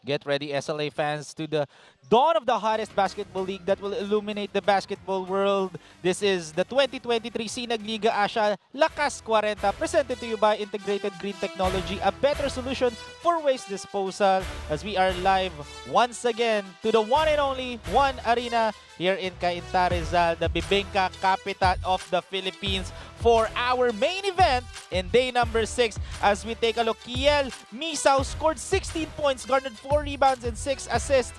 Get ready, SLA fans, to the dawn of the hottest basketball league that will illuminate the basketball world. This is the 2023 SINAG Liga Asya Lakas Kwarenta, presented to you by Integrated Green Technology, a better solution for waste disposal. As we are live once again to the one and only One Arena here in CAINTA, Rizal, the Bibingka capital of the Philippines, for our main event in day number 6. As we take a look, Kiel Misao scored 16 points, garnered 4 rebounds and 6 assists,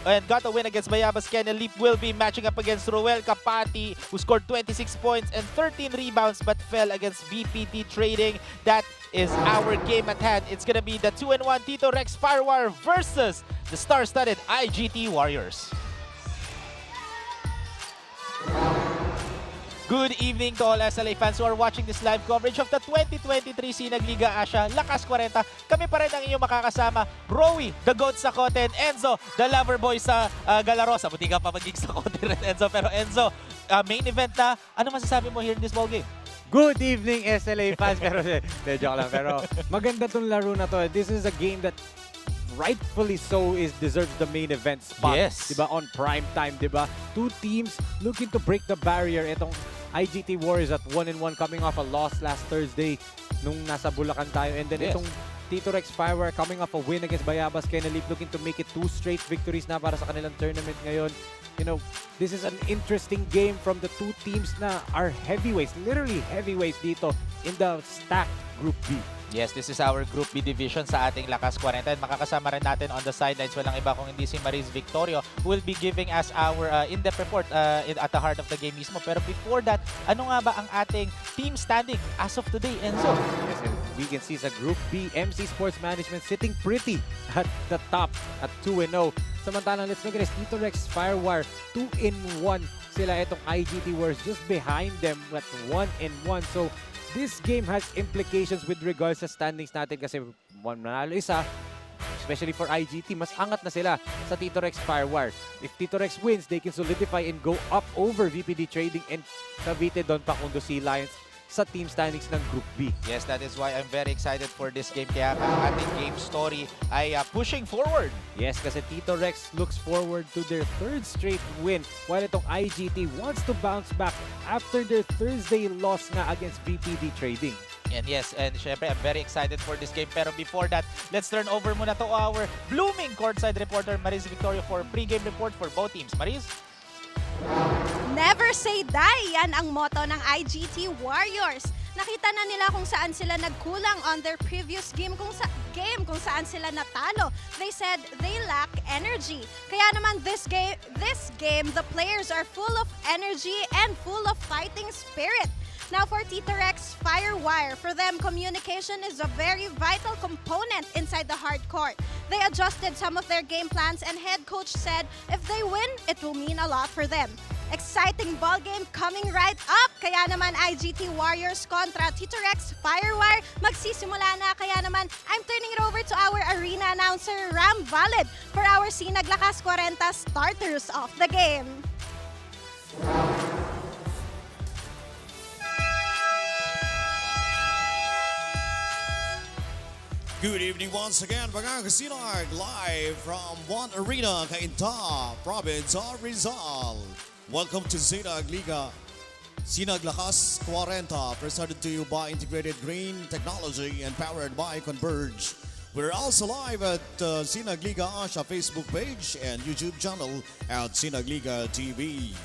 and got a win against Bayabas. Kenel Leap will be matching up against Roel Kapati, who scored 26 points and 13 rebounds but fell against VPT Trading. That is our game at hand. It's gonna be the 2-1 Tito Rex FIREWIRE versus the star-studded IGT Warriors. Good evening to all SLA fans who are watching this live coverage of the 2023 SINAG Liga Asya Lakas Kwarenta. Kami pa rin ang inyong makakasama, Rowie, the GOAT sa Kote, and Enzo, the lover boy sa Galarosa. Buti ka pa magiging sa Kote rin, Enzo. Pero Enzo, main event na, ano masasabi mo here in this ballgame? Good evening, SLA fans. Pero, joke lang. Pero maganda tong laro na to. This is a game that rightfully so deserves the main event spot. Yes. Diba? On prime time, diba? Two teams looking to break the barrier. Itong IGT Warriors at 1-1 coming off a loss last Thursday nung nasa Bulacan tayo. And then itong Tito Rex FIREWIRE coming off a win against Bayabas. Kenel Leap looking to make it 2 straight victories na para sa kanilang tournament ngayon. You know, this is an interesting game from the two teams na are heavyweights, literally heavyweights dito in the stacked Group B. Yes, this is our Group B division sa ating Lakas Kwarenta. And makakasama rin natin on the sidelines, walang iba kung hindi si Mariz Victorio, who will be giving us our in-depth report at the heart of the game mismo. Pero before that, ano nga ba ang ating team standing as of today, Enzo? Yes, and we can see sa Group B, MC Sports Management sitting pretty at the top at 2-0. Samantalang, let's look at this, Tito Rex FIREWIRE, 2-1 sila. Itong IGT Warriors just behind them at 1-1. So, this game has implications with regards sa standings natin kasi one manalo isa, especially for IGT, mas angat na sila sa Tito Rex FIREWIRE. If Tito Rex wins, they can solidify and go up over VPD Trading and Cavite Don Pacundo Sea Lions sa team standings ng Group B. Yes, that is why I'm very excited for this game. Kaya ang ating game story ay pushing forward. Yes, kasi Tito Rex looks forward to their 3rd straight win, while itong IGT wants to bounce back after their Thursday loss nga against VPD Trading. And yes, and syempre, I'm very excited for this game. Pero before that, let's turn over muna to our blooming courtside reporter, Mariz Victorio, for pre-game report for both teams. Mariz? Never say die, yan ang motto ng IGT Warriors. Nakita na nila kung saan sila nagkulang on their previous game kung saan sila natalo. They said they lack energy. Kaya naman this game, the players are full of energy and full of fighting spirit. Now for Tito Rex FIREWIRE, for them, communication is a very vital component inside the hard court. They adjusted some of their game plans and head coach said if they win, it will mean a lot for them. Exciting ball game coming right up. Kaya naman IGT Warriors kontra Tito Rex FIREWIRE magsisimula na. Kaya naman I'm turning it over to our arena announcer Ram Valid for our SINAG Lakas Kwarenta starters of the game. Good evening once again, mga kasinag, live from One Arena, CAINTA, province of Rizal. Welcome to SINAG Liga, SINAG Lakas Kwarenta, presented to you by Integrated Green Technology and powered by Converge. We're also live at SINAG Liga Asya Facebook page and YouTube channel at SINAG Liga TV.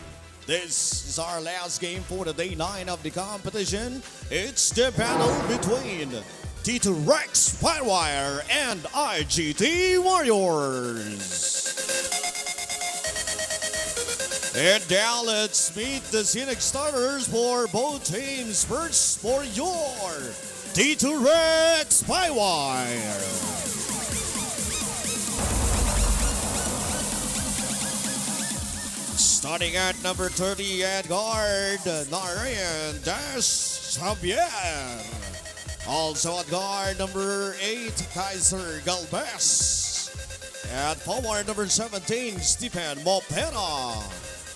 This is our last game for the day 9 of the competition. It's the battle between Tito Rex FIREWIRE and IGT Warriors. And now let's meet the SINAG starters for both teams. First for your Tito Rex FIREWIRE. Starting at number 30 at guard, Narayan Dash Javier. Also at guard, number 8, Kaiser Galvez. At forward, number 17, Stephen Mopera.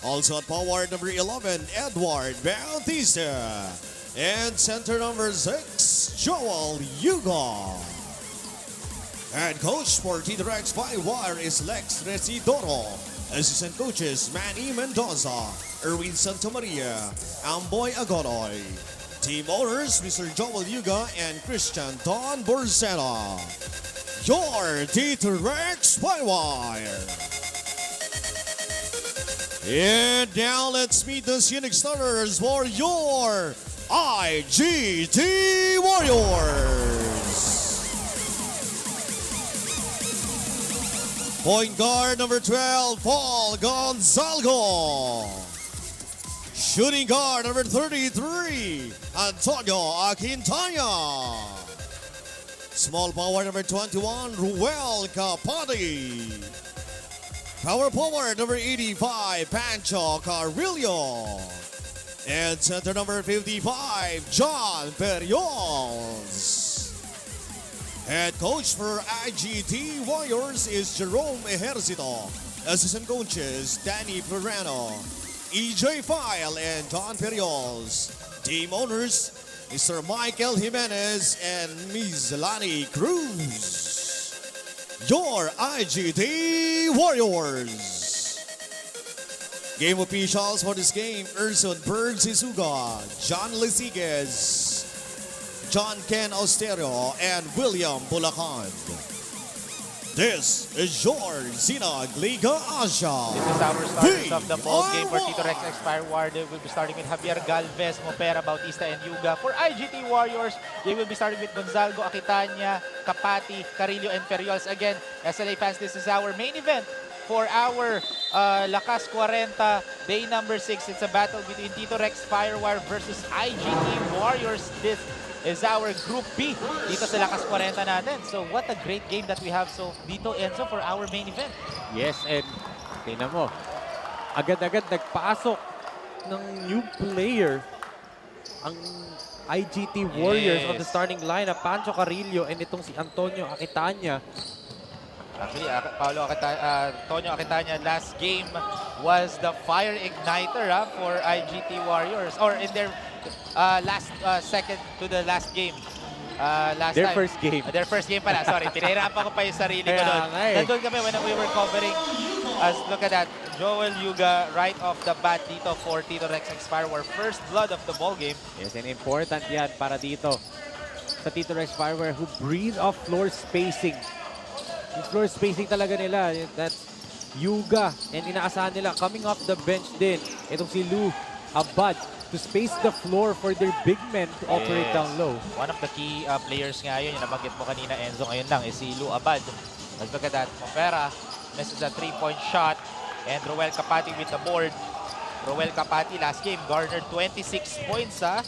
Also at forward, number 11, Edward Bautista. And center number 6, Joel Hugo. Head coach for TITO FIREWIRE is Lex Residoro. Assistant coaches Manny Mendoza, Erwin Santamaria, Amboy Agoroy. Team owners Mr. Joel Yuga and Christian Don Borsella. Your TITO FIREWIRE. And now let's meet the scenic starters for your IGT Warriors. Point guard number 12, Paul Gonzalgo. Shooting guard number 33, Antonio Aquintana. Small forward number 21, Ruel Capati. Power forward number 85, Pancho Carrillo. And center number 55, John Periols. Head coach for IGT Warriors is Jerome Ejercito. Assistant coaches Danny Florano, EJ File, and Don Periols. Team owners Mr. Michael Jimenez and Ms. Lani Cruz. Your IGT Warriors. Game officials for this game: Erson Berg Sisuga, John Liziguez, John Ken Ostero, and William Bulacan. This is your SINAG Liga Asya. This is our starters of the ball game for TITO FIREWIRE. They will be starting with Javier Galvez, Mopera, Bautista, and Yuga. For IGT Warriors, they will be starting with Gonzalgo, Aquitania, Capati, Carillo, and Ferriols. Again, SLA fans, this is our main event for our Lakas Kwarenta, day number 6. It's a battle between TITO FIREWIRE versus IGT Warriors. This is our Group B dito sa Lakas Kwarenta natin. So what a great game that we have so dito, Enzo, for our main event. Yes, and tingnan mo, agad-agad nagpasok ng new player ang IGT Warriors on the starting lineup. Pancho Carrillo and itong si Antonio Aquitania. Actually, Antonio Aquitania, last game was the fire igniter for IGT Warriors, or in their second to the last game. Their first game. Their first game pala, sorry. Pinahirapan ko pa yung sarili ko doon. Nandun kami when we were covering. Look at that. Joel Yuga right off the bat dito for TITO FIREWIRE. First blood of the ball game. Yes, and important yan para dito sa TITO FIREWIRE who breathe off floor spacing. Yung floor spacing talaga nila. That's Yuga. And inaasahan nila coming off the bench din. Itong si Lou Abad to space the floor for their big men to operate down low. One of the key players nga yun, yung nabanggit mo kanina, Enzo, ngayon lang, is si Lou Abad. Let's look at that. Mopera misses a 3-point shot. And Roel Capati with the board. Roel Capati last game garnered 26 points and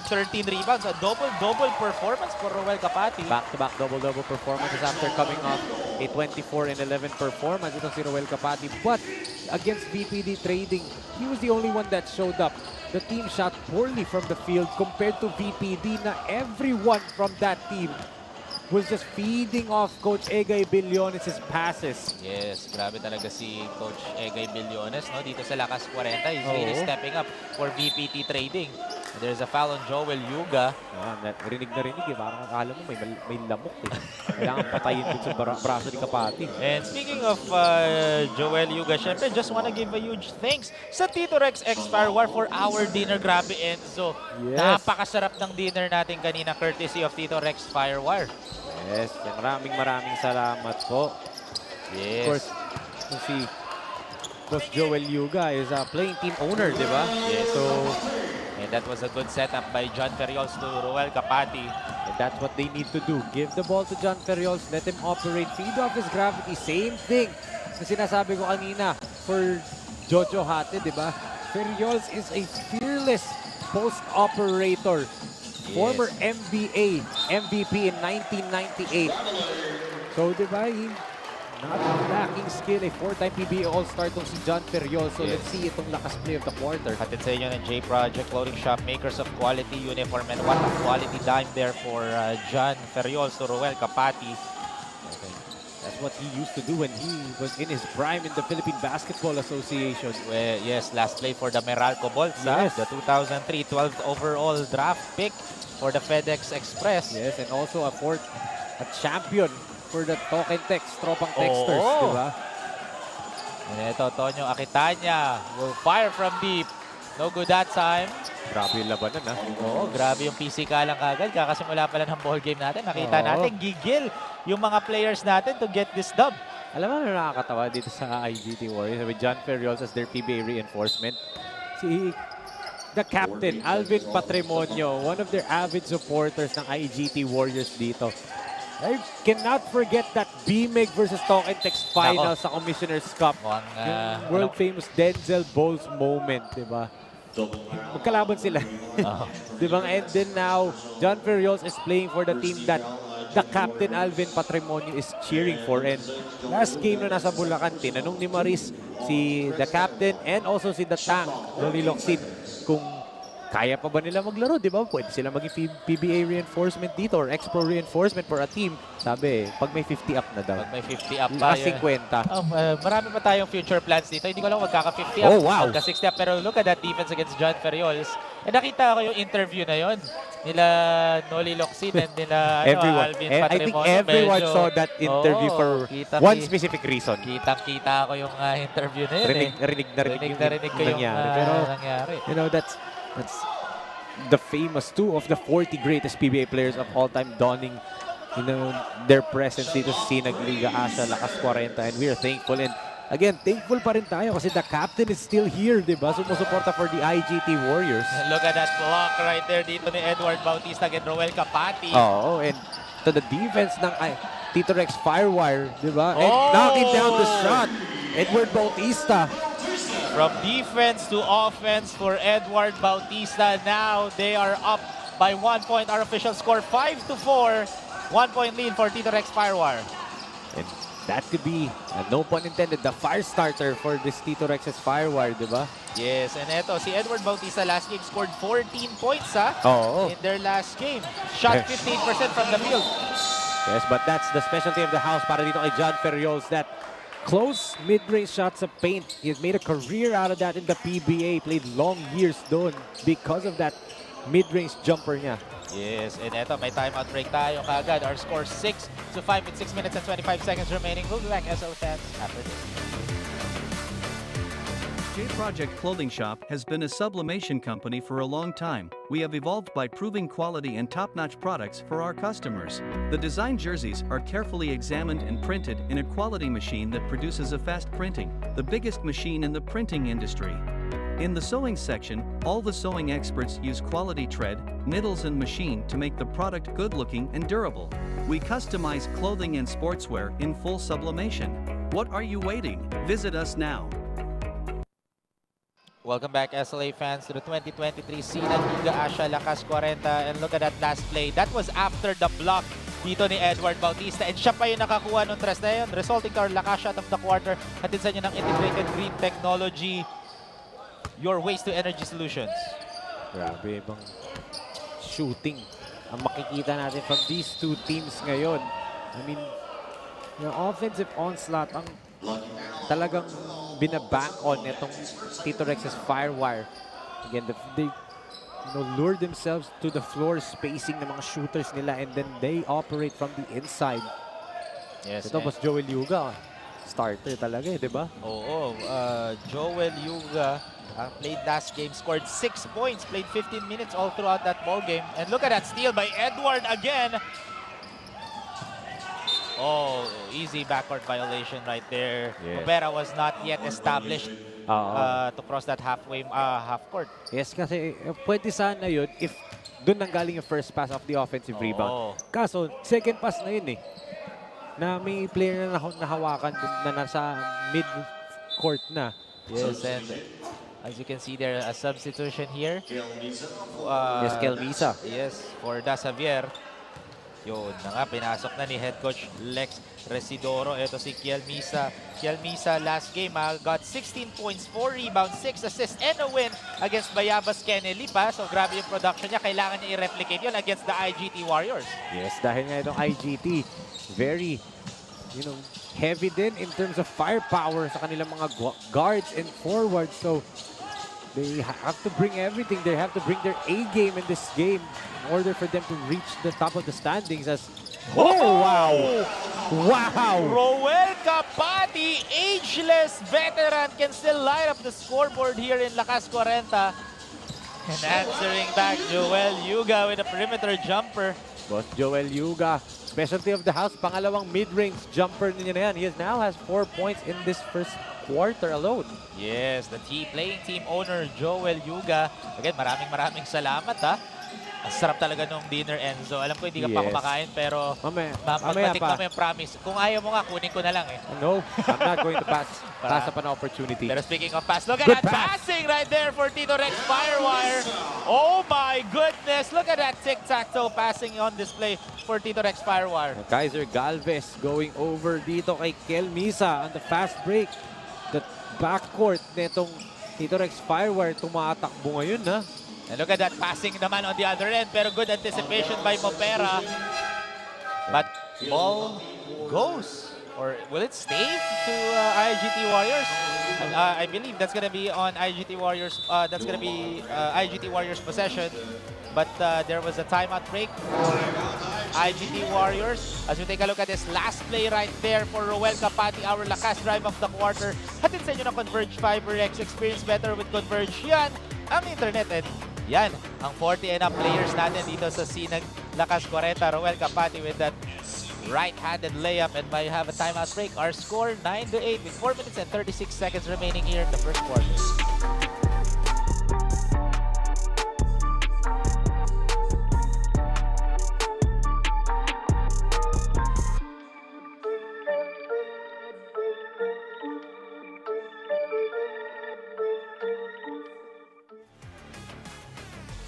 13 rebounds. A double-double performance for Roel Capati. Back-to-back double-double performances after coming off a 24-11 performance. Itong si Roel Capati. But against VPD Trading, he was the only one that showed up. The team shot poorly from the field compared to VPD na everyone from that team was just feeding off Coach Egay Billones' passes. Yes, grabe talaga si Coach Egay Billones, no? Dito sa Lakas Kwarenta. He's really stepping up for VPT Trading. And there's a foul on Joel Yuga. Rinig na rinig eh. Parang akala mo may lamok eh. Kailangan patayin dun sa braso ni Kapati. And speaking of Joel Yuga, syempre, just wanna give a huge thanks sa TITO FIREWIRE for our dinner. Grabe, Enzo. Yes. Napakasarap ng dinner natin kanina, courtesy of TITO FIREWIRE. Yes, maraming salamat po. Yes. Of course, si Coach Joel Yuga is a playing team owner, di ba? Yes. So, and that was a good setup by John Ferriols to Roel Capati. and that's what they need to do. Give the ball to John Ferriols, let him operate, feed off his gravity. Same thing na sinasabi ko kanina for Jojo Hate, di ba? Ferriols is a fearless post operator. Former NBA MVP in 1998. So, di ba, not lacking skill. A 4-time PBA All-Star tong si John Ferriols. So, let's see itong lakas play of the quarter. Hatid sa inyo ng J Project Clothing Shop, makers of quality uniform, and what a quality dime there for John Ferriols to Roel Capati. Okay. That's what he used to do when he was in his prime in the Philippine Basketball Association. Well, yes, last play for the Meralco Bolts, Yes. the 2003 12th overall draft pick for the FedEx Express. Yes, and also a champion for the talk and text, tropang texters, Oo. di ba? And ito, Tonyo Akitanya will fire from deep. No good that time. Grabe yung labanan, ha? Oo, grabe yung physical lang kagad. Kakasimula pala ng ball game natin. Nakita Oo. natin, gigil yung mga players natin to get this dub. Alam mo na nakakatawa dito sa IGT Warriors with John Ferriols as their PBA reinforcement. Si the captain, Alvin Patrimonio, one of their avid supporters ng IGT Warriors dito. I cannot forget that BMEG versus Talk and Text final sa Commissioner's Cup. Mukhang, Yung world famous Denzel Bowles moment, di ba? Magkalaban sila. Di ba? And then now, John Ferriols is playing for the team that the captain Alvin Patrimonio is cheering for. And last game na nasa Bulacan, tinanong ni Maris si the captain and also si the tank, Loli Locsin, kung kaya pa ba nila maglaro, di ba? Pwede sila maging PBA reinforcement dito or X-Pro reinforcement for a team. Sabi, pag may 50 up na daw. Pag may 50 up pa. 50. Marami pa tayong future plans dito. Hindi ko lang magkaka-50 up. Oh, wow. Magka-60 up. Pero look at that defense against John Ferriols. Eh, nakita ko yung interview na yon nila Noli Locsin and nila Alvin Patrimonio. I think everyone saw that interview for one specific reason. Kitang-kita ko yung interview na yun. Rinig ko yung nangyari. You know, that's the famous two of the 40 greatest PBA players of all time donning, you know, their presence dito sa SINAG Liga Asya Lakas Kwarenta, and we are thankful. And again, thankful pa rin tayo kasi the captain is still here, di ba? Sumusuporta for the IGT Warriors. And look at that block right there dito ni Edward Bautista and Roel Capati. Oh, and to the defense ng Tito Rex Firewire, di ba? And knocking down the shot, Edward Bautista. From defense to offense for Edward Bautista. Now they are up by 1 point. Our official score 5-4. 1 point lead for Tito Rex Firewire. And that could be, no pun intended, the fire starter for this Tito Rex's Firewire, di ba? Yes, and eto, si Edward Bautista last game scored 14 points in their last game. Shot 58% from the field. Yes, but that's the specialty of the house para dito kay John Ferriols, that close mid-range shots of paint. He has made a career out of that in the PBA. Played long years doon because of that mid-range jumper niya. Yes, and eto, may timeout break tayo kagad. Our score 6-5 with 6 minutes and 25 seconds remaining. We'll be back, SO fans, after this. J Project Clothing Shop has been a sublimation company for a long time. We have evolved by proving quality and top-notch products for our customers. The design jerseys are carefully examined and printed in a quality machine that produces a fast printing, the biggest machine in the printing industry. In the sewing section, all the sewing experts use quality thread, needles and machine to make the product good-looking and durable. We customize clothing and sportswear in full sublimation. What are you waiting? Visit us now. Welcome back, SLA fans, to the 2023 SINAG Liga Asya Lakas Kwarenta. And look at that last play. That was after the block dito ni Edward Bautista. And siya pa yung nakakuha ng tres na yun, resulting to our Lakas shot of the quarter. Hatid sa inyo ng integrated green technology. Your waste to energy solutions. Grabe ibang shooting ang makikita natin from these two teams ngayon. I mean, yung offensive onslaught ang talagang binabank on itong Tito Rex's Firewire. Again, they lure themselves to the floor spacing ng mga shooters nila, and then they operate from the inside. Yes, ito was Joel Yuga. Starter talaga di ba? Oo, Joel Yuga played last game, scored 6 points, played 15 minutes all throughout that ball game. And look at that steal by Edward again. Oh, easy backcourt violation right there. Yes. Opera was not yet established to cross that half court. Yes, kasi pwede sana yun if doon nanggaling yung first pass of the offensive rebound. Kaso, second pass na yun na may player na nahawakan na nasa mid-court na. Yes, and as you can see there, a substitution here. Yes, Kelmisa. Yes, for Da Xavier. Yun na nga, pinasok na ni head coach Lex Residoro. Ito si Kiel Misa. Kiel Misa last game got 16 points, 4 rebounds, 6 assists, and a win against Bayabas Kennedy pa. So grabe yung production niya. Kailangan niya i-replicate yun against the IGT Warriors. Yes, dahil nga itong IGT, very, heavy din in terms of firepower sa kanilang mga guards and forwards. So They have to bring everything. They have to bring their A game in this game in order for them to reach the top of the standings. As wow! Roel Capati, ageless veteran, can still light up the scoreboard here in Lakas Kwarenta. And answering back, Joel Yuga with a perimeter jumper. Boss Joel Yuga, specialty of the house, pangalawang mid-range jumper niya na yan. He now has 4 points in this first quarter alone. Yes, the playing team owner, Joel Yuga. Again, maraming salamat ha. Ang sarap talaga nung dinner, Enzo. Alam ko hindi ka pa kumakain, pero Mamaya magpatik pa. kami, promise. Kung ayaw mo nga, kunin ko na lang eh. No, I'm not going to pass up an opportunity. Pero speaking of pass, look at Good that pass. passing right there for Tito Rex Firewire. Oh my goodness, look at that tic-tac-toe passing on display for Tito Rex Firewire. Kaiser Galvez going over dito kay Kel Misa on the fast break. The backcourt netong Tito Rex Firewire tumatakbo ngayon ha. And look at that passing naman on the other end, pero good anticipation by Mopera. But ball goes. Or will it stay to IGT Warriors? I believe that's gonna be on IGT Warriors. That's gonna be IGT Warriors possession. But there was a timeout break for IGT Warriors. As we take a look at this last play right there for Roel Capati, our lakas drive of the quarter. Hatid sa inyo ng Converge FiberX. Experience better with Converge. Yan ang internet. And yan ang 40 and up players natin dito sa SINAG Lakas Kwarenta. Roel Capati with that right-handed layup, and we have a timeout break. Our score 9-8 with 4 minutes and 36 seconds remaining here in the first quarter.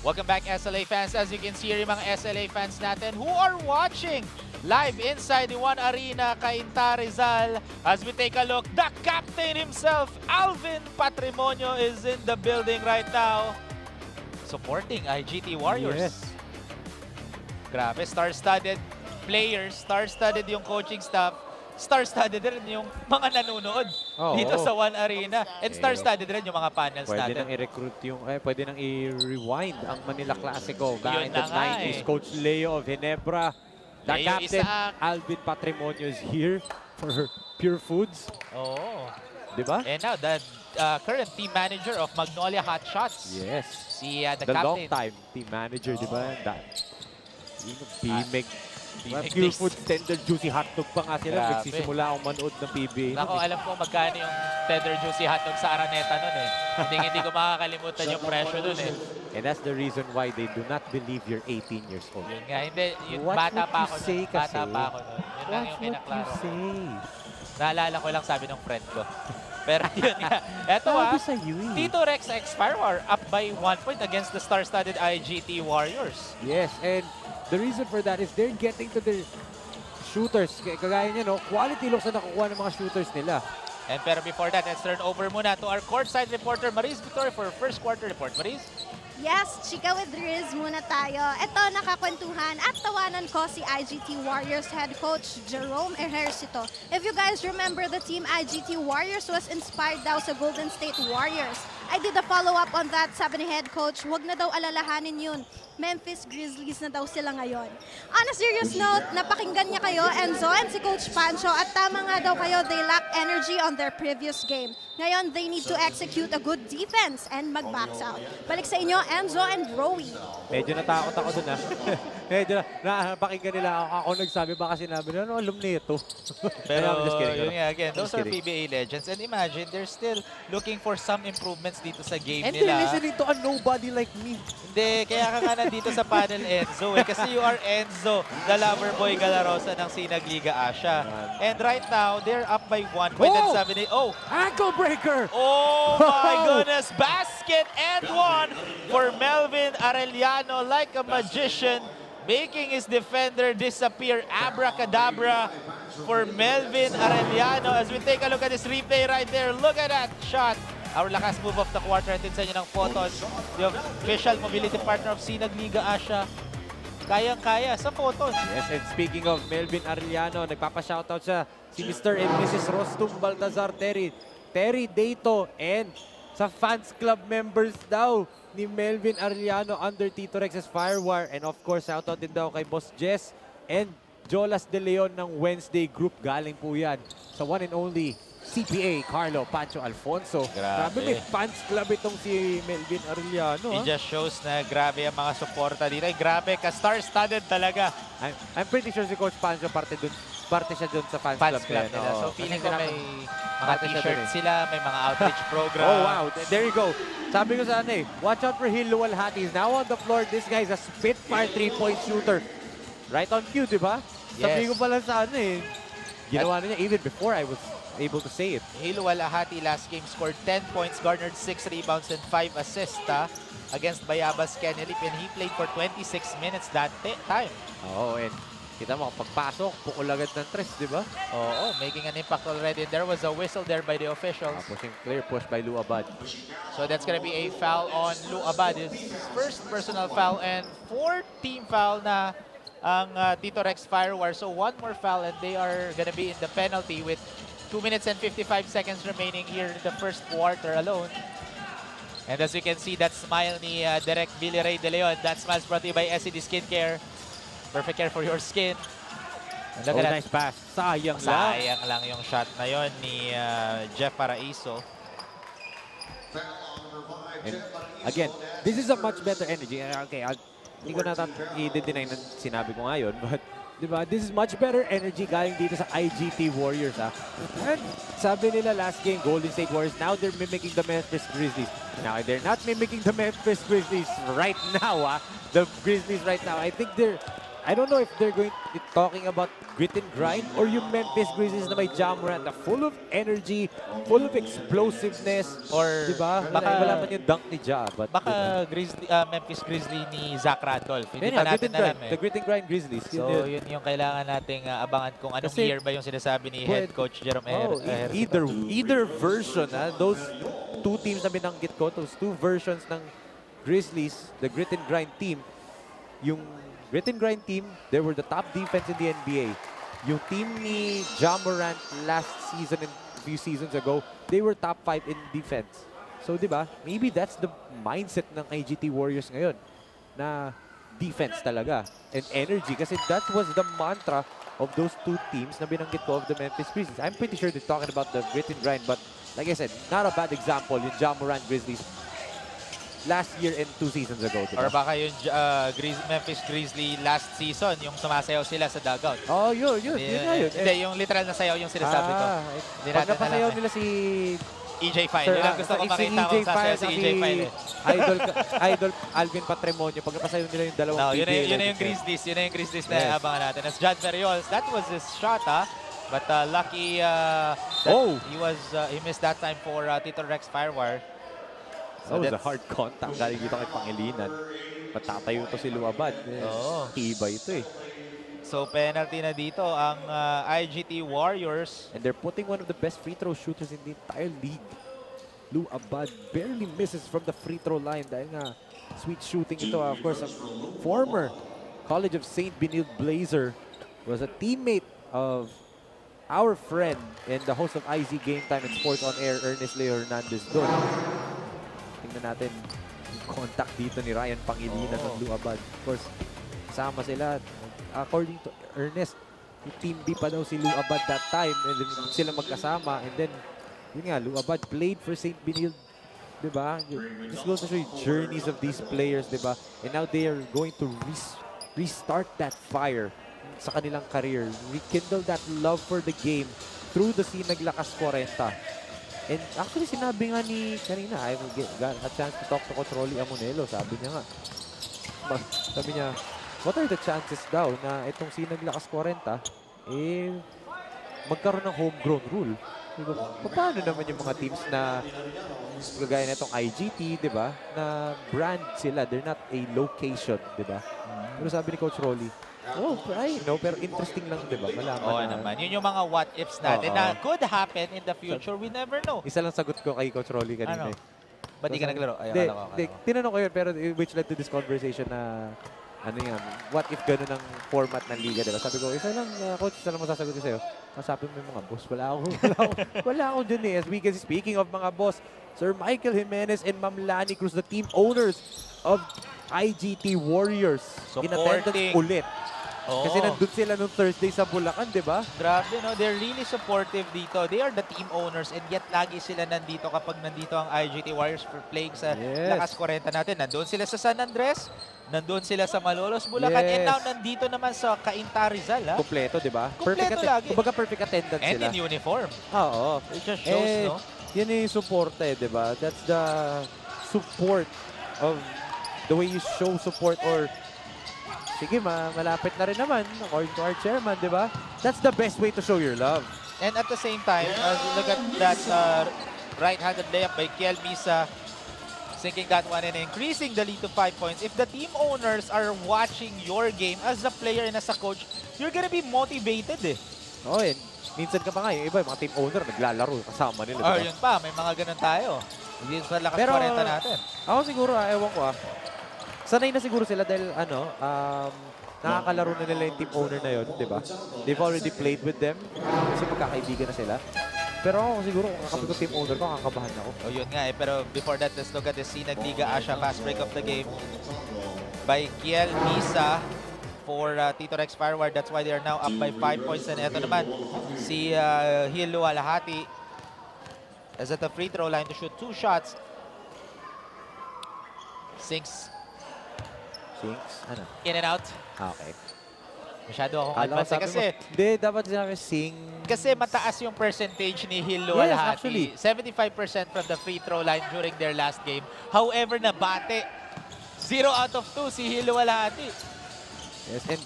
Welcome back, SLA fans. As you can see here, yung mga SLA fans natin who are watching live inside the One Arena, CAINTA, Rizal. As we take a look, the captain himself, Alvin Patrimonio, is in the building right now, supporting IGT Warriors. Yes. Grabe, star-studded players, star-studded yung coaching staff, star-studded rin yung mga nanonood dito sa One Arena. And star-studded rin yung mga panels Pwede natin. nang i-recruit yung, pwede nang i-rewind ang Manila Classico back in Yun the na nga 90s. eh. Coach Leo of Ginebra, the Leo captain, Isaac. Alvin Patrimonio is here for Pure Foods. Oo. Diba? And now, the current team manager of Magnolia Hot Shots. Yes. Si the The captain. long-time team manager, di ba? Bimig. Bimig Pure Days. Foods, tender, juicy hotdog pa nga sila. Grabe. Nagsisimula akong manood ng PBA. Nako, alam ko magkano yung tender juicy hotdog sa Araneta nun eh. Hindi ko makakalimutan yung presyo nun eh. And that's the reason why they do not believe you're 18 years old. Yun nga, hindi. Yung What bata would pa you ako say nun. Bata kasi? pa ako nun. Yun lang What yung would you kinaklaro ko. say? Naalala ko lang sabi ng friend ko. Pero yun nga. Eto Sabi sa'yo eh. Tito Rex X Firewire up by 1 point against the star-studded IGT Warriors. Yes, and the reason for that is they're getting to the shooters. Kagaya niya, no? Quality looks na nakukuha ng mga shooters nila. And pero before that, let's turn over muna to our courtside reporter, Maris Victoria, for first quarter report. Maris? Yes, chika with Riz muna tayo. Ito, nakakwentuhan at tawanan ko si IGT Warriors head coach Jerome Ejercito. If you guys remember, the team IGT Warriors was inspired daw sa Golden State Warriors. I did a follow-up on that. Sabi ni head coach, huwag na daw alalahanin yun. Memphis Grizzlies na daw sila ngayon. On a serious note, napakinggan niya kayo, Enzo, and si Coach Pancho, at tama nga daw kayo, they lack energy on their previous game. Ngayon, they need to execute a good defense and mag-box out. Balik sa inyo, Enzo and Rowie. Medyo natakot ako dun, ha? Medyo napakinggan nila ako nagsabi, baka sinabi nila, ano, alam nito. Pero I'm just kidding. yun nga, again, those Just are kidding. PBA legends. And imagine, they're still looking for some improvements dito sa game And they're nila. listening to a nobody like me. Hindi, kaya ka nga nandito sa panel, Enzo. Kasi you are Enzo, the lover boy Galarosa ng SINAG Liga Asya. And right now, they're up by 1 point and 7. Oh! Ankle breaker! Oh my goodness! Basket and one for Melvin Arellano, like a magician, making his defender disappear. Abracadabra for Melvin Arellano. As we take a look at this replay right there, look at that shot. Our lakas move of the quarter. Atin sa inyo ng photos. The official mobility partner of SINAG Liga Asya. Kayang-kaya sa photos. Yes, and speaking of Melvin Arellano, nagpapa-shoutout siya si Mr. and Mrs. Rostum Baltazar Terry Dato, and sa fans club members daw ni Melvin Arellano under Tito Rex's Firewire. And of course, shoutout din daw kay Boss Jess and Jolas De Leon ng Wednesday group. Galing po yan sa one and only CPA Carlo Pancho Alfonso. Grabe. May fans club itong si Melvin Arellano. It just shows na grabe ang mga suporta dito. Ay, grabe ka, star-studded talaga. I'm pretty sure si Coach Pancho parte siya dun sa fans club Club nila. Oo. So feeling Kasi ko may mga parte siya dun t-shirt sila, may mga outreach program. Oh, wow. There you go. Sabi ko sana watch out for Hil Luwalhati. He's now on the floor. This guy is a Spitfire 3-point shooter. Right on cue, di ba? Yes. Sabi ko pala sana ginawa na niya even before I was able to say it. Hilo Walahati last game scored 10 points, garnered 6 rebounds and 5 assists against Bayabas Kenelip, and he played for 26 minutes that time. Oo, and kita mo, pagpasok, pukul agad ng tres, di ba? Oo, making an impact already. There was a whistle there by the officials. Pushing clear push by Lou Abad. So that's gonna be a foul on Lou Abad. His first personal foul and 4th team foul na ang Tito Rex Firewire. So one more foul and they are gonna be in the penalty with 2 minutes and 55 seconds remaining here in the first quarter alone. And as you can see, that smile ni Direk Billy Ray De Leon. That smile is brought to you by SED Skincare. Perfect care for your skin. And look at that. Nice pass. Sayang lang. Sayang lang yung shot na yon ni Jeff Paraiso. And again, this is a much better energy. Okay, hindi ko na i-deny na sinabi ko ngayon, but diba, this is much better energy galing dito sa IGT Warriors. And sabi nila last game, Golden State Warriors, now they're mimicking the Memphis Grizzlies. Now, they're not mimicking the Memphis Grizzlies right now. The Grizzlies right now, I think I don't know if they're going to be talking about grit and grind or yung Memphis Grizzlies na may Ja Morant na full of energy, full of explosiveness. Or diba? Wala man yung dunk ni Ja. But, baka Memphis Grizzly ni Zach Randolph. Hindi yun pa nga, natin alam the grit and grind Grizzlies. So yun yung kailangan nating abangan kung anong Kasi, year ba yung sinasabi ni head coach Jerome either version. Those two teams na binanggit ko, those two versions ng Grizzlies, the grit and grind team, yung grit and grind team, they were the top defense in the NBA. Yung team ni Ja Morant last season and a few seasons ago, they were top 5 in defense. So, di ba? Maybe that's the mindset ng IGT Warriors ngayon. Na defense talaga. And energy. Kasi that was the mantra of those two teams na binanggit ko of the Memphis Grizzlies. I'm pretty sure they're talking about the grit and grind. But, like I said, not a bad example yung Ja Morant Grizzlies last year and 2 seasons ago. Diba? Or baka yung Memphis Grizzly last season, yung sumasayaw sila sa dugout. Oh, yun nga yun. Hindi, yung literal na sayaw yung sinasabi ko. Hindi Pag natin napasayaw alam nila si EJ File. Yun ang gusto ko makita kung sasayaw si EJ File. Idol Alvin Patremonio. Pag napasayaw nila yung dalawang No, yun PBA na yung Grizzlies. Yun na yung Grizzlies na Yes. abangan natin. As John Ferriols, that was his shot, but lucky that he missed that time for Tito Rex Firewire. So that was a hard contact. Galing dito kay Pangilinan. Patatayo to si Luabad. Oo. Iba ito So penalty na dito ang IGT Warriors. And they're putting one of the best free throw shooters in the entire league. Luabad barely misses from the free throw line. Dahil nga, sweet shooting ito. Of course, a former College of St. Benilde Blazer was a teammate of our friend and the host of IZ Game Time and Sports on Air, Ernest Leo Hernandez doon. Tingnan natin yung contact dito ni Ryan Pangilinan ng Luabad. Of course, kasama sila. According to Ernest, yung Team B pa daw si Luabad that time. And then sila magkasama. And then, yun nga, Luabad played for St. Benilde. Diba? This goes to show you journeys of these players, diba? And now they are going to restart that fire sa kanilang career. Rekindle that love for the game through the SINAG LAKAS KWARENTA. And actually, sinabi nga ni kanina, I will get a chance to talk to Coach Rolly Amonelo. Sabi niya nga, what are the chances daw na itong SINAG LAKAS KWARENTA, magkaroon ng homegrown rule? Paano naman yung mga teams na kagaya na itong IGT, di ba? Na brand sila, they're not a location, di ba? Pero sabi ni Coach Rolly, pero interesting lang, di ba? Malaman Naman. Yun yung mga what-ifs natin na could happen in the future. We never know. Isa lang sagot ko kay Coach Rolly kanina. Ba't di ka naglaro? Tinanong ko yun, pero which led to this conversation na, what if gano'n ang format ng Liga, diba? Sabi ko, Coach, isa lang masasagot ko sa'yo. Masapin mo yung mga boss. Wala ako dyan eh. As we can see, speaking of mga boss, Sir Michael Jimenez and Ma'am Lani Cruz, the team owners of IGT Warriors. In attendance Supporting. ulit. Oo. Kasi nandun sila nung Thursday sa Bulacan, di ba? Grabe, no? They're really supportive dito. They are the team owners and yet lagi sila nandito kapag nandito ang IGT Warriors for playing sa Yes. Lakas 40 natin. Nandun sila sa San Andres, nandun sila sa Malolos, Bulacan, and Yes. now nandito naman sa CAINTA Rizal, ha? Kompleto, di ba? Kompleto lagi. Kumbaga perfect attendance And sila. in uniform. Oo. It just shows, no? Yan yung suporta di ba? That's the support of the way you show support or sige, malapit na rin naman according to our chairman, di ba? That's the best way to show your love. And at the same time, look at that right-handed layup by Kiel Misa, sinking that one and increasing the lead to 5 points. If the team owners are watching your game as a player and as a coach, you're gonna be motivated, eh. Oh, and minsan ka pa nga, yung iba, yung mga team owner, naglalaro kasama nila, di Oh, ba? yun pa, may mga ganun tayo. Hindi sa Lakas Pero, 40 natin. Ako siguro, ewan ko sanay na siguro sila dahil nakakalaro na nila yung team owner na yun, di ba? They've already played with them kasi magkakaibigan na sila. Pero ako siguro, kung kakapit ko team owner ko, kakabahan ako. Oh, yun nga eh. Pero before that, let's look at the SINAG Liga Asya fast break of the game by Kiel Misa for Tito Rex Firewire. That's why they are now up by 5 points. And eto naman, si Hilo Alahati is at the free throw line to shoot 2 shots. Sinks Ano? in and out. Okay. Masyado akong Kala ko advance sabi kasi mo, hindi, dapat sinabi sing. kasi mataas yung percentage ni Hilo Yes, Alahati. actually. 75% from the free throw line during their last game. However, nabate 0 out of 2 si Hilo Alahati. Yes, and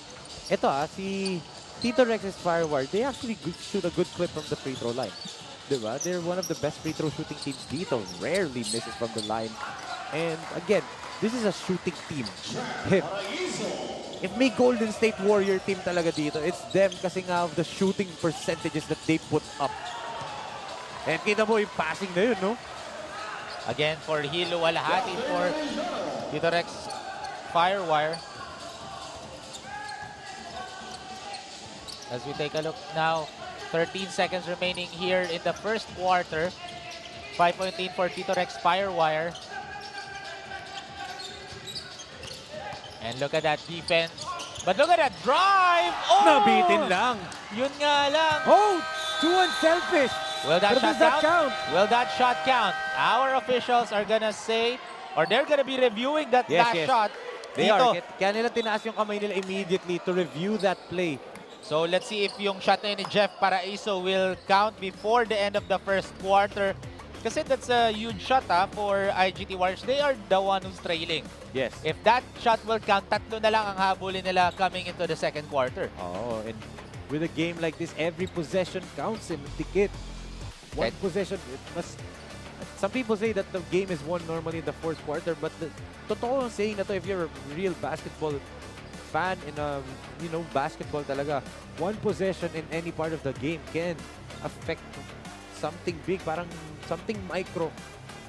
ito si Tito Rex's Firewire, they actually shoot a good clip from the free throw line. Diba? They're one of the best free throw shooting teams dito. Rarely misses from the line. And again, this is a shooting team. If may Golden State Warrior team talaga dito, it's them kasi nga of the shooting percentages that they put up. And kita mo yung passing na yun, no? Again, for Hilo Alahati for Tito Rex Firewire. As we take a look now, 13 seconds remaining here in the first quarter. 5-point lead for Tito Rex Firewire. And look at that defense. But look at that drive! Oh! Nabitin lang. Yun nga lang. Oh! Too unselfish! Will that But shot does that count? count? Will that shot count? Our officials are gonna say, or they're gonna be reviewing that Yes, last yes. shot. They Dito. are. Kaya nila tinaas yung kamay nila immediately to review that play. So let's see if yung shot na yun ni Jeff Paraiso will count before the end of the first quarter. Kasi that's a huge shot for IGT Warriors. They are the one who's trailing. Yes. If that shot will count, tatlo na lang ang habulin nila coming into the second quarter. Oh, and with a game like this, every possession counts in ticket. One Okay. possession, it must. Some people say that the game is won normally in the fourth quarter, but totoo ang saying na to, if you're a real basketball fan in basketball talaga, one possession in any part of the game can affect something big, parang something micro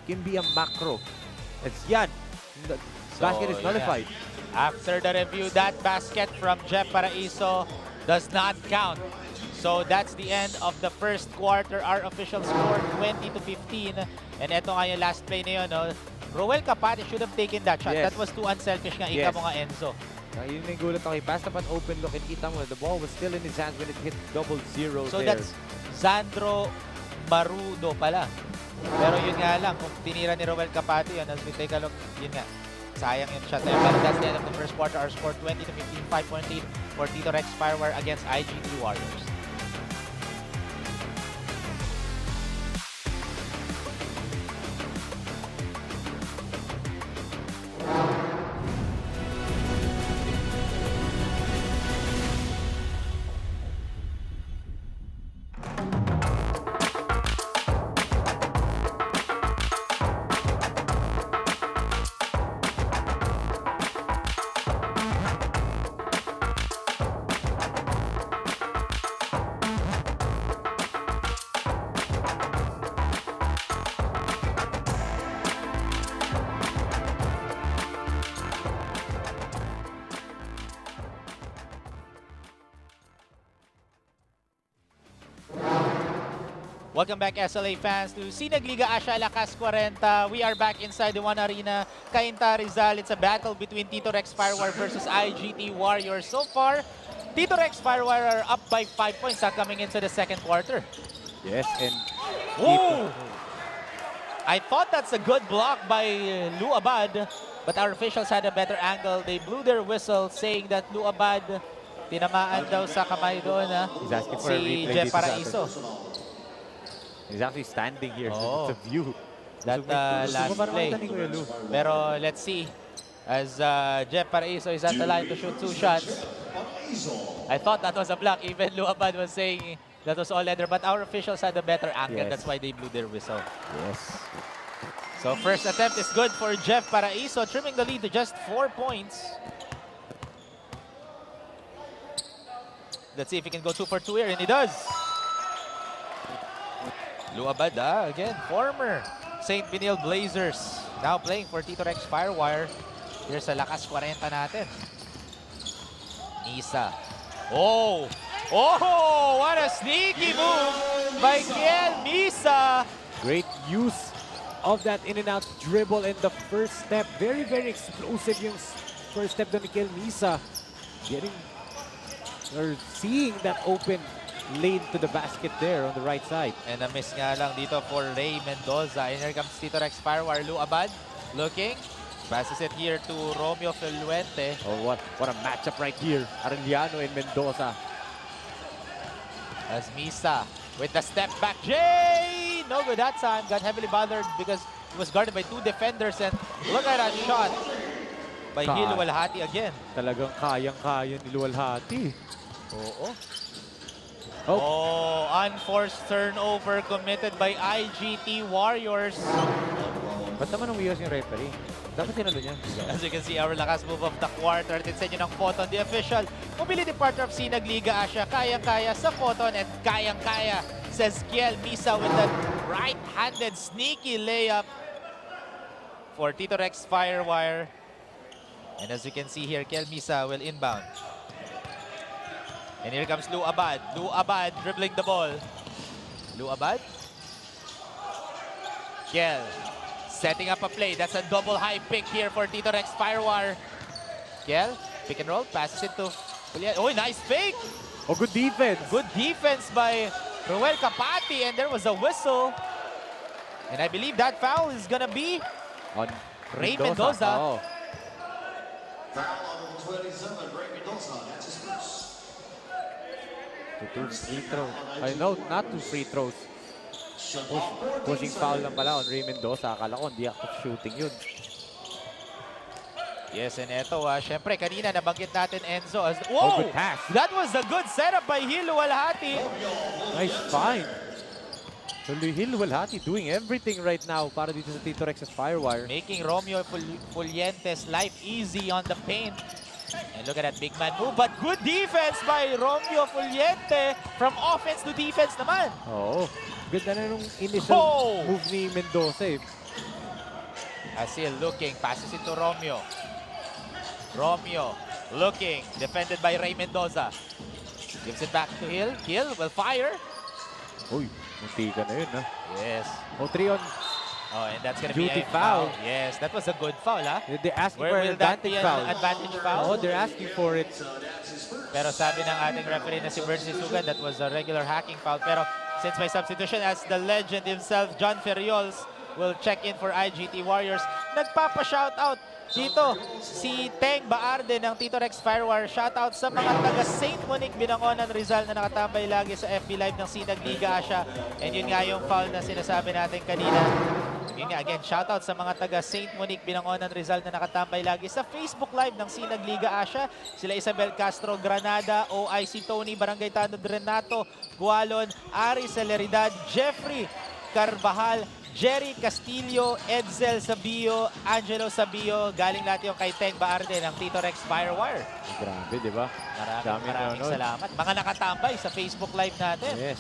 can be a macro. It's yan. The basket is yeah. nullified. After the review, that basket from Jeff Paraiso does not count. So that's the end of the first quarter. Our official scored 20-15. And eto nga yung last play na yun. No? Roel Capati should have taken that shot. Yes. That was too unselfish nga. Yes. Ika mo nga, Enzo. Yun na yung gulat ako. He passed up an open look and kita mo, the ball was still in his hands when it hit 0-0 So there. that's Zandro Marudo pala. Pero yun nga lang, kung tinira ni Roel Capati yun, as we take a look, yun nga, sayang yung shot na yun. Pero that's the end of the first quarter. Our score 20-15, 5-point lead for Tito Rex Firewire against IGT Warriors. Welcome back, SLA fans, to SINAG Asya Lakas Kwarenta. We are back inside the one arena. CAINTA, RIZAL. It's a battle between TITO FIREWIRE versus IGT Warriors. So far, TITO FIREWIRE are up by 5 points coming into the second quarter. Yes, and Oh! I thought that's a good block by Lu Abad, but our officials had a better angle. They blew their whistle saying that Lu Abad tinamaan daw sa kamay doon he's asking for a si replay Jeff dito sa Paraiso. he's actually standing here. Oh. It's a view. That last play. Pero let's see, as Jeff Paraiso is at the line to shoot 2 shots. I thought that was a block. Even Lu Abad was saying that was all leather, but our officials had a better angle. Yes. That's why they blew their whistle. Yes. So first attempt is good for Jeff Paraiso, trimming the lead to just 4 points. Let's see if he can go 2 for 2 here, and he does. Lu Abad, again, former St. Benil Blazers, now playing for TITO FIREWIRE. Here's sa Lakas Kwarenta natin. Nisa. Oh! Oh! What a sneaky move by Kiel Misa! Great use of that in-and-out dribble in the first step. Very, very explosive yung first step doon ni Kiel Misa. Getting or seeing that open lane to the basket there on the right side. And a miss nga lang dito for Ray Mendoza. And here comes TITO FIREWIRE. Lu Abad looking. Passes it here to Romeo Feluente. Oh, what a matchup right here. Arellano and Mendoza. As Misa with the step back. Jay! No good that time. Got heavily bothered because he was guarded by 2 defenders. And look at that shot by Hiluwalhati again. Talagang kayang-kaya ni Luwalhati. Oo. Oh. Oh, unforced turnover committed by IGT Warriors. Ba't naman umiwas yung referee? Dapat sinalo niya. As you can see, our lakas move of the quarter. Tinsen nyo ng photon. The official mobility partner of SINAG Asya. Kayang-kaya sa photon and kayang-kaya, says Kiel Misa with that right-handed sneaky layup for TITO FIREWIRE. And as you can see here, Kiel Misa will inbound. And here comes Lu Abad. Lu Abad dribbling the ball. Lu Abad. Kiel setting up a play. That's a double high pick here for TITO FIREWIRE. Kiel, pick and roll, passes it to Julian. Oh, nice fake. Oh, good defense. Good defense by Roel Capati, and there was a whistle. And I believe that foul is gonna be On Ray Mendoza. Oh. Foul on 27, Ray Mendoza. That's his first. Two free throws. Ay, no, not 2 free throws. Pushing foul lang pala on Ray Mendoza. Akala ko hindi active shooting yun. Yes, and eto, syempre, kanina nabanggit natin Enzo. As, Oh, whoa! good pass. That was a good setup by Hiluwalhati. Nice find. So Hiluwalhati doing everything right now para dito sa TITO FIREWIRE. Making Romeo Fuliente's life easy on the paint. And look at that big man move. But good defense by Romeo Fuliente. From offense to defense naman. Oo. Ganda na nung initial Oh! move ni Mendoza eh. Asya looking. Passes it to Romeo. Romeo looking. Defended by Ray Mendoza. Gives it back to Hill. Hill will fire. Uy, munti ka na yun ha. Yes. O 3 on. Oh, and that's gonna Duty be a foul. Yes, that was a good foul, ha? They're asking Where for will an that be advantage an foul. advantage foul? Oh, they're asking for it. Pero sabi ng ating referee na si Bercy Sugan, that was a regular hacking foul. Pero since may substitution, as the legend himself, John Ferriols, will check in for IGT Warriors. Nagpapa-shoutout dito si Teng Baarde ng TITO FIREWIRE. Shoutout sa mga taga St. Monique, Binangonan, Rizal na nakatambay lagi sa FB Live ng SINAG Asya. And yun nga yung foul na sinasabi natin kanina. Yun nga, again, shoutout sa mga taga St. Monique, Binangonan, Rizal na nakatambay lagi sa Facebook Live ng SINAG Asya. Sila Isabel Castro, Granada, OIC Tony, Barangay Tanod, Renato, Gualon, Ari Celeridad, Jeffrey Carvajal, Jerry Castillo, Edsel Sabio, Angelo Sabio, galing lahat yung kay Teng Baarde ng TITO FIREWIRE. Grabe, di ba? Maraming salamat. Mga nakatambay sa Facebook Live natin. Yes.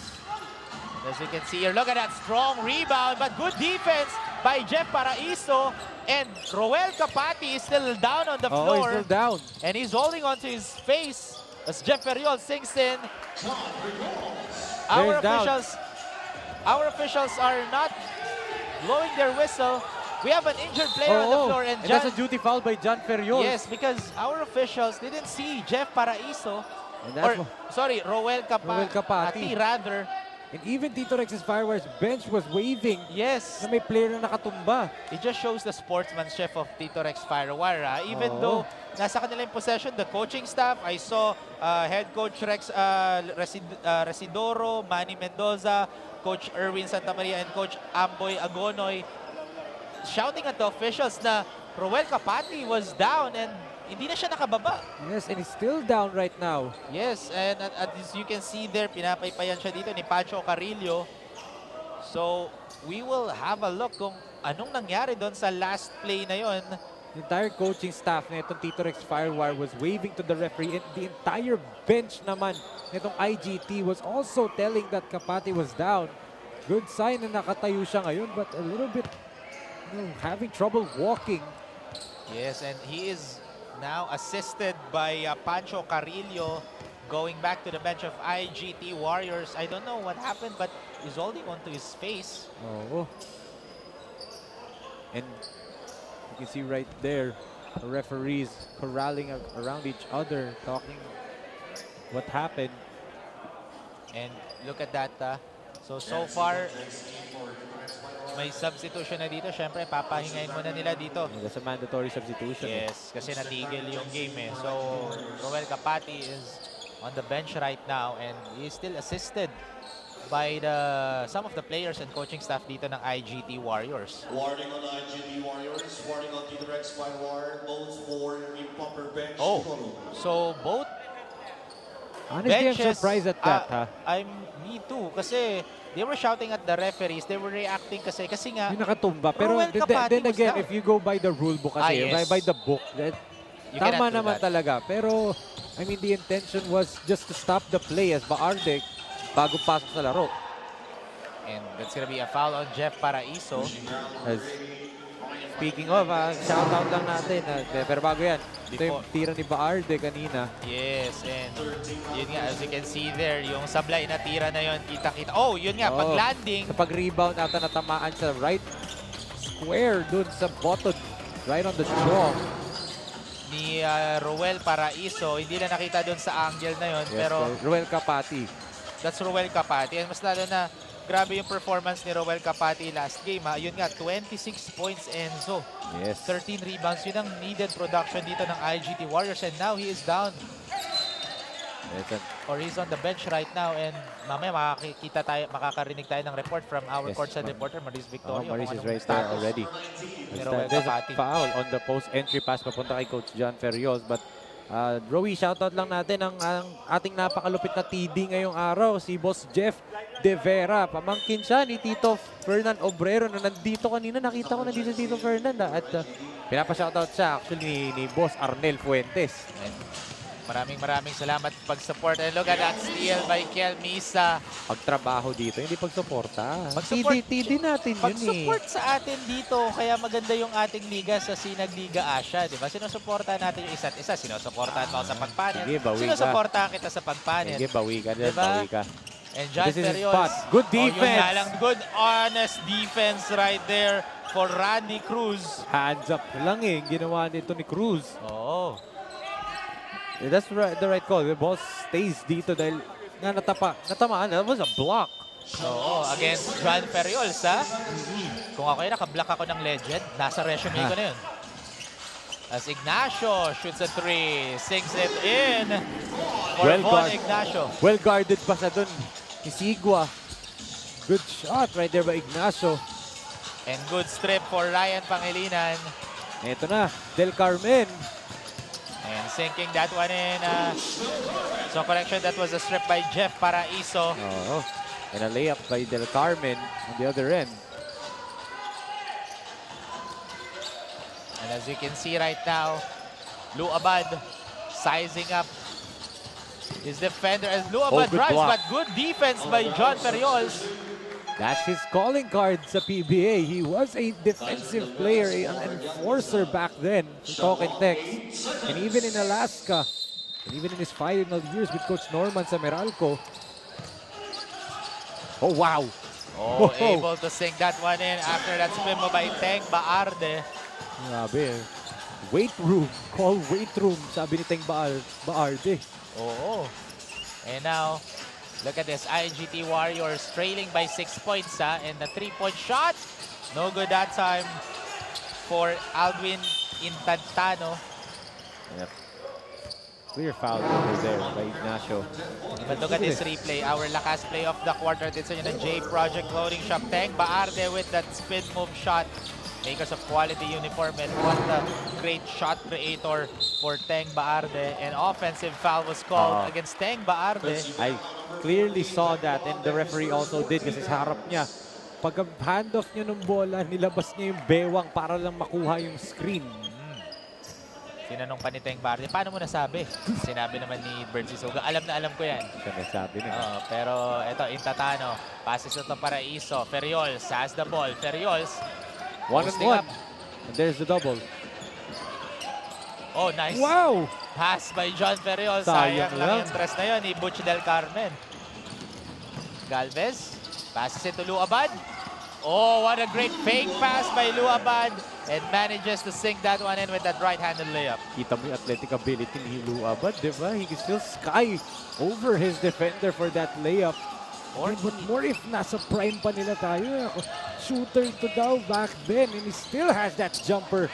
As you can see here, look at that strong rebound, but good defense by Jeff Paraiso. And Roel Capati is still down on the Oh, floor. he's still down. And he's holding onto his face as Jeff Ferriol sinks in. Our There's down. officials our officials are not blowing their whistle. We have an injured player on the floor, and that's a duty foul by John Ferriol. yes, because our officials didn't see Jeff Paraiso, or sorry, Roel Capati rather. And even Tito Rex's Firewire's bench was waving Yes, na may player na nakatumba. it just shows the sportsmanship of Tito Rex Firewire. Even though nasa kanila yung possession, the coaching staff, I saw head coach Rex Residoro, Manny Mendoza, Coach Erwin Santamaria, and Coach Amboy Agonoy shouting at the officials na Roel Capati was down and hindi na siya nakababa. Yes, and he's still down right now. Yes, and as you can see there, pinapaypayan siya dito ni Pancho Carrillo. So, we will have a look kung anong nangyari doon sa last play na yon. The entire coaching staff na itong Tito Rex Firewire was waving to the referee, and the entire bench naman nitong IGT was also telling that Capati was down. Good sign na nakatayo siya ngayon, but a little bit having trouble walking. Yes, and he is now assisted by Pancho Carrillo going back to the bench of IGT Warriors. I don't know what happened, but he's holding onto his face. Oh. And you can see right there, the referees corralling around each other, talking what happened. And look at that. So far, may substitution na dito. Siyempre, papahingayin muna nila dito. That's a mandatory substitution. Yes, kasi natigil yung game eh. So, Roel Capati is on the bench right now and he is still assisted by some of the players and coaching staff dito ng IGT Warriors. Warning on the IGT Warriors, warning on Tito Rex Firewire, both for improper bench. So both Honestly, benches, I'm surprised at that, me too, kasi they were shouting at the referees, they were reacting kasi nga yung nakatumba. Pero Roel Capati then again, was if you go by the rule book kasi, yes. by the book, You tama cannot do naman that. talaga. Pero, I mean, the intention was just to stop the play as Baardek bago pasok sa laro. And that's gonna be a foul on Jeff Paraiso. As, speaking of, shoutout lang natin. Pero bago yan, ito yung tira ni Baarde kanina. Yes, and yun nga, as you can see there, yung sablay na tira na yun, kita-kita. Oh, yun nga, pag-landing. Sa pag-rebound ata natamaan sa right square dun sa bottom, right on the jaw. Ni Roel Paraiso, hindi na nakita dun sa angle na yun, Yes, pero Roel Capati. that's Roel Capati. And mas lalo na, grabe yung performance ni Roel Capati last game. Yun nga, 26 points, Enzo. Yes. 13 rebounds. Yun ang needed production dito ng IGT Warriors. And now he is down. Or he's on the bench right now. And mamaya makakarinig tayo ng report from our courtside reporter, Maris Victorio. Maris is right there already. There's a foul on the post-entry pass papunta kay Coach John Ferriol. But Rowie, shoutout lang natin ang ating napakalupit na TD ngayong araw, si Boss Jeff De Vera. Pamangkin siya ni Tito Fernan Obrero na nandito kanina. Nakita ko nandito si Tito Fernan. At pinapa-shoutout siya actually ni Boss Arnel Fuentes. Maraming salamat pag-support. And look at that steal by Kel Misa. Pagtrabaho dito, hindi pagsuporta. Pag-support, TD natin yun pag-support sa atin dito, kaya maganda yung ating liga sa SINAG Liga Asya, di ba? Sinusuportahan natin yung isa't isa. Sinusuportahan mo sa pagpanel. Sige, bawi ka. Sinusuportahan kita sa pagpanel. Sige, bawi ka dyan, Diba? bawi ka. And John This is his Ferriol. spot. Good defense. Yun nga lang. Good, honest defense right there for Randy Cruz. Hands up lang eh, ginawa nito ni Cruz. Oo. That's the right call. The ball stays dito dahil natamaan. That was a block. Oo, against John Ferriols, ha? Kung ako yun, nakablock ako ng legend. Nasa resume ko na yun. As Ignacio shoots a 3, sinks it in for Von Ignacio. Well guarded pa sa dun. Isigua. Good shot right there by Ignacio. And good strip for Ryan Pangilinan. Ito na, Del Carmen. And sinking that one in. So correction, that was a strip by Jeff Paraiso. Oh, and a layup by Del Carmen on the other end. And as you can see right now, Lou Abad sizing up his defender as Lou Abad drives, but good defense by John Ferriols. That's his calling card sa PBA. He was a defensive player, an enforcer back then for Talk and Text. And even in Alaska, and even in his final years with Coach Norman sa Meralco. Oh, wow. Oh, Whoa. able to sink that one in after that spin mo by Teng Baarde. Grabe eh. Weight room. Call weight room, sabi ni Teng Baarde. Oo. And now, look at this. IGT Warriors trailing by 6 points and the 3-point shot. No good that time for Aldwin Intantano. Yep. Clear foul over there by Ignacio. But look at this replay. Our lakas play of the quarter. Dito sa J Project loading shop. Teng Baarde with that spin move shot. Makers of quality uniform, and what a great shot creator for Teng Baarde. An offensive foul was called against Teng Baarde. I clearly saw that, and the referee also did kasi sa harap niya. Pag handoff niya ng bola, nilabas niya yung bewang para lang makuha yung screen. Tinanong pa ni Teng Baarde, paano mo nasabi? Sinabi naman ni Bert Sisuga, alam na alam ko yan. Siya nasabi niya. Pero ito, Intatano, passes ito para Iso. Ferriols has the ball. Ferriols, 1-on-1. And there's the double. oh, nice. Wow! Pass by John Ferriols. Sayang Sayang lang lang. yung tres na yun ni Butch Del Carmen. Galvez, passes it to Luabad. Oh, what a great fake pass by Luabad. And manages to sink that one in with that right-handed layup. Kita mo yung athletic ability ni Luabad, di ba? He can still sky over his defender for that layup. But more if nasa prime pa nila tayo. Shooter to daw back then, and he still has that jumper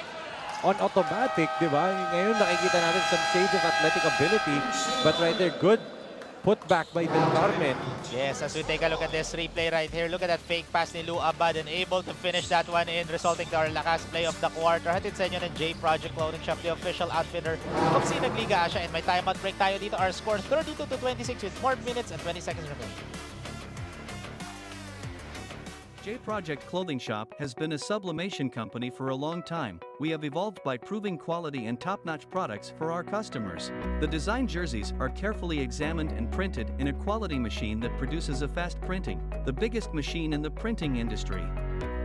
on automatic, di ba? Ngayon nakikita natin some shades of athletic ability, but right there, good put back by Del Carmen. Yes, as we take a look at this replay right here, look at that fake pass ni Luabad and able to finish that one in, resulting to our lakas play of the quarter. Hatid sa inyo ng J Project Clothing Shop, the official outfitter of SINAG Liga Asya. And may timeout break tayo dito. Our score 32-26 with 4 minutes and 20 seconds remaining. J Project Clothing Shop has been a sublimation company for a long time. We have evolved by proving quality and top-notch products for our customers. The design jerseys are carefully examined and printed in a quality machine that produces a fast printing, the biggest machine in the printing industry.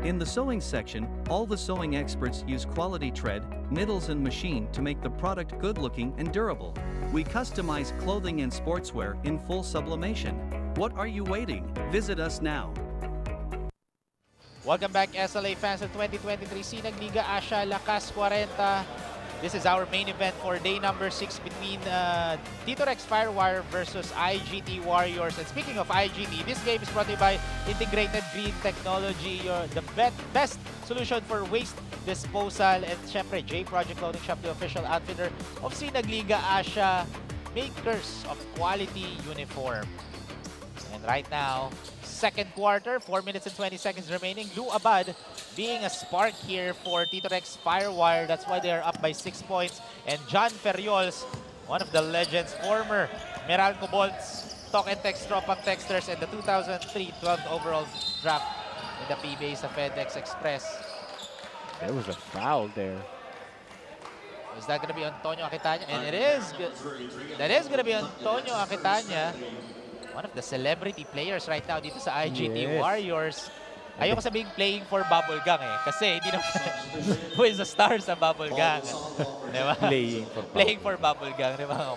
In the sewing section, all the sewing experts use quality thread, needles and machine to make the product good-looking and durable. We customize clothing and sportswear in full sublimation. What are you waiting? Visit us now. Welcome back, SLA fans, of 2023 SINAG Liga Asya Lakas Kwarenta. This is our main event for day number 6 between TITO FIREWIRE versus IGT Warriors. And speaking of IGT, this game is brought to you by Integrated Green Technology, the best solution for waste disposal. And syempre, J Project Clothing Shop, the official outfitter of SINAG Liga Asya, makers of quality uniform. And right now, second quarter, 4 minutes and 20 seconds remaining. Luabad being a spark here for TITO FIREWIRE. That's why they are up by 6 points. And John Ferriols, one of the legends, former Meralco Bolts, Talk and Text Tropang Texters, and the 2003 12th overall draft in the PBA sa FedEx Express. There was a foul there. Is that going to be Antonio Aquitania? And it is. That is going to be Antonio Aquitania. One of the celebrity players right now dito sa IGT Warriors. Ayoko sabihin playing for Bubble Gang kasi hindi naman who is the star sa Bubble Gang. Diba? Playing for Bubble Gang. Diba?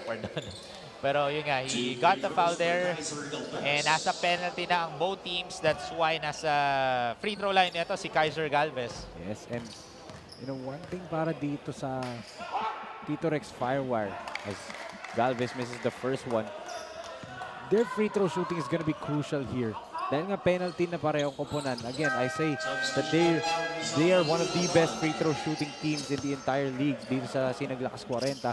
Pero yun nga, he got the foul there and nasa penalty na ang both teams. That's why nasa free throw line nito si Kaiser Galvez. Yes, and you know, one thing para dito sa TITO FIREWIRE, as Galvez misses the first one, their free throw shooting is going to be crucial here. Dahil nga penalty na parehong koponan. Again, I say that they are one of the best free throw shooting teams in the entire league dito sa SINAG LAKAS KWARENTA.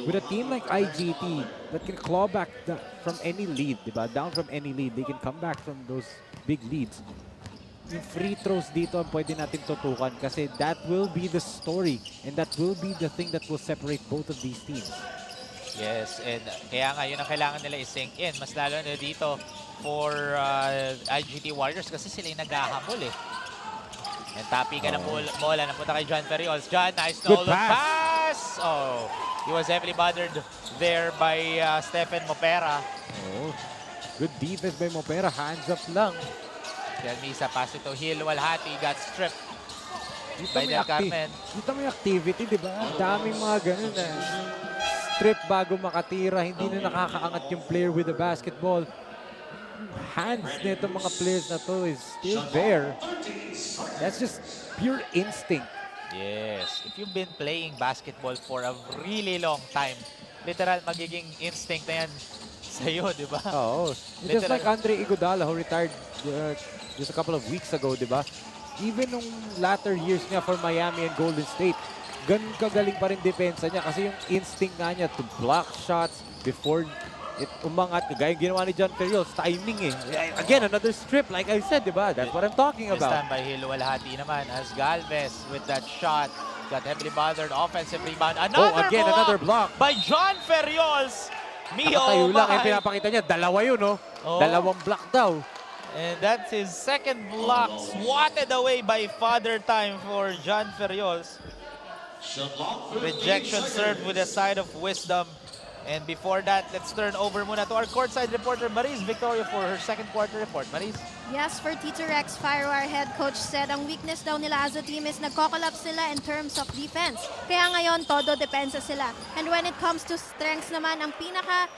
With a team like IGT that can claw back from any lead, diba? Down from any lead, they can come back from those big leads. Yung free throws dito ang pwede natin tutukan kasi that will be the story and that will be the thing that will separate both of these teams. Yes, and kaya nga yun ang kailangan nila i-sink in. Mas lalo na dito for IGT Warriors kasi sila yung naghahamol And tapi ka ng bola. Napunta kay John Ferriols. John, nice stolen pass! Oh, he was heavily bothered there by Stephen Mopera. Oh, good defense by Mopera. Hands up lang. Del Misa, pass it to Hill. Walhati got stripped by Del Carmen. Dito may activity, di ba? Daming mga ganun na strip bago makatira. Hindi na nakakaangat yung player with the basketball. hands nito mga players na to is still there. That's just pure instinct. Yes, if you've been playing basketball for a really long time, literal magiging instinct na yan sa'yo, di ba? Oh, just Literal. like Andre Iguodala who retired just a couple of weeks ago, di ba? Even nung latter years niya for Miami and Golden State, ganun kagaling pa rin depensa niya kasi yung instinct nga niya to block shots before it umangat. Kagaya yung ginawa ni John Ferrios, timing eh. Again, another strip like I said, di ba? That's what I'm talking This about. time by Hiluwalhati naman as Galvez with that shot. Got heavily bothered, offensive rebound. Another block. By John Ferriols. Nakatayo lang, my. pinapakita niya, dalawa yun, no? Oh. Dalawang block daw. And that's his second block, swatted away by Father Time for John Ferriols. Rejection served with a side of wisdom. And before that, let's turn over muna to our courtside reporter, Maris Victoria, for her second quarter report. Maris? Yes, for Tito Rex, FIREWIRE head coach said ang weakness daw nila as a team is nagko-collapse sila in terms of defense. Kaya ngayon, todo depensa sila. And when it comes to strengths naman, ang pinaka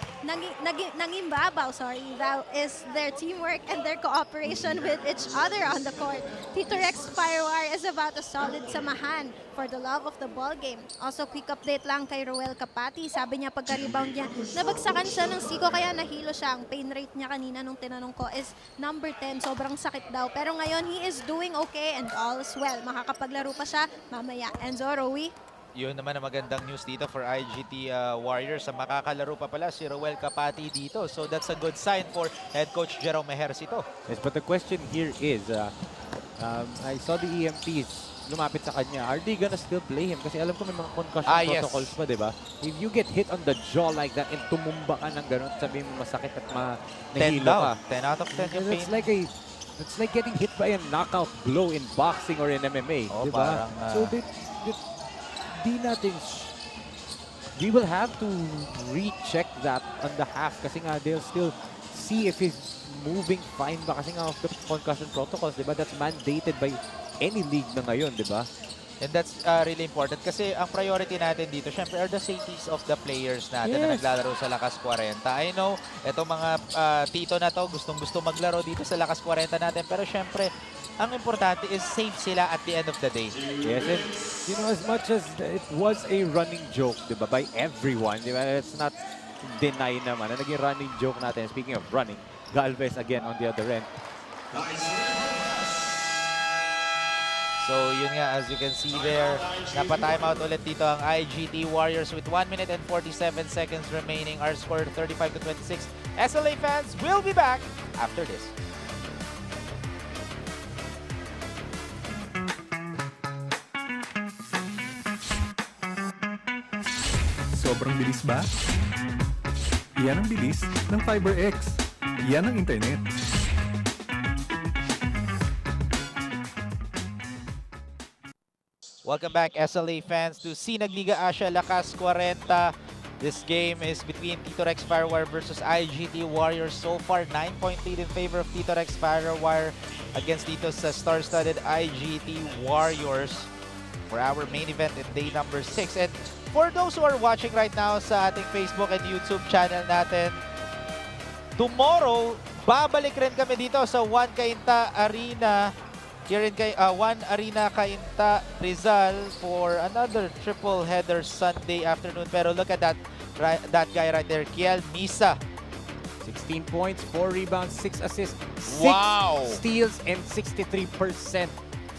nangimbabaw, that is their teamwork and their cooperation with each other on the court. Tito Rex FIREWIRE is about a solid samahan for the love of the ball game. Also, quick update lang kay Roel Capati. Sabi niya pagka-rebound niya, nabagsakan siya ng siko kaya nahilo siya. Ang pain rate niya kanina nung tinanong ko is number 10. Sobrang sakit daw. Pero ngayon, he is doing okay and all is well. Makakapaglaro pa siya mamaya. Enzo, Rowie? Yun naman ang magandang news dito for IGT Warriors. Ang makakalaro pa pala si Roel Capati dito. So that's a good sign for head coach Jerome Ejercito. Yes, but the question here is, I saw the EMPs lumapit sa kanya. Are they gonna still play him? Kasi alam ko may mga concussion protocols pa, di ba? If you get hit on the jaw like that and tumumba ka ng ganun, sabihin mo masakit at nahilo ka. 10 out of 10 yung pain. It's like getting hit by a knockout blow in boxing or in MMA. Oh, di ba? parang, So, di natin we will have to recheck that on the half kasi nga they'll still see if he's moving fine ba kasi nga of the concussion protocols, di ba? That's mandated by any league na ngayon, di ba? And that's really important kasi ang priority natin dito, syempre, are the safeties of the players natin na naglalaro sa Lakas 40. I know, itong mga tito na to, gustong-gusto maglaro dito sa Lakas 40 natin. Pero syempre, ang importante is safe sila at the end of the day. Yes, and you know, as much as it was a running joke, di ba, by everyone, di ba, let's not deny naman na naging running joke natin. Speaking of running, Galvez again on the other end. So yun nga, as you can see there, napa-timeout ulit dito ang IGT Warriors with 1 minute and 47 seconds remaining. Our score 35-26. SLA fans will be back after this. Sobrang bilis ba? Iyan ang bilis ng FiberX. Iyan ang internet. Welcome back, SLA fans, to SINAG Lakas Kwarenta. This game is between Tito Rex FireWire versus IGT Warriors. So far, 9-point lead in favor of Tito Rex FireWire against dito sa star-studded IGT Warriors for our main event in day number 6. And for those who are watching right now sa ating Facebook and YouTube channel natin, tomorrow, babalik rin kami dito sa One CAINTA Arena here in One Arena CAINTA Rizal for another triple header Sunday afternoon. Pero look at that guy right there, Kiel Misa. 16 points, 4 rebounds, 6 assists, 6 Wow! steals, and 63%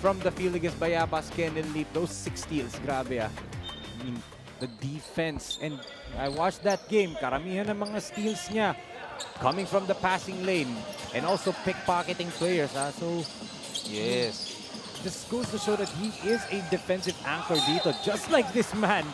from the field against Bayabas Kennel Leap. Those 6 steals, grabe ah. I mean, the defense, and I watched that game, karamihan ng mga steals niya coming from the passing lane and also pickpocketing players. So, Yes. this goes to show that he is a defensive anchor dito, just like this man.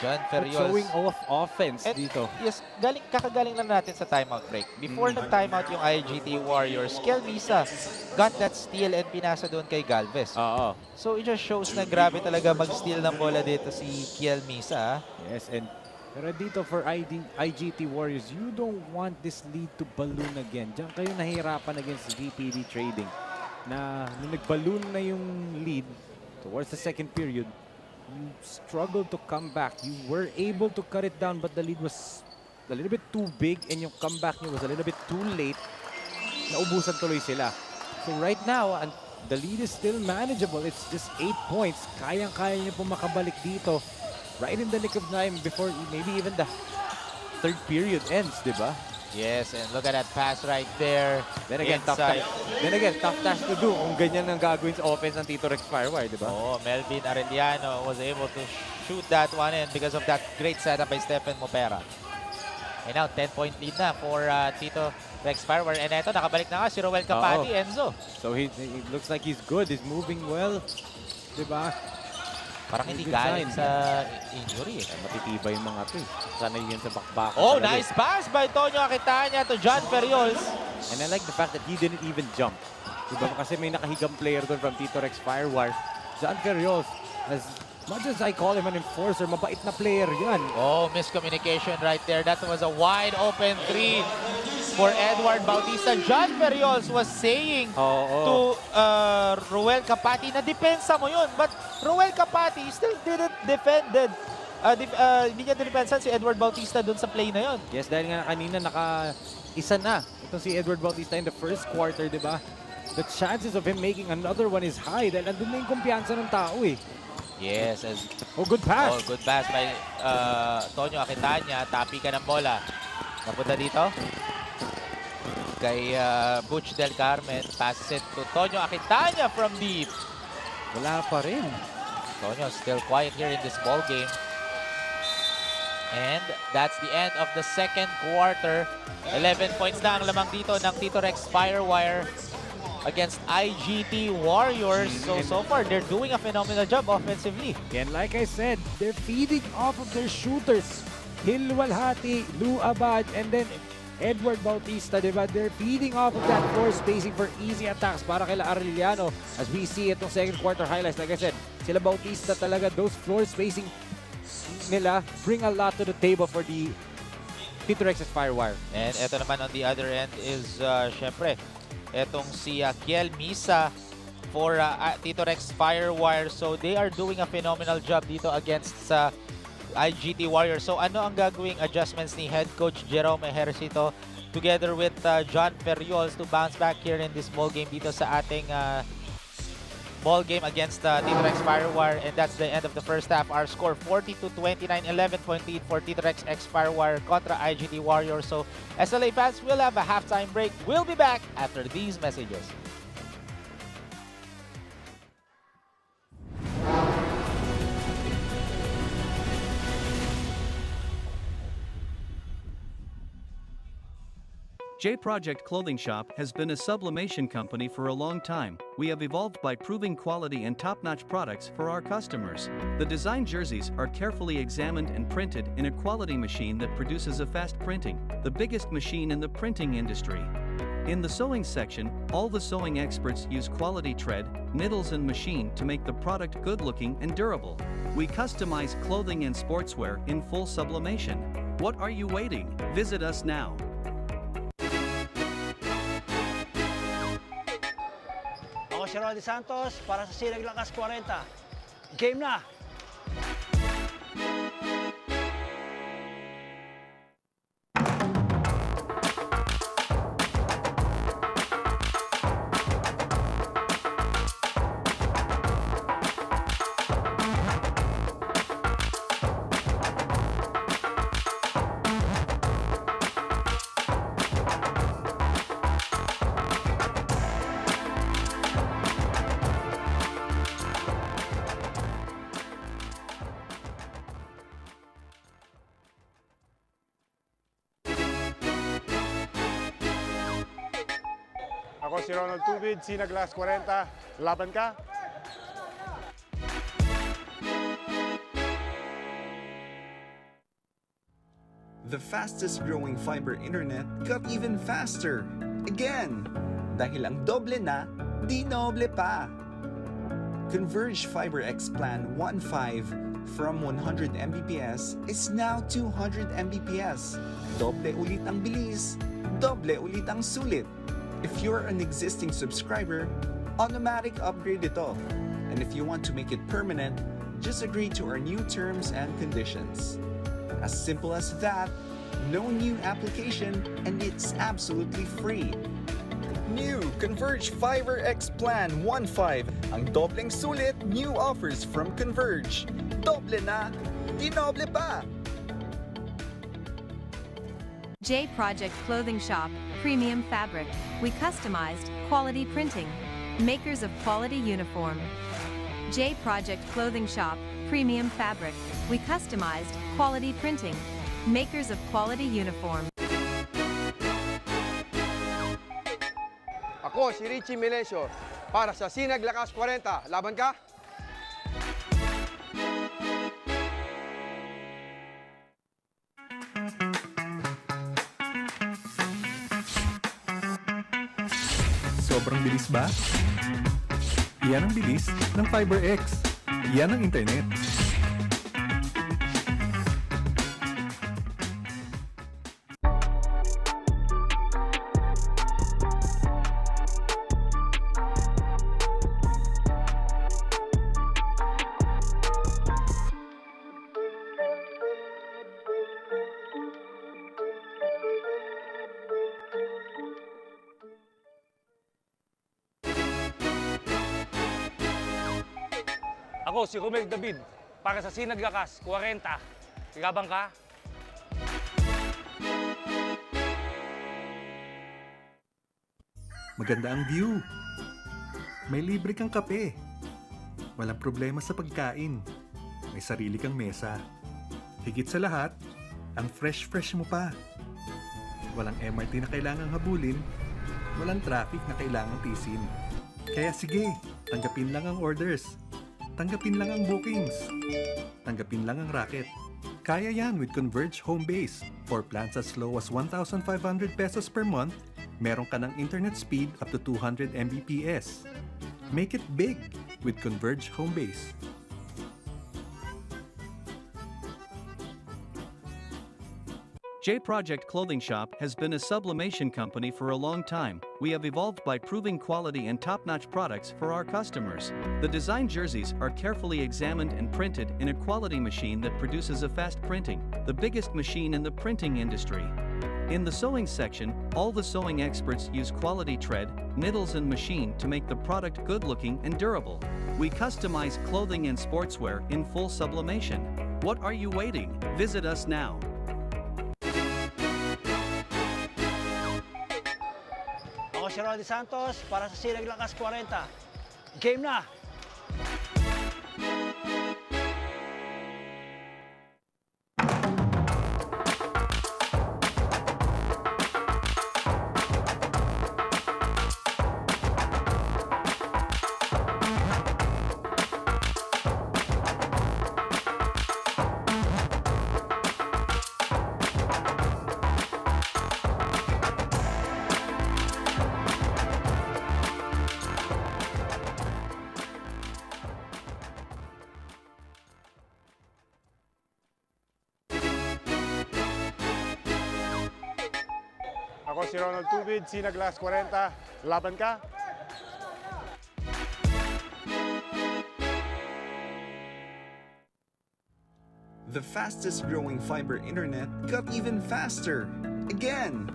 John Ferriols. Showing off offense And dito. yes, kakagaling lang natin sa timeout break. Before nag-timeout yung IGT Warriors, Kiel Misa got that steal and pinasa doon kay Galvez. Oo. So it just shows na grabe talaga mag-steal ng bola dito si Kiel Misa. Yes, and pero dito for IGT Warriors, you don't want this lead to balloon again. Diyan kayo nahihirapan against VPD Trading. Na nung nag-balloon na yung lead towards the second period, you struggled to come back. You were able to cut it down, but the lead was a little bit too big and yung comeback niyo was a little bit too late. naubusan tuloy sila. So right now, the lead is still manageable. It's just 8 points. Kayang-kaya niya po makabalik dito. Right in the nick of time before maybe even the third period ends, di ba? Yes, and look at that pass right there. Then again, inside. tough task to do kung ganyan ang gagawin sa offense ng Tito Rex Firewire, di ba? Oh, Melvin Arellano was able to shoot that one in because of that great setup by Stephen Mopera. And now, 10-point lead na for Tito Rex Firewire. And eto, nakabalik na nga si Roel Capati, Enzo. So he looks like he's good. He's moving well, di ba? Parang hindi Good galing sign. sa injury. Matitibay yung mga to. Sanay yun sa bakbakan. Oh, talaga. nice pass by Tonyo Aquitania to John Ferriols. And I like the fact that he didn't even jump. Diba? Kasi may nakahigang player doon from Tito Rex Firewire. John Ferriols, as much as I call him an enforcer, mabait na player yan. Oh, miscommunication right there. That was a wide open three for Edward Bautista. John Ferriols was saying to Roel Capati na depensa mo yun. But Roel Capati still didn't defended. Hindi niya dinepensan si Edward Bautista dun sa play na yun. Yes, dahil nga kanina naka-isa na. Ito si Edward Bautista in the first quarter, di ba? The chances of him making another one is high dahil andun na yung kumpiyansa ng tao eh. Yes, as good pass. oh, good pass by Tonyo Aquitania. Tapi ka ng bola. Napunta dito kay Butch Del Carmen. Passes it to Tonyo Aquitania from deep. Wala pa rin. Tonyo still quiet here in this ball game. And that's the end of the second quarter. 11 points na ang lamang dito ng Tito Rex Firewire against IGT Warriors. So far, they're doing a phenomenal job offensively. And like I said, they're feeding off of their shooters. Hilwalhati, Lou Abad, and then Edward Bautista, diba? They're feeding off of that floor spacing for easy attacks para kay Arellano. As we see itong second quarter highlights, like I said, sila Bautista talaga, those floor spacing nila bring a lot to the table for the Tito Rex's Firewire. And ito naman on the other end is, syempre, etong si Kiel Misa for Tito Rex Firewire. So they are doing a phenomenal job dito against IGT Warriors. So ano ang gagawing adjustments ni head coach Jerome Ejercito together with John Ferriols to bounce back here in this ball game dito sa ating ball game against Tito Rex Firewire. And that's the end of the first half. Our score 42-29, 11-point lead for Tito Rex X Firewire contra IGT Warriors. So SLA fans, will have a halftime break. We'll be back after these messages. J Project Clothing Shop has been a sublimation company for a long time. We have evolved by proving quality and top-notch products for our customers. The design jerseys are carefully examined and printed in a quality machine that produces a fast printing, the biggest machine in the printing industry. In the sewing section, all the sewing experts use quality thread, needles and machine to make the product good-looking and durable. We customize clothing and sportswear in full sublimation. What are you waiting? Visit us now. Ako si Roddy Santos para sa SINAG Lakas Kwarenta. Game na! Ako si Ronald Tubid, SINAG Lakas Kwarenta. Laban ka? The fastest growing fiber internet got even faster. Again! Dahil ang doble na, di noble pa. Converge Fiber X Plan 1.5 from 100 Mbps is now 200 Mbps. Doble ulit ang bilis, doble ulit ang sulit. If you're an existing subscriber, automatic upgrade ito. And if you want to make it permanent, just agree to our new terms and conditions. As simple as that, no new application, and it's absolutely free. New Converge Fiber X Plan 1.5. Ang dobleng sulit, new offers from Converge. Doble na, di noble pa! J Project Clothing Shop, Premium Fabric. We customized, quality printing. Makers of quality uniform. J Project Clothing Shop, Premium Fabric. We customized, quality printing. Makers of quality uniform. Ako si Richie Melesio para sa SINAG Lakas 40. Laban ka? Sobrang bilis ba? Iyan ang bilis ng FiberX. Iyan ang internet. Ako si Romel David para sa SINAG Lakas 40. Laban ka? Maganda ang view. May libre kang kape. Walang problema sa pagkain. May sarili kang mesa. Higit sa lahat, ang fresh-fresh mo pa. Walang MRT na kailangang habulin. Walang traffic na kailangang tisin. Kaya sige, tanggapin lang ang orders. Tanggapin lang ang bookings. Tanggapin lang ang racket. Kaya yan with Converge Home Base. For plans as low as 1,500 pesos per month, meron ka ng internet speed up to 200 Mbps. Make it big with Converge Home Base. J Project Clothing Shop has been a sublimation company for a long time. We have evolved by proving quality and top-notch products for our customers. The design jerseys are carefully examined and printed in a quality machine that produces a fast printing, the biggest machine in the printing industry. In the sewing section, all the sewing experts use quality thread, needles and machine to make the product good-looking and durable. We customize clothing and sportswear in full sublimation. What are you waiting? Visit us now. Ako si Ronnie Santos para sa SINAG Lakas 40. Game na! Ako si Ronald Tubid, SINAG Lakas 40. Laban ka? The fastest growing fiber internet got even faster. Again,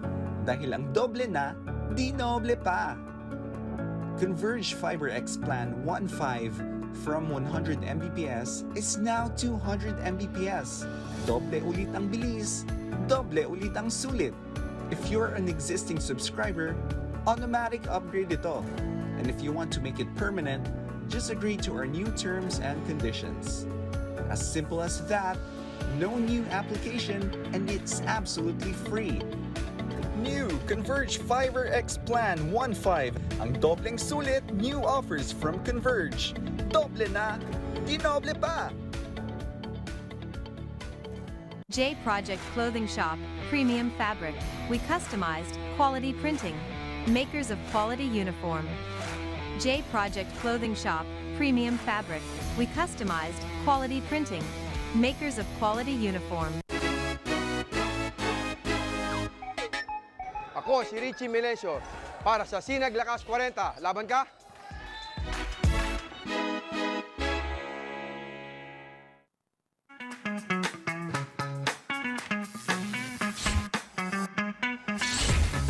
dahil ang doble na, di noble pa. Converge Fiber X Plan 1.5 from 100 Mbps is now 200 Mbps. Doble ulit ang bilis, doble ulit ang sulit. If you're an existing subscriber, automatic upgrade ito. And if you want to make it permanent, just agree to our new terms and conditions. As simple as that, no new application, and it's absolutely free. New Converge Fiber X Plan 1.5. Ang dobleng sulit, new offers from Converge. Doble na, di noble pa! J Project Clothing Shop, Premium Fabric. We customized, quality printing. Makers of quality uniform. J Project Clothing Shop, Premium Fabric. We customized, quality printing. Makers of quality uniform. Ako si Richie Melesio para sa SINAG Lakas 40. Laban ka?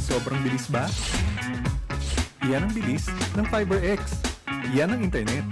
Sobrang bilis ba? Iyan ang bilis ng FiberX. Iyan ang internet.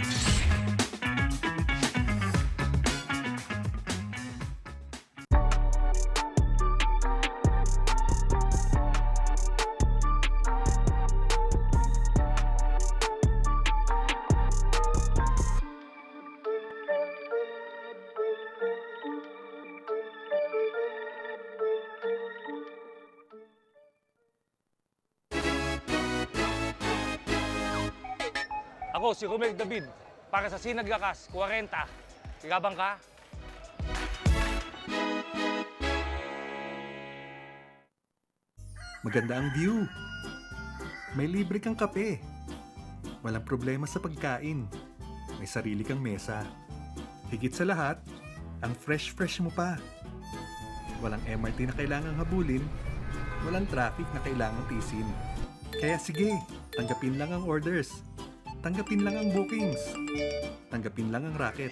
Ako si Romel David, para sa SINAG LAKAS KWARENTA. Gabang ka? Maganda ang view. May libre kang kape. Walang problema sa pagkain. May sarili kang mesa. Higit sa lahat, ang fresh mo pa. Walang MRT na kailangang habulin. Walang traffic na kailangang tisin. Kaya sige, tanggapin lang ang orders. Tanggapin lang ang bookings. Tanggapin lang ang racket.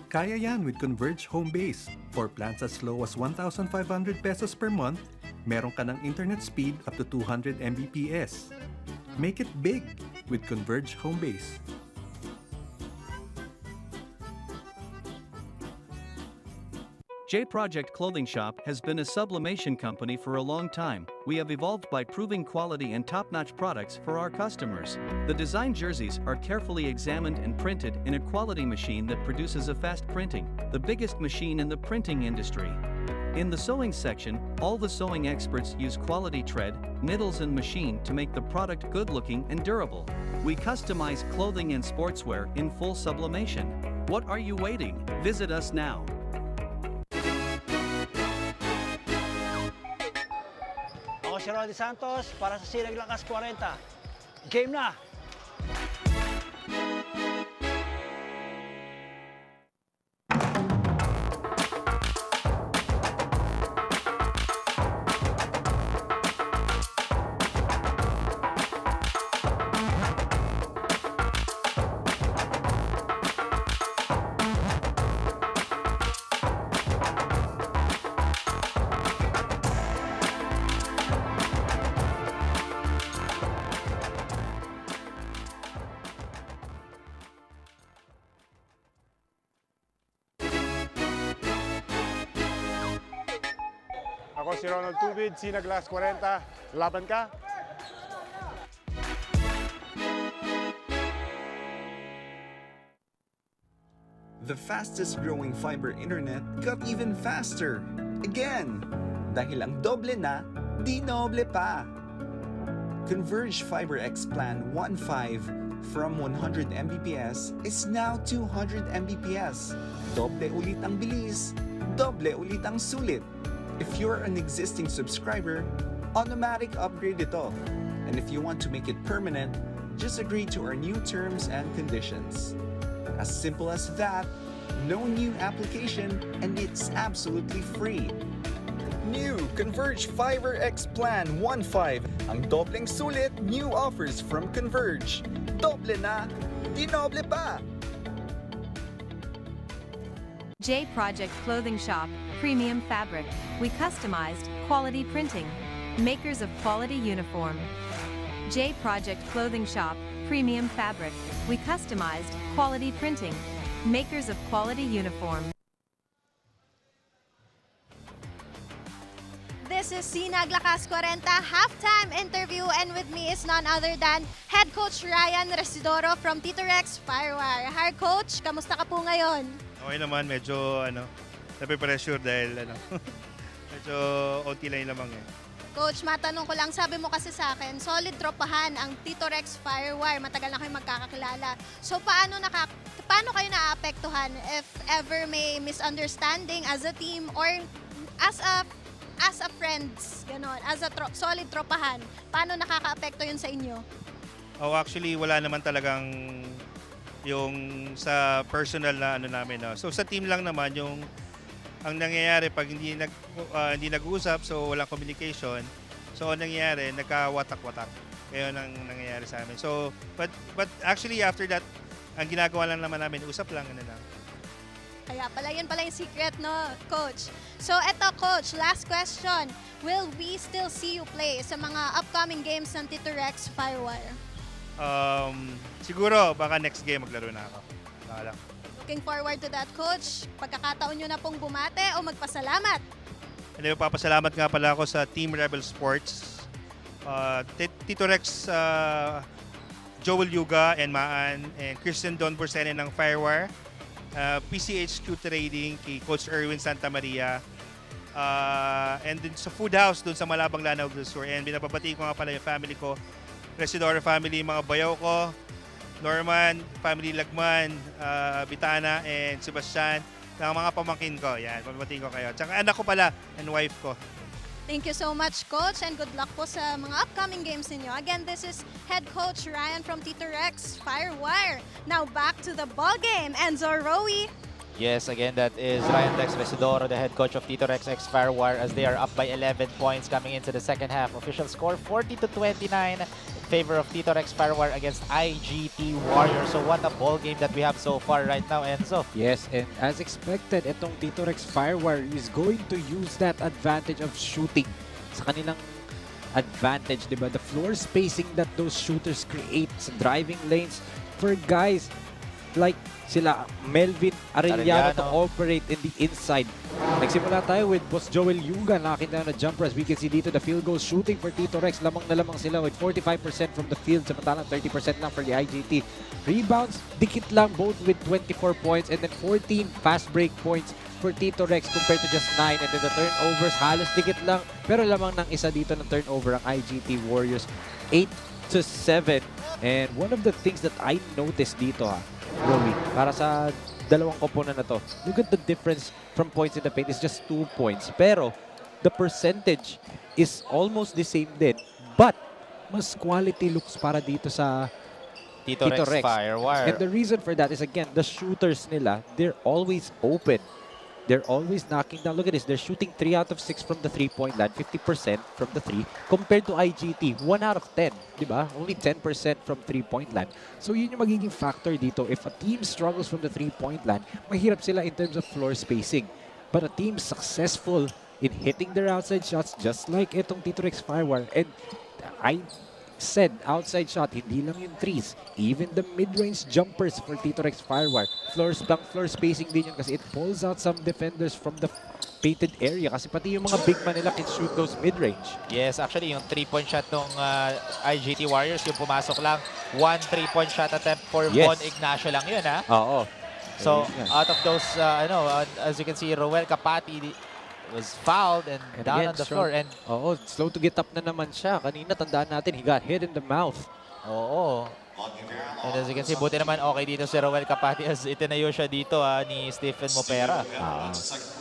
Kaya yan with Converge Home Base. For plans as low as 1,500 pesos per month, meron ka ng internet speed up to 200 Mbps. Make it big with Converge Home Base. J Project Clothing Shop has been a sublimation company for a long time. We have evolved by proving quality and top-notch products for our customers. The design jerseys are carefully examined and printed in a quality machine that produces a fast printing, the biggest machine in the printing industry. In the sewing section, all the sewing experts use quality thread, needles and machine to make the product good-looking and durable. We customize clothing and sportswear in full sublimation. What are you waiting? Visit us now. Ako si Rodi Santos para sa SINAG LAKAS KWARENTA. Game na! Ako si Ronald Tubid, SINAG LAKAS KWARENTA. Laban ka? The fastest growing fiber internet got even faster. Again! Dahil ang doble na, di noble pa. Converge FiberX Plan 1.5 from 100 Mbps is now 200 Mbps. Doble ulit ang bilis, doble ulit ang sulit. If you're an existing subscriber, automatic upgrade ito. And if you want to make it permanent, just agree to our new terms and conditions. As simple as that, no new application, and it's absolutely free. New Converge FiberX Plan 1.5. Ang dobleng sulit, new offers from Converge. Doble na, di noble pa! J Project Clothing Shop, Premium Fabric. We customized quality printing. Makers of quality uniform. J Project Clothing Shop, Premium Fabric. We customized quality printing. Makers of quality uniform. This is SINAG LAKAS KWARENTA halftime interview, and with me is none other than Head Coach Ryan Residoro from TITO FIREWIRE. Hi Coach, kamusta ka po ngayon? Okay naman, medyo nape-pressure dahil medyo OT lang lamang eh. Coach, matanong ko lang, sabi mo kasi sa akin, solid tropahan ang TITO FIREWIRE, matagal na kayo magkakakilala. So paano kayo naapektuhan if ever may misunderstanding as a team or as a friends, gano'n, as a solid tropahan? Paano nakaka-apekto yun sa inyo? Oh, actually, wala naman talagang yung sa personal na namin. No? So sa team lang naman yung ang nangyayari pag hindi nag-uusap, so walang communication. So ang nangyayari, nagkawatak-watak. Kaya ang nangyayari sa amin. So but actually after that, ang ginagawa lang naman namin, usap lang lang. Kaya pala, yun pala yung secret, no, Coach? So, eto, Coach, last question. Will we still see you play sa mga upcoming games ng TITO FIREWIRE? Siguro, baka next game maglaro na ako. Baka lang. Looking forward to that, Coach. Pagkakataon nyo na pong bumate o magpasalamat. Ano, papasalamat nga pala ako sa Team Rebel Sports. Tito Rex, Joel Yuga and Maan, and Christian Don Borsene ng FIREWIRE. PCHQ Trading, kay Coach Erwin Santa Maria. And din sa Food House, dun sa Malabang Lanao del Sur. And binababati ko nga pala yung family ko. Residora family, mga bayaw ko, Norman, family Lagman, Bitana, and Sebastian. Ng mga pamangkin ko. Yan, pababatiin ko kayo. Tsaka anak ko pala and wife ko. Thank you so much, Coach, and good luck po sa mga upcoming games ninyo. Again, this is Head Coach Ryan from Tito Rex, FIREWIRE. Now back to the ball game. Enzo Rowe. Yes, again, that is Ryan Dex Residoro, the head coach of Tito Rex X FIREWIRE, as they are up by 11 points coming into the second half. Official score 40-29 in favor of Tito Rex FIREWIRE against IGT Warriors. So what a ball game that we have so far right now, Enzo. Yes, and as expected, itong Tito Rex FIREWIRE is going to use that advantage of shooting sa kanilang advantage, diba? The floor spacing that those shooters create sa driving lanes for guys like sila Melvin Arellano to operate in the inside. Nagsimula tayo with Boss Joel Yuga. Nakakita na jumper as we can see dito the field goal shooting for Tito Rex. Lamang na lamang sila with 45% from the field. Samantalang 30% lang for the IGT. Rebounds, dikit lang both with 24 points and then 14 fast break points for Tito Rex compared to just 9. And then the turnovers, halos dikit lang. Pero lamang ng isa dito ng turnover ang IGT Warriors. 8-7. And one of the things that I noticed dito Rowie, para sa dalawang koponan na to, look at the difference from points in the paint. It's just 2 points. Pero, the percentage is almost the same din. But, mas quality looks para dito sa Tito Rex FIREWIRE. And the reason for that is, again, the shooters nila, they're always open. They're always knocking down. Look at this. They're shooting 3 out of 6 from the 3-point line, 50% from the 3, compared to IGT, 1 out of 10. Diba? Only 10% from 3-point line. So yun yung magiging factor dito. If a team struggles from the 3-point line, mahirap sila in terms of floor spacing. But a team successful in hitting their outside shots, just like itong Tito Rex FIREWIRE. And I said, outside shot, hindi lang yung threes. Even the mid-range jumpers for Tito Rex FIREWIRE. Floor spacing din yun kasi it pulls out some defenders from the painted area. Kasi pati yung mga big man nila can shoot those mid-range. Yes, actually yung 3-point shot ng IGT Warriors, yung pumasok lang, 1 3-point shot attempt for Von Ignacio lang yun, ha? Oo. So, out of those, as you can see, Roel Capati was fouled and down again, on the floor. And slow to get up na naman siya. Kanina, tandaan natin, he got hit in the mouth. Oo. And as you can see, buti naman okay dito si Roel Capati as itinayo siya dito ni Stephen Mopera.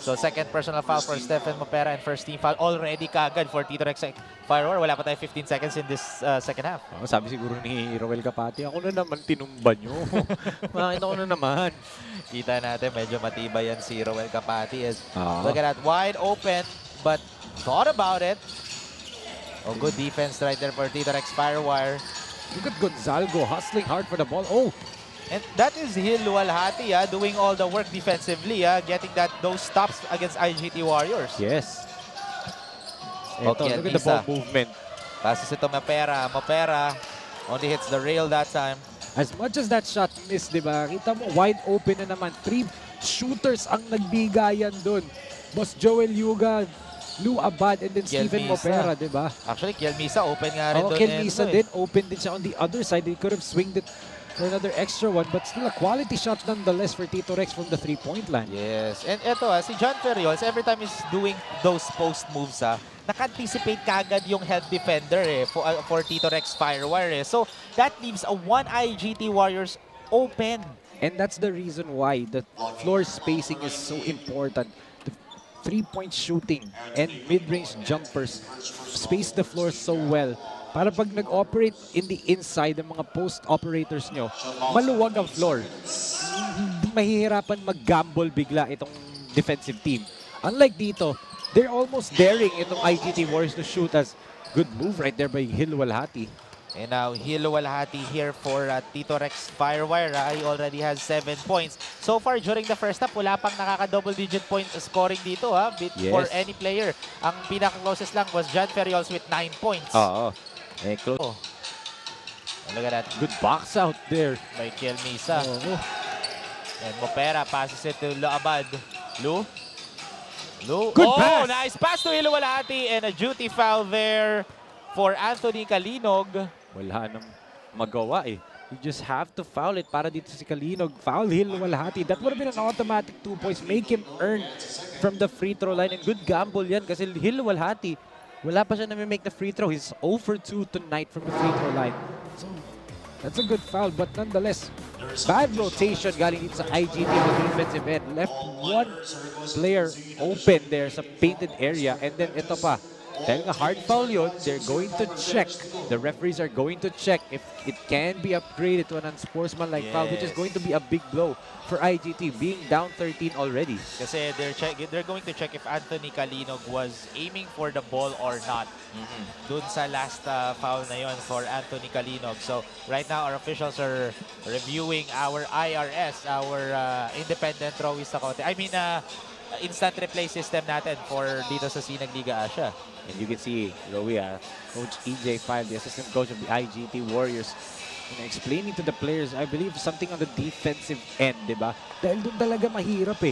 So second personal foul for Stephen Mopera and first team foul already kagad for Tito Rex FIREWIRE. Wala pa tayo 15 seconds in this second half. Sabi siguro ni Roel Capati, ako na naman tinumba nyo. Makita ko na naman. Kita natin, medyo matibay yan si Roel Capati. Look at that, wide open, but thought about it. Oh, good defense right there for Tito Rex FIREWIRE. Look at Gonzalgo hustling hard for the ball. Oh! And that is Hil Lualhati doing all the work defensively, getting those stops against IGT Warriors. Yes. Okay, look at the ball movement. Passes ito Mopera. Mopera only hits the rail that time. As much as that shot missed, di ba? Kita mo, wide open na naman. 3 shooters ang nagbigayan dun. Boss Joel Yuga, Lou Abad, and then Stephen Mopera, di ba? Actually, Kielmisa open nga rin doon. Kielmisa din, open din siya on the other side. He could have swinged it for another extra one, but still a quality shot nonetheless for Tito Rex from the 3-point line. Yes, and eto si John Ferriols, every time he's doing those post moves, naka-anticipate kagad yung head defender for Tito Rex FIREWIRE. So, that leaves a 1 IGT Warriors open. And that's the reason why the floor spacing is so important. 3-point shooting and mid-range jumpers space the floor so well. Para pag nag-operate in the inside ng mga post operators nyo, maluwag ang floor. Mahihirapan mag-gamble bigla itong defensive team. Unlike dito, they're almost daring itong IGT Warriors to shoot as good move right there by Hil Lualhati. And now, Hil Lualhati here for Tito Rex FIREWIRE. He already has 7 points. So far, during the first half, wala pang nakaka-double-digit point scoring dito for any player. Ang pinaka-closest lang was John Ferriols with 9 points. Oo. Close. Look at that. Good box out there. By Kielmisa. Oh. And Mopera passes it to Laabad. Lu. Good Oh, pass. nice pass to Hiluwalhati and a duty foul there for Anthony Kalinog. Wala nang magawa eh. You just have to foul it para dito si Kalinog. Foul Hiluwalhati. That would have been an automatic 2 points. Make him earn from the free throw line. And good gamble yan kasi Hiluwalhati, wala pa siya na-make the free throw. He's 0 for 2 tonight from the free throw line. So, that's a good foul. But nonetheless, bad rotation galing dito sa IGT on the defensive end. Left one player open there sa painted area. And then ito pa. Dahil nga hard foul yun, they're going to check. The referees are going to check if it can be upgraded to an unsportsmanlike foul, which is going to be a big blow for IGT, being down 13 already. Kasi they're going to check if Anthony Kalinog was aiming for the ball or not. Dun sa last foul na yun for Anthony Kalinog. So right now, our officials are reviewing our IRS, our independent throwies sa kote. I mean, instant replay system natin for dito sa Sinag Liga Asya. And you can see, Roia, Coach EJ5, the assistant coach of the IGT Warriors, explaining to the players, I believe, something on the defensive end, di ba? Dahil doon talaga mahirap eh.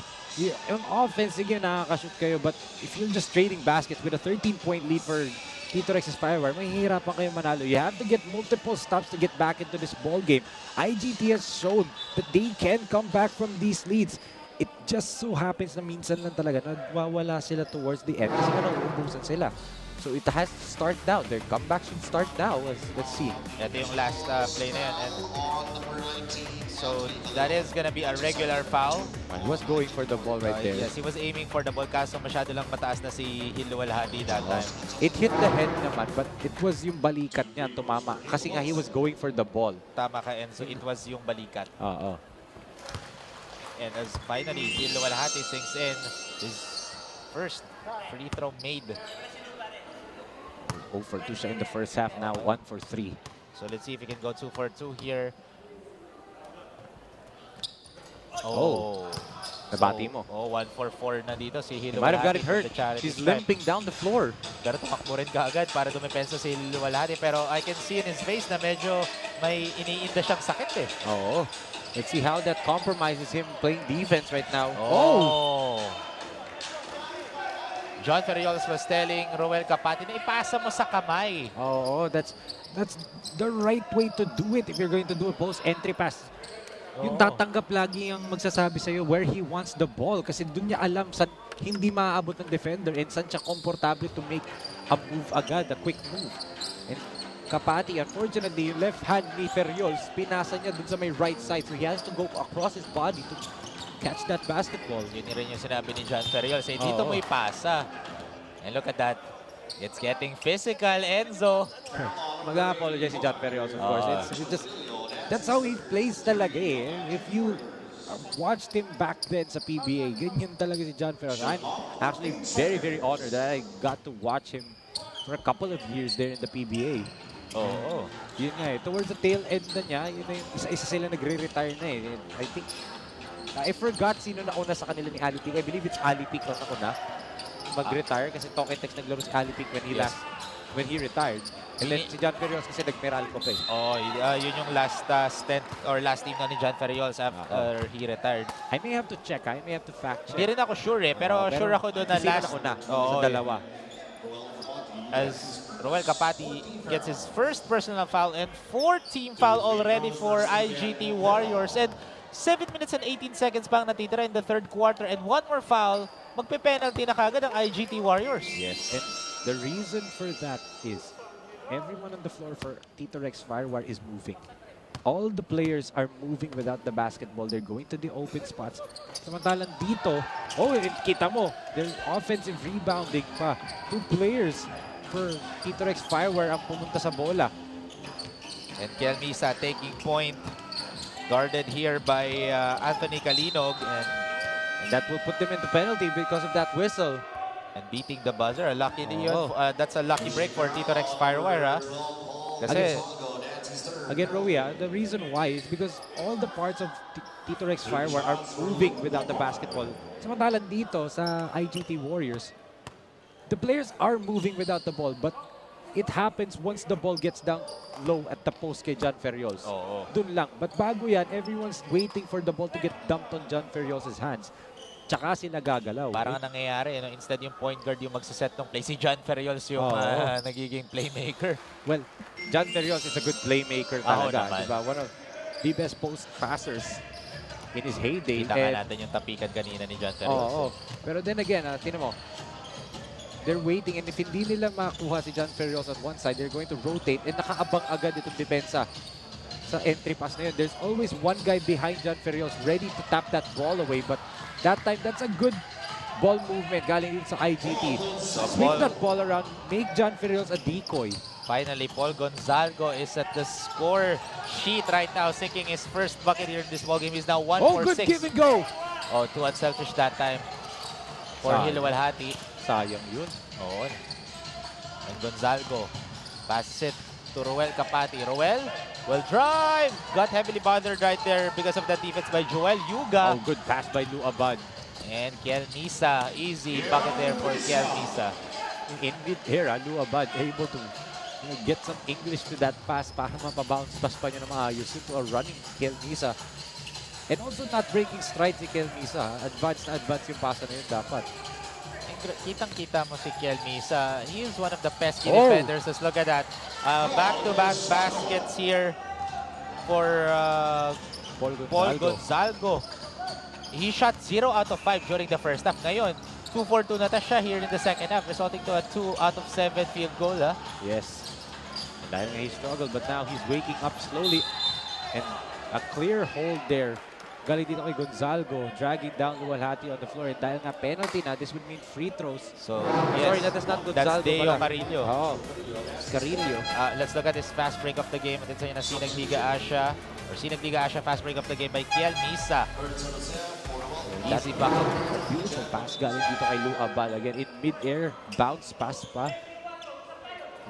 Yung offense, sige, nakakashoot kayo, but if you're just trading baskets with a 13-point lead for Tito Rex's FIREWIRE, mahihirapan kayo manalo. You have to get multiple stops to get back into this ball game. IGT has shown that they can come back from these leads. It just so happens na minsan lang talaga nawawala sila towards the end kasi nauubusan sila. So it has to start now. Their comeback should start now. Let's see. Ito yung last play na yun. And so that is gonna be a regular foul. He was going for the ball right there. Yes, he was aiming for the ball kaso masyado lang mataas na si Hiluwalhati that time. It hit the head naman, but it was yung balikat niya tumama. Kasi nga he was going for the ball. Tama ka, Enzo. It was yung balikat. Oo. And as finally, Hiluwalhati sinks in his first free throw made. 0 for 2 siya in the first half, now 1 for 3. So let's see if he can go 2 for 2 here. Nabati mo. 1 for 4 na dito si Hiluwalhati. He might have gotten hurt. He's limping down the floor. Pero tumakbo rin kaagad para dumepensa si Hiluwalhati. Pero I can see in his face na medyo may iniinda siyang sakit eh. Oo. Let's see how that compromises him playing defense right now. John Ferriols was telling Roel Capati na ipasa mo sa kamay. Oh, that's the right way to do it if you're going to do a post-entry pass. Yung tatanggap lagi yung magsasabi sa'yo where he wants the ball kasi dun niya alam saan hindi maaabot ng defender and saan siya komportable to make a move agad, a quick move. And Capati, unfortunately, yung left hand ni Ferriols, pinasa niya dun sa may right side. So he has to go across his body to catch that basketball. Yun rin yung sinabi ni John Ferriols. Dito mo ipasa. And look at that. It's getting physical, Enzo. Mag-apologize si John Ferriols, of course. It's just, that's how he plays talaga eh. If you watched him back then sa PBA, ganyan talaga si John Ferriols. I'm actually very, very honored that I got to watch him for a couple of years there in the PBA. Yun nga eh. Towards the tail end na niya, yun na yung isa-isa sila nagre-retire na eh. I think, I forgot sino na una sa kanila ni Alipik. I believe it's Alipik na una mag-retire kasi Tokentex naglaro si Alipik when he retired. And then si John Ferriols kasi nag-Meralco pa eh. Yun yung last stint or last team na ni John Ferriols after he retired. I may have to check. I may have to fact check. Hindi rin ako sure eh, pero sure ako doon na last. Sa dalawa. As Roel Capati gets his first personal foul and 4th team foul already for IGT Warriors. And 7 minutes and 18 seconds pang natitira in the 3rd quarter. And one more foul, magpe-penalty na kagad ang IGT Warriors. Yes. And the reason for that is everyone on the floor for Tito Rex FIREWIRE is moving. All the players are moving without the basketball. They're going to the open spots. Samantalang dito, kita mo, there's offensive rebounding pa. 2 players for Tito Rex FIREWIRE ang pumunta sa bola. And Kielmisa taking point. Guarded here by Anthony Kalinog. And that will put them into penalty because of that whistle. And beating the buzzer. That's a lucky break for Tito Rex FIREWIRE. Kasi, again, Roia, the reason why is because all the parts of Tito Rex FIREWIRE are moving without the basketball. Samantalang dito sa IGT Warriors, the players are moving without the ball, but it happens once the ball gets down low at the post kay John Ferriols. Oo. Dun lang. But bago yan, everyone's waiting for the ball to get dumped on John Ferriols' hands. Tsaka sila gagalaw. Parang nangyayari, no? Instead yung point guard yung magsiset ng play, si John Ferriols yung nagiging playmaker. Well, John Ferriols is a good playmaker talaga. Naman. Diba? One of the best post passers in his heyday. Kita nga natin yung tapikan kanina ni John Ferriols. Pero then again, tinan mo, they're waiting, and if hindi nila makuha si John Ferriols on one side, they're going to rotate, and nakaabang agad itong depensa sa entry pass na yun. There's always one guy behind John Ferriols ready to tap that ball away, but that time, that's a good ball movement galing din sa IGT. Swing that ball around, make John Ferriols a decoy. Finally, Paul Gonzalgo is at the score sheet right now, sinking his first bucket here in this ballgame. He's now 1 for 6. Good give and go! Oh, too unselfish that time for Hilwalhati. Sayang yun. Oo. And Gonzalgo passes it to Roel Capati. Roel will drive. Got heavily bothered right there because of that defense by Joel Yuga. Oh, good pass by Lou Abad. And Kiel Misa. Easy bucket there for Kiel Misa. In mid-air, Lou Abad able to get some English to that pass para mapabounce pass pa niya na maayos into a running Kiel Misa. And also not breaking stride si Kiel Misa. Advance na advance yung pasa na yun dapat. Kitang-kita mo si Kiel Misa. He is one of the pesky defenders. Let's look at that. Back-to-back baskets here for Paul Gonzalgo. He shot 0 out of 5 during the first half. Ngayon, 2-for-2 na siya here in the second half, resulting to a 2 out of 7 field goal. Yes. Dahil nga he struggled, but now he's waking up slowly. And a clear hold there. Galing dito kay Gonzalgo, dragging down Luwalhati on the floor. And dahil nga penalty na, this would mean free throws. So, sorry, that is not Gonzalgo. That's Deo Carillo. Oh, Carillo. Let's look at this fast break of the game. Atin sa'yo na Sinag Liga Asya, or Sinag Liga Asya fast break of the game by Kiel Misa. Easy bucket. Beautiful pass galing dito kay Lou Abad. Again, in mid-air, bounce pass pa.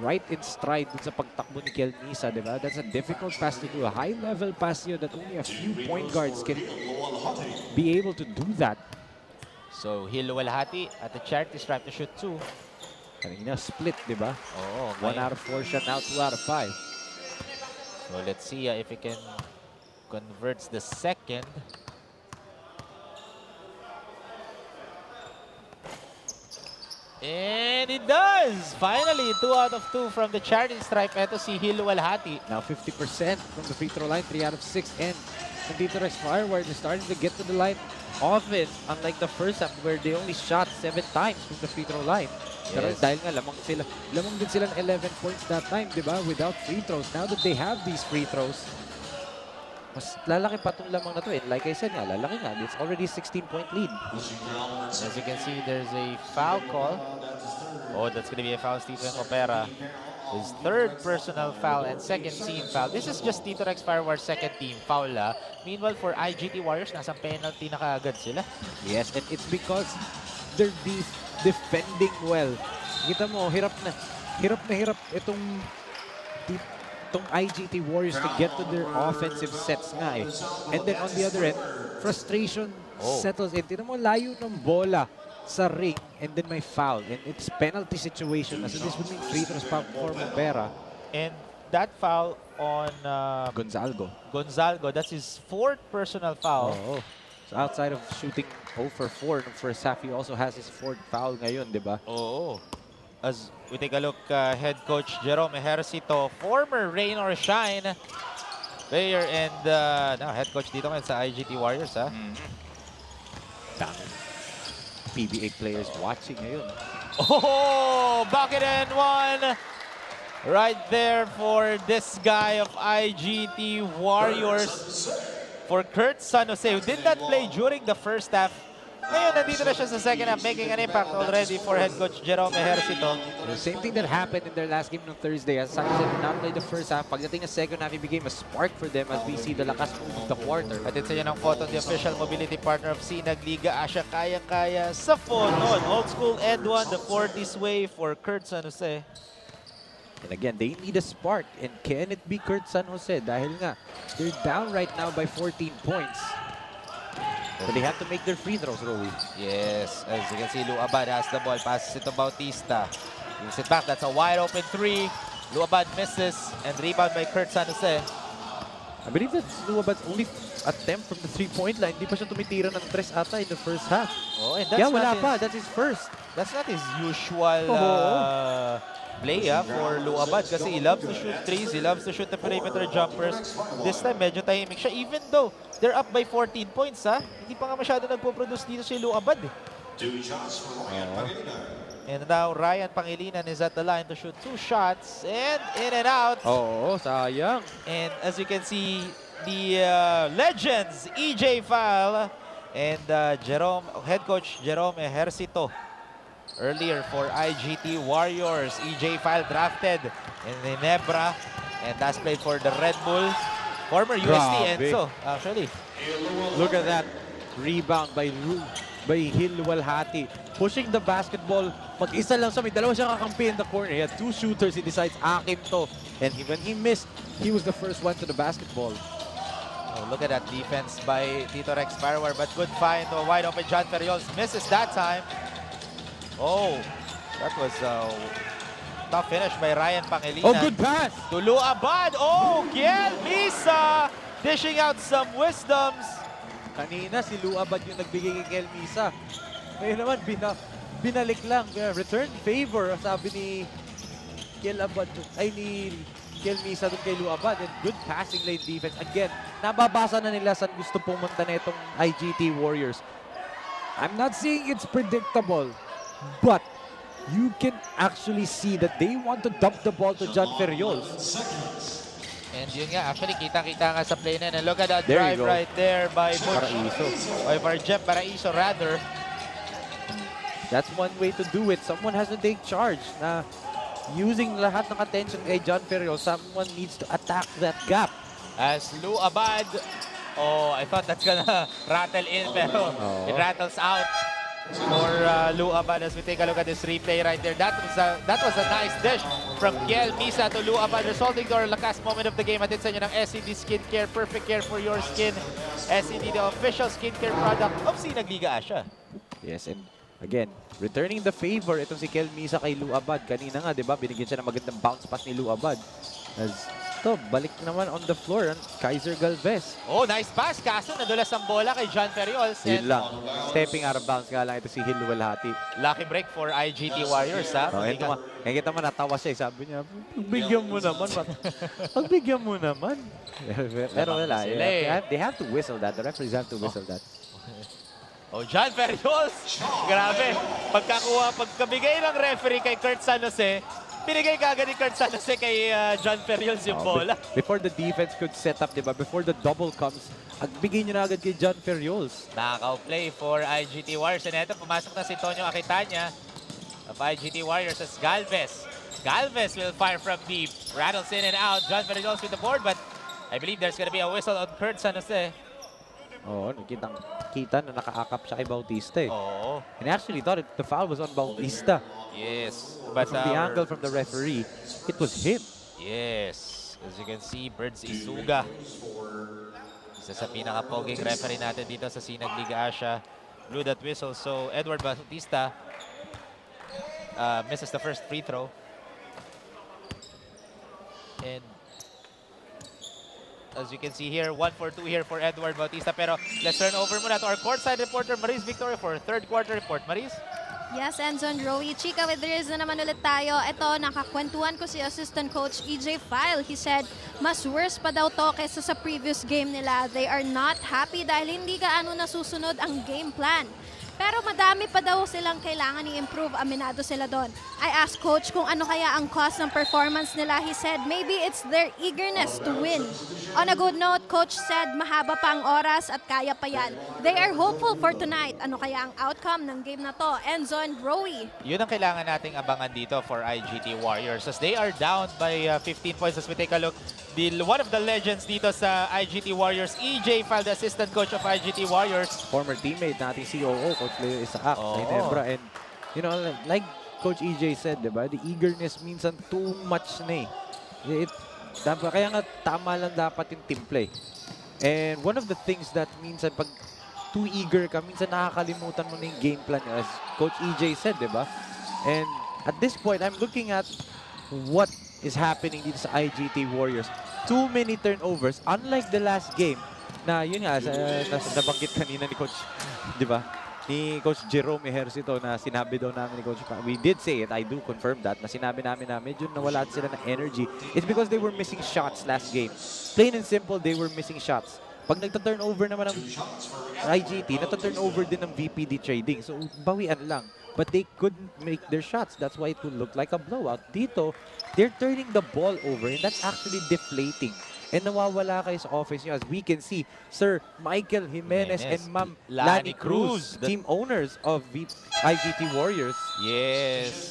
Right in stride dun sa pagtakbo ni Kiel Misa, diba? That's a difficult pass to do. A high-level pass yun that only a few point guards can be able to do that. So, Hilwalhati at the charity stripe to shoot 2. Kanina split, diba? Oo. 1 out of 4 shot, now 2 out of 5. So, let's see if he can converts the second. And it does! Finally, 2 out of 2 from the charity stripe. Ito si Hilwalhati. Now 50% from the free throw line, 3 out of 6. And dito Rex Firewire, they're starting to get to the line often, unlike the first half where they only shot 7 times from the free throw line. Pero dahil nga lamang din sila ng 11 points that time, di ba? Without free throws. Now that they have these free throws, mas lalaki pa itong lamang na to. And like I said nga, lalaki nga. It's already 16-point lead. As you can see, there's a foul call. Oh, that's going to be a foul, Stephen Opera. His third personal foul and second team foul. This is just Tito Rex Firewire's second team foul. Meanwhile, for IGT Warriors, nasa penalty na kaagad sila. Yes, and it's because they're defending well. Kita mo, hirap na itong IGT Warriors to get to their offensive sets nga eh. And then on the other end, frustration settles in. Tignan mo, layo ng bola sa ring and then may foul. And it's penalty situation. So this would mean free throws for Mopera. And that foul on Gonzalgo, that's his 4th personal foul. So outside of shooting 0 for 4 in the first half, he also has his 4th foul ngayon, di ba? As we take a look, head coach Jerome Ejercito, former rain or shine player and now head coach dito ngayon sa IGT Warriors. Daming PBA players watching ngayon. Bucket and 1 right there for this guy of IGT Warriors, for Kurt San Jose, who did not play during the first half. Ngayon, nandito na siya sa second half, making an impact already for head coach Jerome Ejercito. The same thing that happened in their last game on Thursday. As San Jose did not play the first half, pagdating ng second half, it became a spark for them as we see the lakas move of the quarter. At ito yan ang photo, the official mobility partner of Sinag Liga Asya, kaya-kaya sa phone on. Old school end 1, the 40s way for Kurt San Jose. And again, they need a spark. And can it be Kurt San Jose? Dahil nga, they're down right now by 14 points. But they have to make their free throws, Rowie. Yes, as you can see, Lou Abad has the ball. Passes it to Bautista. Moves it back. That's a wide open three. Luabad misses and rebound by Kurt San Jose. I believe that's Luabad's only attempt from the three-point line. Hindi pa siya tumitira ng tres ata in the first half. Oh, and that's Yeah, wala not pa. his, That's his first. that's not his usual play for Luabad kasi he loves to shoot threes, he loves to shoot the perimeter jumpers. This time, medyo tahimik siya. Even though they're up by 14 points, hindi pa nga masyado nagpo-produce dito si Luabad. And now, Ryan Pangilinan is at the line to shoot 2 shots. And in and out. Oo, sayang. And as you can see, the legends, EJ File and head coach Jerome Ejercito. Earlier for IGT Warriors. EJ File drafted in Ginebra. And that's played for the Red Bulls. Former UST Enzo, actually. Look at that rebound by Hil Walhati. Pushing the basketball. Mag-isa lang siya. May dalawa siyang kakampi in the corner. He had 2 shooters. He decides, akin to. And when he missed, he was the first one to the basketball. Oh, look at that defense by Tito Rex Firewire. But good find to a wide open John Ferriols. Misses that time. Oh, that was a tough finish by Ryan Pangilinan. Oh, good pass! To Luabad. Oh, Giel Misa dishing out some wisdoms. Kanina si Luabad yung nagbigay kay Kel Misa. Ngayon naman, binalik lang. Return favor, sabi ni Kel Misa doon kay Luabad. And good passing lane defense. Again, nababasa na nila saan gusto pumunta na itong IGT Warriors. I'm not saying it's predictable, but you can actually see that they want to dump the ball to John Ferriols. And yun nga, actually, kita-kita nga sa play na. And look at that There drive you go. right there by Butch. Paraiso. Or for Jeff Paraiso, rather. That's one way to do it. Someone has to take charge. Na using lahat ng attention kay John Ferriols, someone needs to attack that gap. As Luabad, oh, I thought that's gonna rattle in, pero it rattles out for Luabad as we take a look at this replay right there. That was a nice dish from Giel Misa to Luabad, resulting to our lakas moment of the game. Atin sa inyo ng SCD Skincare, perfect care for your skin. SCD, the official skincare product of Sinag Liga Asya. Yes, and again, returning the favor, itong si Kel Misa kay Luabad. Kanina nga, di ba, binigyan siya ng magandang bounce pass ni Luabad. As ito, balik naman on the floor ang Kaiser Galvez. Oh, nice pass. Kaso nadulas ang bola kay John Ferriols. Yun lang. Stepping out of bounds nga lang ito si Hil Walhati. Lucky break for IGT Warriors, ha? Nakikita mo, natawa siya. Sabi niya, pagbigyan mo naman. Pagbigyan mo naman. Pero wala. They have to whistle that. The referees have to whistle that. Oh, John Ferriols. Grabe. Pagkabigay ng referee kay Kurt San Jose, pinigay kagad ni Kurt San Jose kay John Ferriols yung bola. Before the defense could set up, diba? Before the double comes, bigay nyo na agad kay John Ferriols. Nakaka-play for IGT Warriors. And ito, pumasok na si Tonyo Akitanya of IGT Warriors as Galvez. Galvez will fire from deep. Rattles in and out. John Ferriols with the board, but I believe there's gonna be a whistle on Kurt San Jose. Oo, kita na nakaakap siya kay Bautista eh. Oo. And I actually thought the foul was on Bautista. Yes. But from the angle from the referee, it was him. Yes. As you can see, Birds Isuga. Isa sa pinaka-poging referee natin dito sa Sinag Liga Asya. Blew that whistle. So, Edward Bautista misses the first free throw. And as you can see here, 1 for 2 here for Edward Bautista. Pero let's turn over muna to our courtside reporter, Maris Victoria, for third quarter report. Maris? Yes, Enzo and Rowie. Chika, with Riz na naman ulit tayo. Ito, nakakwentuhan ko si assistant coach EJ File. He said, mas worse pa daw to kesa sa previous game nila. They are not happy dahil hindi gaano nasusunod ang game plan. Pero madami pa daw silang kailangan i-improve. Aminado sila doon. I asked coach kung ano kaya ang cause ng performance nila. He said maybe it's their eagerness to win. On a good note, coach said mahaba pa ang oras at kaya pa yan. They are hopeful for tonight. Ano kaya ang outcome ng game na to? Enzo and Rowie. Yun ang kailangan nating abangan dito for IGT Warriors as they are down by 15 points. As we take a look, one of the legends dito sa IGT Warriors, EJ File, the assistant coach of IGT Warriors. Former teammate nating COO, Coach Leo Isaac, sa Ginebra. And, you know, like Coach EJ said, diba, the eagerness minsan too much na eh. Kaya nga tama lang dapat yung team play. And one of the things that minsan pag too eager ka, minsan nakakalimutan mo na yung game plan as Coach EJ said, diba? And At this point, I'm looking at what is happening dito sa IGT Warriors. Too many turnovers. Unlike the last game, na yun nga, nabanggit kanina ni Coach, di ba? Ni Coach Jerome Ejercito na sinabi daw namin ni Coach we did say it, I do confirm that, na sinabi namin na medyo nawala sila ng energy. It's because they were missing shots last game. Plain and simple, they were missing shots. Pag nagta-turnover naman ng IGT, nagta-turnover din ng VPD Trading. So, bawian lang. But they couldn't make their shots. That's why it would look like a blowout. Dito, they're turning the ball over and that's actually deflating. And nawawala kayo sa offense nyo. As we can see, Sir Michael Jimenez and Ma'am Lani Cruz, team owners of IGT Warriors. Yes.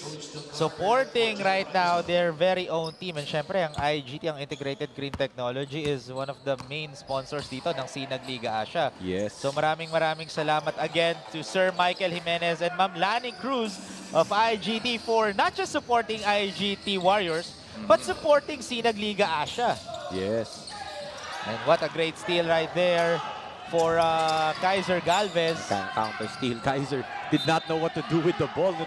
Supporting right now their very own team. And syempre, ang IGT, ang Integrated Green Technology, is one of the main sponsors dito ng SINAG Liga Asya. Yes. So maraming salamat again to Sir Michael Jimenez and Ma'am Lani Cruz of IGT for not just supporting IGT Warriors, but supporting SINAG Liga Asya. Yes. And what a great steal right there for Kaiser Galvez. Counter steal. Kaiser did not know what to do with the ball.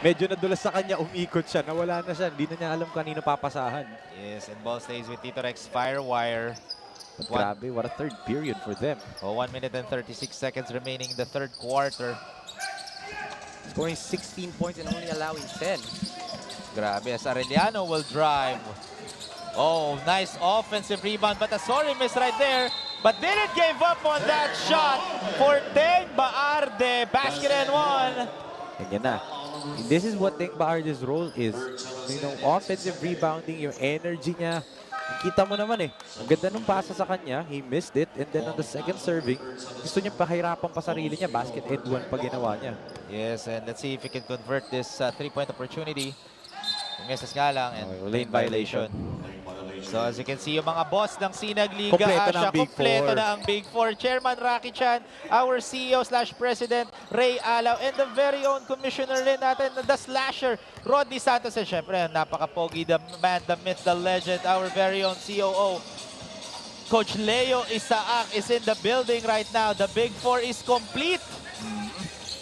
Medyo nadulas sa kanya, umikot siya. Nawala na siya. Hindi na niya alam kanino papasahan. Yes, and ball stays with Tito Rex FIREWIRE. But grabe, what a third period for them. 1 minute and 36 seconds remaining in the third quarter. Scoring 16 points and only allowing 10. Grabe, as Arellano will drive. Oh, nice offensive rebound, but a sorry miss right there. But didn't give up on that shot for Teng Baarde. Basket and one. And yan na. This is what Teng Baarde's role is. You know, offensive rebounding, yung energy niya. Kita mo naman eh. Ang ganda nung pasa sa kanya. He missed it. And then on the second serving, gusto niya pahirapan pa sarili niya. Basket and one pa ginawa niya. Yes, and let's see if he can convert this three-point opportunity. Misses nga lang and lane violation. So as you can see, yung mga boss ng SINAG Liga Asya, kompleto na ang Big Four. Chairman Rocky Chan, our CEO/President Ray Alaw, and the very own Commissioner rin natin, the Slasher, Rodney Santos. And syempre, napaka-pogi, the man, the myth, the legend, our very own COO, Coach Leo Isaak is in the building right now. The Big Four is complete.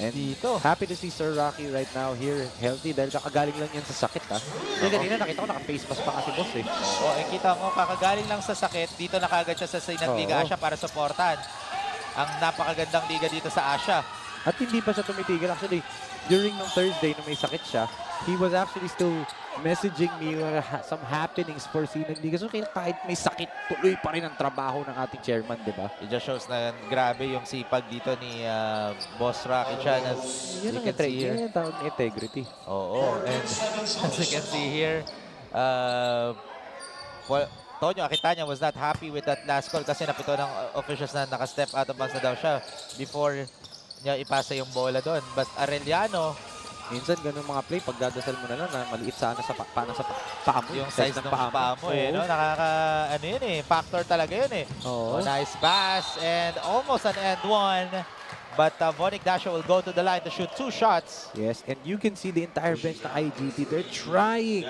And dito, happy to see Sir Rocky right now here, healthy, dahil kakagaling lang yan sa sakit, ha? Kasi kanina nakita ko naka-face mask pa kasi boss, eh. Oo, kita mo, kakagaling lang sa sakit, dito na kagad siya sa SINAG Liga Asya para supportan ang napakagandang liga dito sa Asya. At hindi pa siya tumitigil. Actually, during nung Thursday na may sakit siya, he was actually still messaging me some happenings for SINAG Liga. So kahit may sakit, tuloy pa rin ang trabaho ng ating chairman, di ba? It just shows na grabe yung sipag dito ni Boss Rocky Chan. As you can see here. Yan ang tawag na integrity. Oo, and as you can see here, Tonyo Akitanya was not happy with that last call kasi napito ng officials na naka-step out of bounds na daw siya before niya ipasa yung bola doon. But Arellano, minsan ganun mga play, pagdadasal mo na lang na maliit sana sa paa mo. Yung size ng paa mo eh, no? Ano yun eh, factor talaga yun eh. Oh, nice pass and almost an end one. But Von Ignacio will go to the line to shoot 2 shots. Yes, and you can see the entire bench ng IGT. They're trying,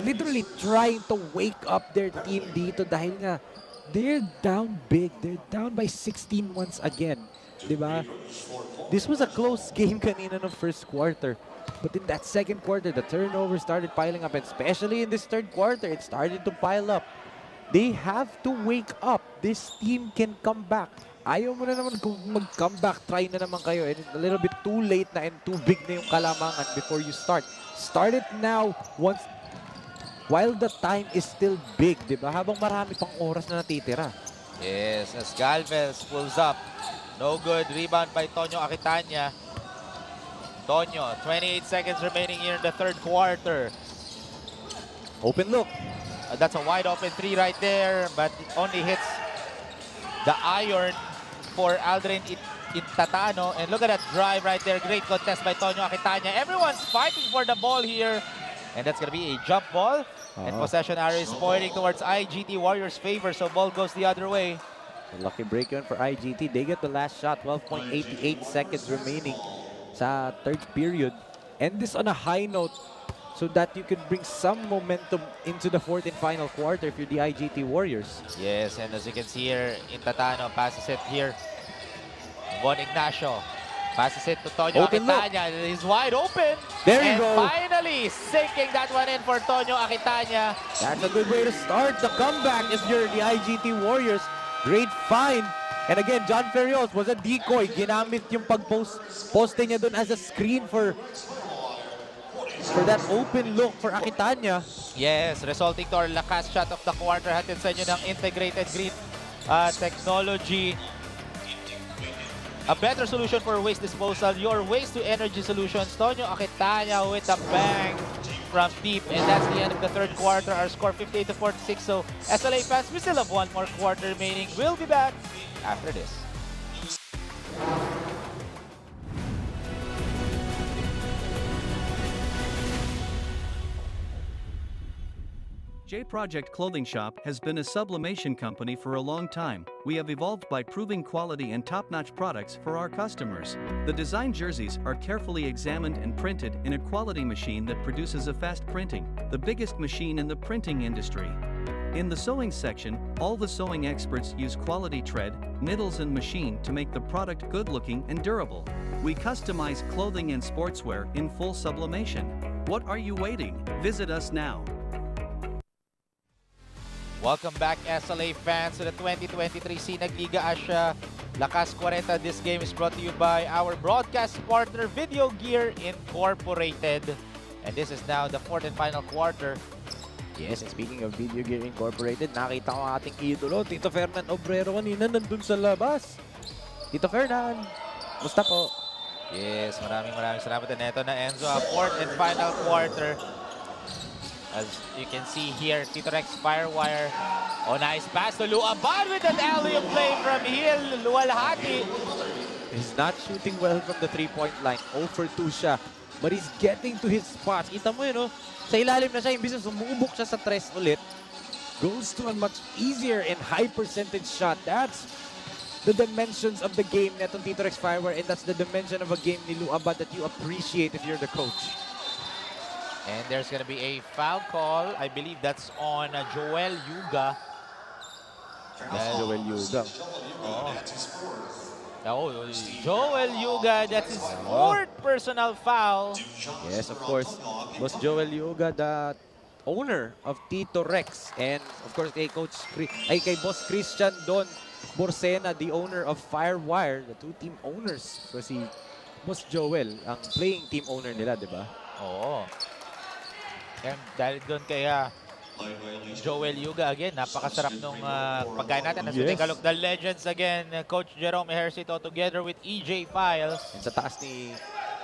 literally trying to wake up their team dito dahil nga they're down big. They're down by 16 once again. Diba? This was a close game kanina no first quarter. But in that second quarter, the turnover started piling up. And especially in this third quarter, it started to pile up. They have to wake up. This team can come back. Ayaw mo na naman kung mag-comeback. Try na naman kayo. And it's a little bit too late na and too big na yung kalamangan before you start. Start it now while the time is still big. Diba? Habang marami pang oras na natitira. Yes, as Galvez pulls up. No good. Rebound by Tonyo Akitanya. Tonyo, 28 seconds remaining here in the third quarter. Open look. That's a wide open 3 right there, but it only hits the iron for Aldrin Intatano. And look at that drive right there. Great contest by Tonyo Akitanya. Everyone's fighting for the ball here. And that's going to be a jump ball. And possession arrow is pointing towards IGT Warriors' favor, so ball goes the other way. Lucky break yun for IGT. They get the last shot. 12.88 seconds remaining sa third period. End this on a high note so that you can bring some momentum into the fourth and final quarter if you're the IGT Warriors. Yes, and as you can see here, Intatano passes it here. Von Ignacio Passes it to Tonyo Open look. Akitanya. He's wide open. There you and go. finally, sinking that one in for Tonyo Akitanya. That's a good way to start the comeback if you're the IGT Warriors. Great find. And again, John Ferrios was a decoy. Ginamit yung poste niya dun as a screen for that open look for Akitanya. Yes, resulting to our lakas shot of the quarter. Hatid sa inyo ng integrated green technology. A better solution for waste disposal. Your waste to energy solutions. Tonyo Akitanya with a bang from deep. And that's the end of the third quarter. Our score 58-46. So SLA fans, we still have one more quarter remaining. We'll be back after this. J Project Clothing Shop has been a sublimation company for a long time. We have evolved by proving quality and top-notch products for our customers. The design jerseys are carefully examined and printed in a quality machine that produces a fast printing, the biggest machine in the printing industry. In the sewing section, all the sewing experts use quality thread, needles and machine to make the product good-looking and durable. We customize clothing and sportswear in full sublimation. What are you waiting? Visit us now. Welcome back, SLA fans, to the 2023 SINAG Liga Asya Lakas Kwarenta. This game is brought to you by our broadcast partner, Video Gear Incorporated. And this is now the fourth and final quarter. Yes, and speaking of Video Gear Incorporated, nakita ko ang ating idolo, Tito Fernan Obrero kanina nandun sa labas. Tito Fernan, musta po? Yes, maraming salamat. And ito na, Enzo, a fourth and final quarter. As you can see here, Tito Rex FIREWIRE. Oh, nice pass to Luaban with an alley play from Hill. Luwalhati. He's not shooting well from the three-point line. 0 for 2 siya. But he's getting to his spots. Kita mo yun, no? Sa ilalim na siya, imbis na sumubok siya sa tres ulit. Goes to a much easier and high percentage shot. That's the dimensions of the game netong Tito Rex FIREWIRE, and that's the dimension of a game ni Luaban that you appreciate if you're the coach. And there's going to be a foul call. I believe that's on Joel Yuga. Joel Yuga. Oh, Joel Yuga, that's his fourth personal foul. Yes, of course. Boss Joel Yuga, the owner of Tito Rex. And of course, kay Boss Christian Don Borsena, the owner of FIREWIRE, the two team owners. So si Boss Joel, ang playing team owner nila, di ba? Oo. And dahil doon kaya Joel Yuga again, napakasarap nung pagkain natin. As we take a look, the legends again, Coach Jerome Ejercito together with EJ File. And sa taas ni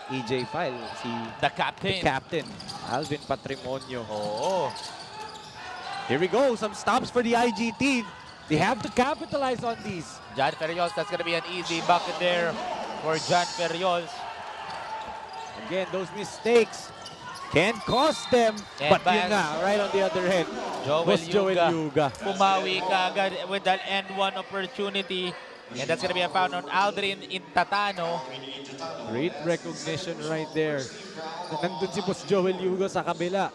EJ File, si the captain, Alvin Patrimonio. Oo. Here we go, some stops for the IGT. They have to capitalize on these. John Ferrios, that's gonna be an easy bucket there for John Ferrios. Again, those mistakes can cost them, and but yun nga, right on the other hand, Joel Yuga. Pumawi ka agad with that end-one opportunity. And that's gonna be a foul on Aldrin Intatano. Great recognition right there. Nandun si Boss Joel Yuga sa kabila.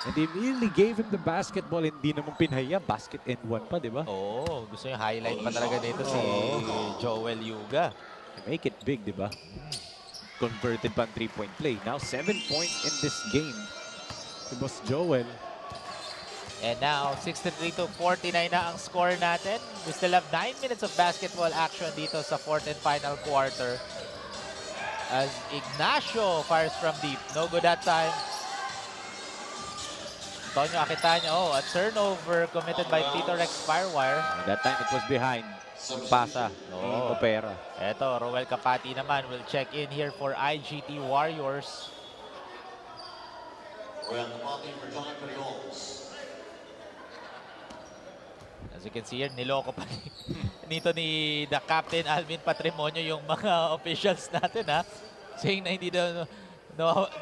And they immediately gave him the basketball. Hindi naman pinahaya. Basket and one pa, di ba? Oo, gusto yung highlight pa talaga dito si Joel Yuga. Make it big, di ba? Converted pa ang 3-point play. Now 7 points in this game. Si Boss Joel. And now 63-49 na ang score natin. We still have 9 minutes of basketball action dito sa fourth and final quarter. As Ignacio fires from deep. No good that time. Tonyo Akitanya, a turnover committed by Tito Rex FIREWIRE. That time it was behind. Pasa. Opera. Eto, Roel Kapati naman will check in here for IGT Warriors. As you can see here, niloko pa nito ni the captain Alvin Patrimonio yung mga officials natin, ha? Saying na hindi daw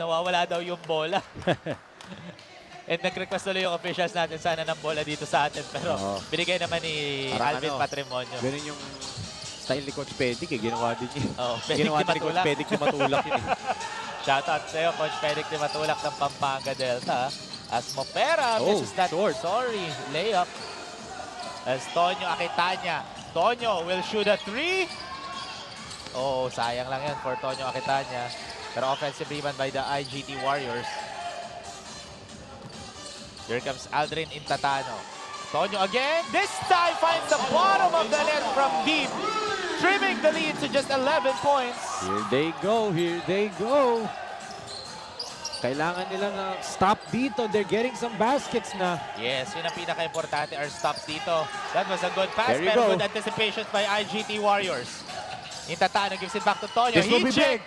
nawawala daw yung bola. And nag-request tuloy yung officials natin sana ng bola dito sa atin. Pero binigay naman ni Alvin Patrimonio. Ganun yung style ni Coach Pedic, ginawa din niya. Ginawa ni Coach Pedic ni Matulak yun. Shoutout sa'yo, Coach Pedic ni Matulak ng Pampanga Delta. As Mopera misses that layup. As Tonyo Akitanya. Tonyo will shoot a 3. Oh, sayang lang yan for Tonyo Aquitania. Pero offensive rebound by the IGT Warriors. Here comes Aldrin Intatano. Tonyo again. This time finds the bottom of the net from deep. Trimming the lead to just 11 points. Here they go, here they go. Kailangan nila na stop dito. They're getting some baskets na. Yes, yun ang pinaka-importante, our stops dito. That was a good pass, There you pero go. good anticipation by IGT Warriors. Intatano gives it back to Tonyo. This will be big.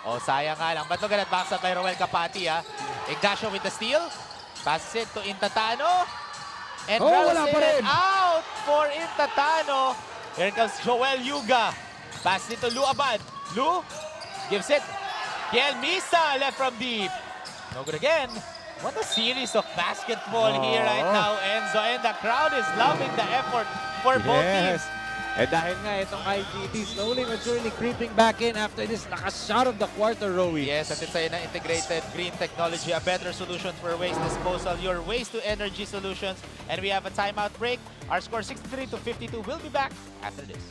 Oh, sayang nga lang. But look at that backside by Roel Capati, ah. Ignacio with the steal. Passes it to Intatano. And wala pa rin. out for Intatano. Here comes Joel Yuga. Pass it to Lu Abad. Lu gives it. Kiel Misa left from deep. No good again. What a series of basketball here right now, Enzo. And the crowd is loving the effort for both teams. Eh dahil nga itong IGT slowly but surely creeping back in after this nakashot of the quarter, Rowie. Yes, at it's na integrated green technology, a better solution for waste disposal, your waste to energy solutions. And we have a timeout break. Our score 63-52. We'll be back after this.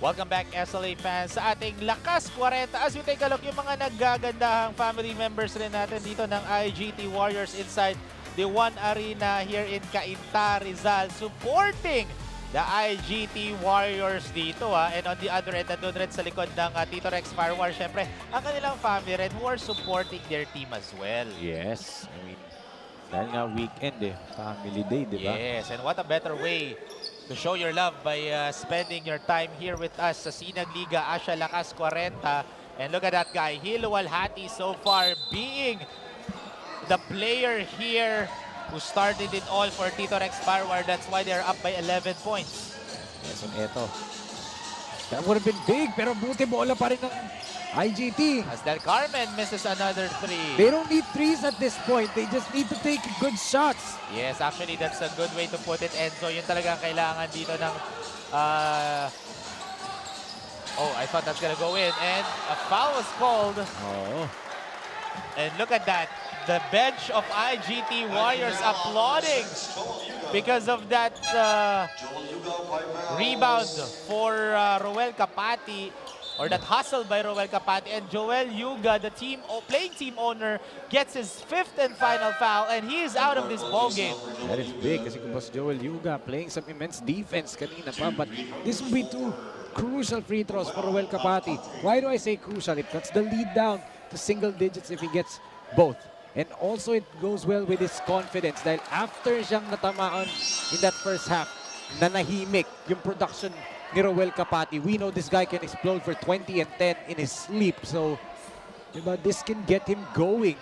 Welcome back, SLA fans, sa ating Lakas 40. As we take a look, yung mga naggagandahang family members rin natin dito ng IGT Warriors inside the One Arena here in CAINTA, Rizal, supporting the IGT Warriors dito. And on the other end, nandun rin sa likod ng TITO FIREWIRE, syempre, ang kanilang family rin who are supporting their team as well. Yes, I mean, dahil nga weekend family day, di ba? Yes, and what a better way to show your love by spending your time here with us sa SINAG Liga, Asya Lakas Kwarenta. And look at that guy, Hilo Walhati so far being the player here who started it all for TITO FIREWIRE. That's why they're up by 11 points. Yes, and eto. That would have been big, pero buti bola pa rin ng IGT. As Del Carmen misses another three. They don't need threes at this point. They just need to take good shots. Yes, actually, that's a good way to put it. Enzo, yun talaga kailangan dito ng... Oh, I thought that's gonna go in. And a foul was called. Oh. And look at that. The bench of IGT Warriors applauding because of that rebound for Roel Capati, or that hustle by Roel Capati. And Joel Yuga, the playing team owner, gets his 5th and final foul, and he is out of this ball game. That is big kasi kung Joel Yuga playing some immense defense kanina pa, but this will be 2 crucial free throws for Roel Capati. Why do I say crucial? It cuts the lead down to single digits if he gets both. And also it goes well with his confidence dahil after siyang natamaan in that first half, nanahimik yung production ni Roel Capati. We know this guy can explode for 20 and 10 in his sleep. So, diba, this can get him going.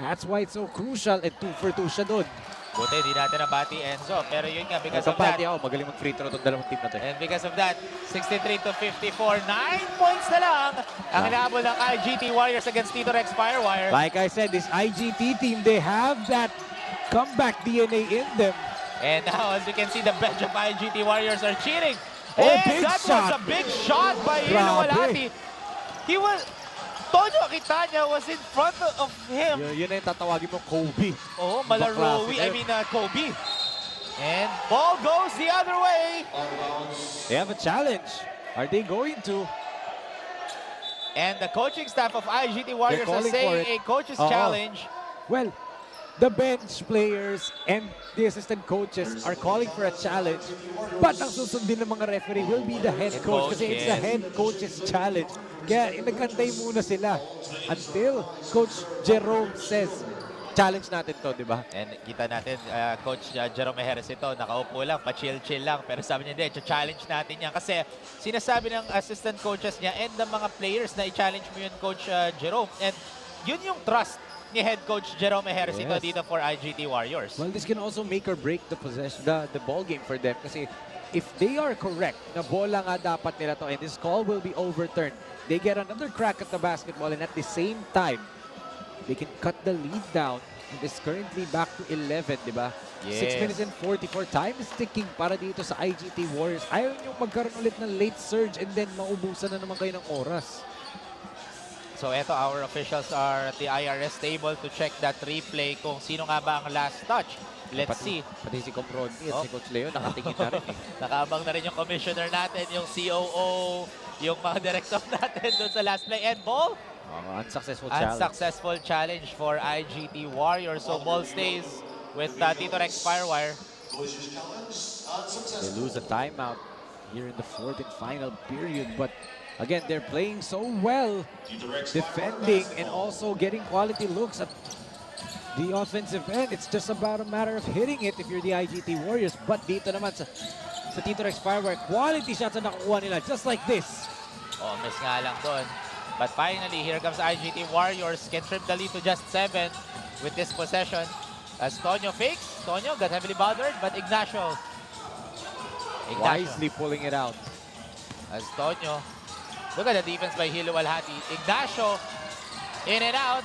That's why it's so crucial. And 2 for 2 siya doon. Buti, di natin nabati, Enzo. Pero yun nga, because of that. Magaling mag-free throw itong dalawang team na to. And because of that, 63-54, 9 points na lang ang inaabol ng IGT Warriors against TITO FIREWIRE. Like I said, this IGT team, they have that comeback DNA in them. And now, as you can see, the bench of IGT Warriors are cheering. Oh, and big that shot. was a big shot by Hilo Walhati. He was... Tonyo Aquitania was in front of him. Yun na yung tatawagin mo, Kobe. Oh, Malarowi. I mean, Kobe. And ball goes the other way. They have a challenge. Are they going to? And the coaching staff of IGT Warriors are saying a coach's challenge. Well, the bench players and the assistant coaches are calling for a challenge. But ang susundin ng mga referee will be the head coach kasi it's the head coach's challenge. Kaya nagkantay muna sila until Coach Jerome says, challenge natin to, di ba? And kita natin, Coach Jerome Mejeres ito, nakaupo lang, pa-chill-chill lang. Pero sabi niya, hindi, challenge natin yan. Kasi sinasabi ng assistant coaches niya and ng mga players na i-challenge mo yun, Coach Jerome. And yun yung trust ni head coach Jerome Mejeres ito dito for IGT Warriors. Well, this can also make or break the possession, the ball game for them. Kasi if they are correct, na bola nga dapat nila to and this call will be overturned, they get another crack at the basketball and at the same time, they can cut the lead down. And it's currently back to 11, di ba? 6 minutes and 44 time is ticking para dito sa IGT Warriors. Ayaw nyo magkaroon ulit ng late surge and then maubusan na naman kayo ng oras. So eto, our officials are at the IRS table to check that replay kung sino nga ba ang last touch. Let's see. Pati si Coach Rodney at si Coach Leo nakatingin na rin. Nakaabang na rin yung commissioner natin, yung COO, yung mga director natin doon sa last play. And ball? Unsuccessful challenge. Unsuccessful challenge for IGT Warriors. So ball stays with Tito Rex Firewire. They lose a timeout here in the fourth and final period. But again, they're playing so well, defending and also getting quality looks at the offensive end. It's just about a matter of hitting it if you're the IGT Warriors. But dito naman sa Tito Rex Firewire, quality shots na nakukuha nila just like this. Oh, miss nga lang doon. But finally, here comes IGT Warriors. Can trim the lead to just 7 with this possession. As Tonyo fakes. Tonyo got heavily bothered, but Ignacio Wisely pulling it out. As Tonyo, look at the defense by Hilo Alhati. Ignacio, in and out.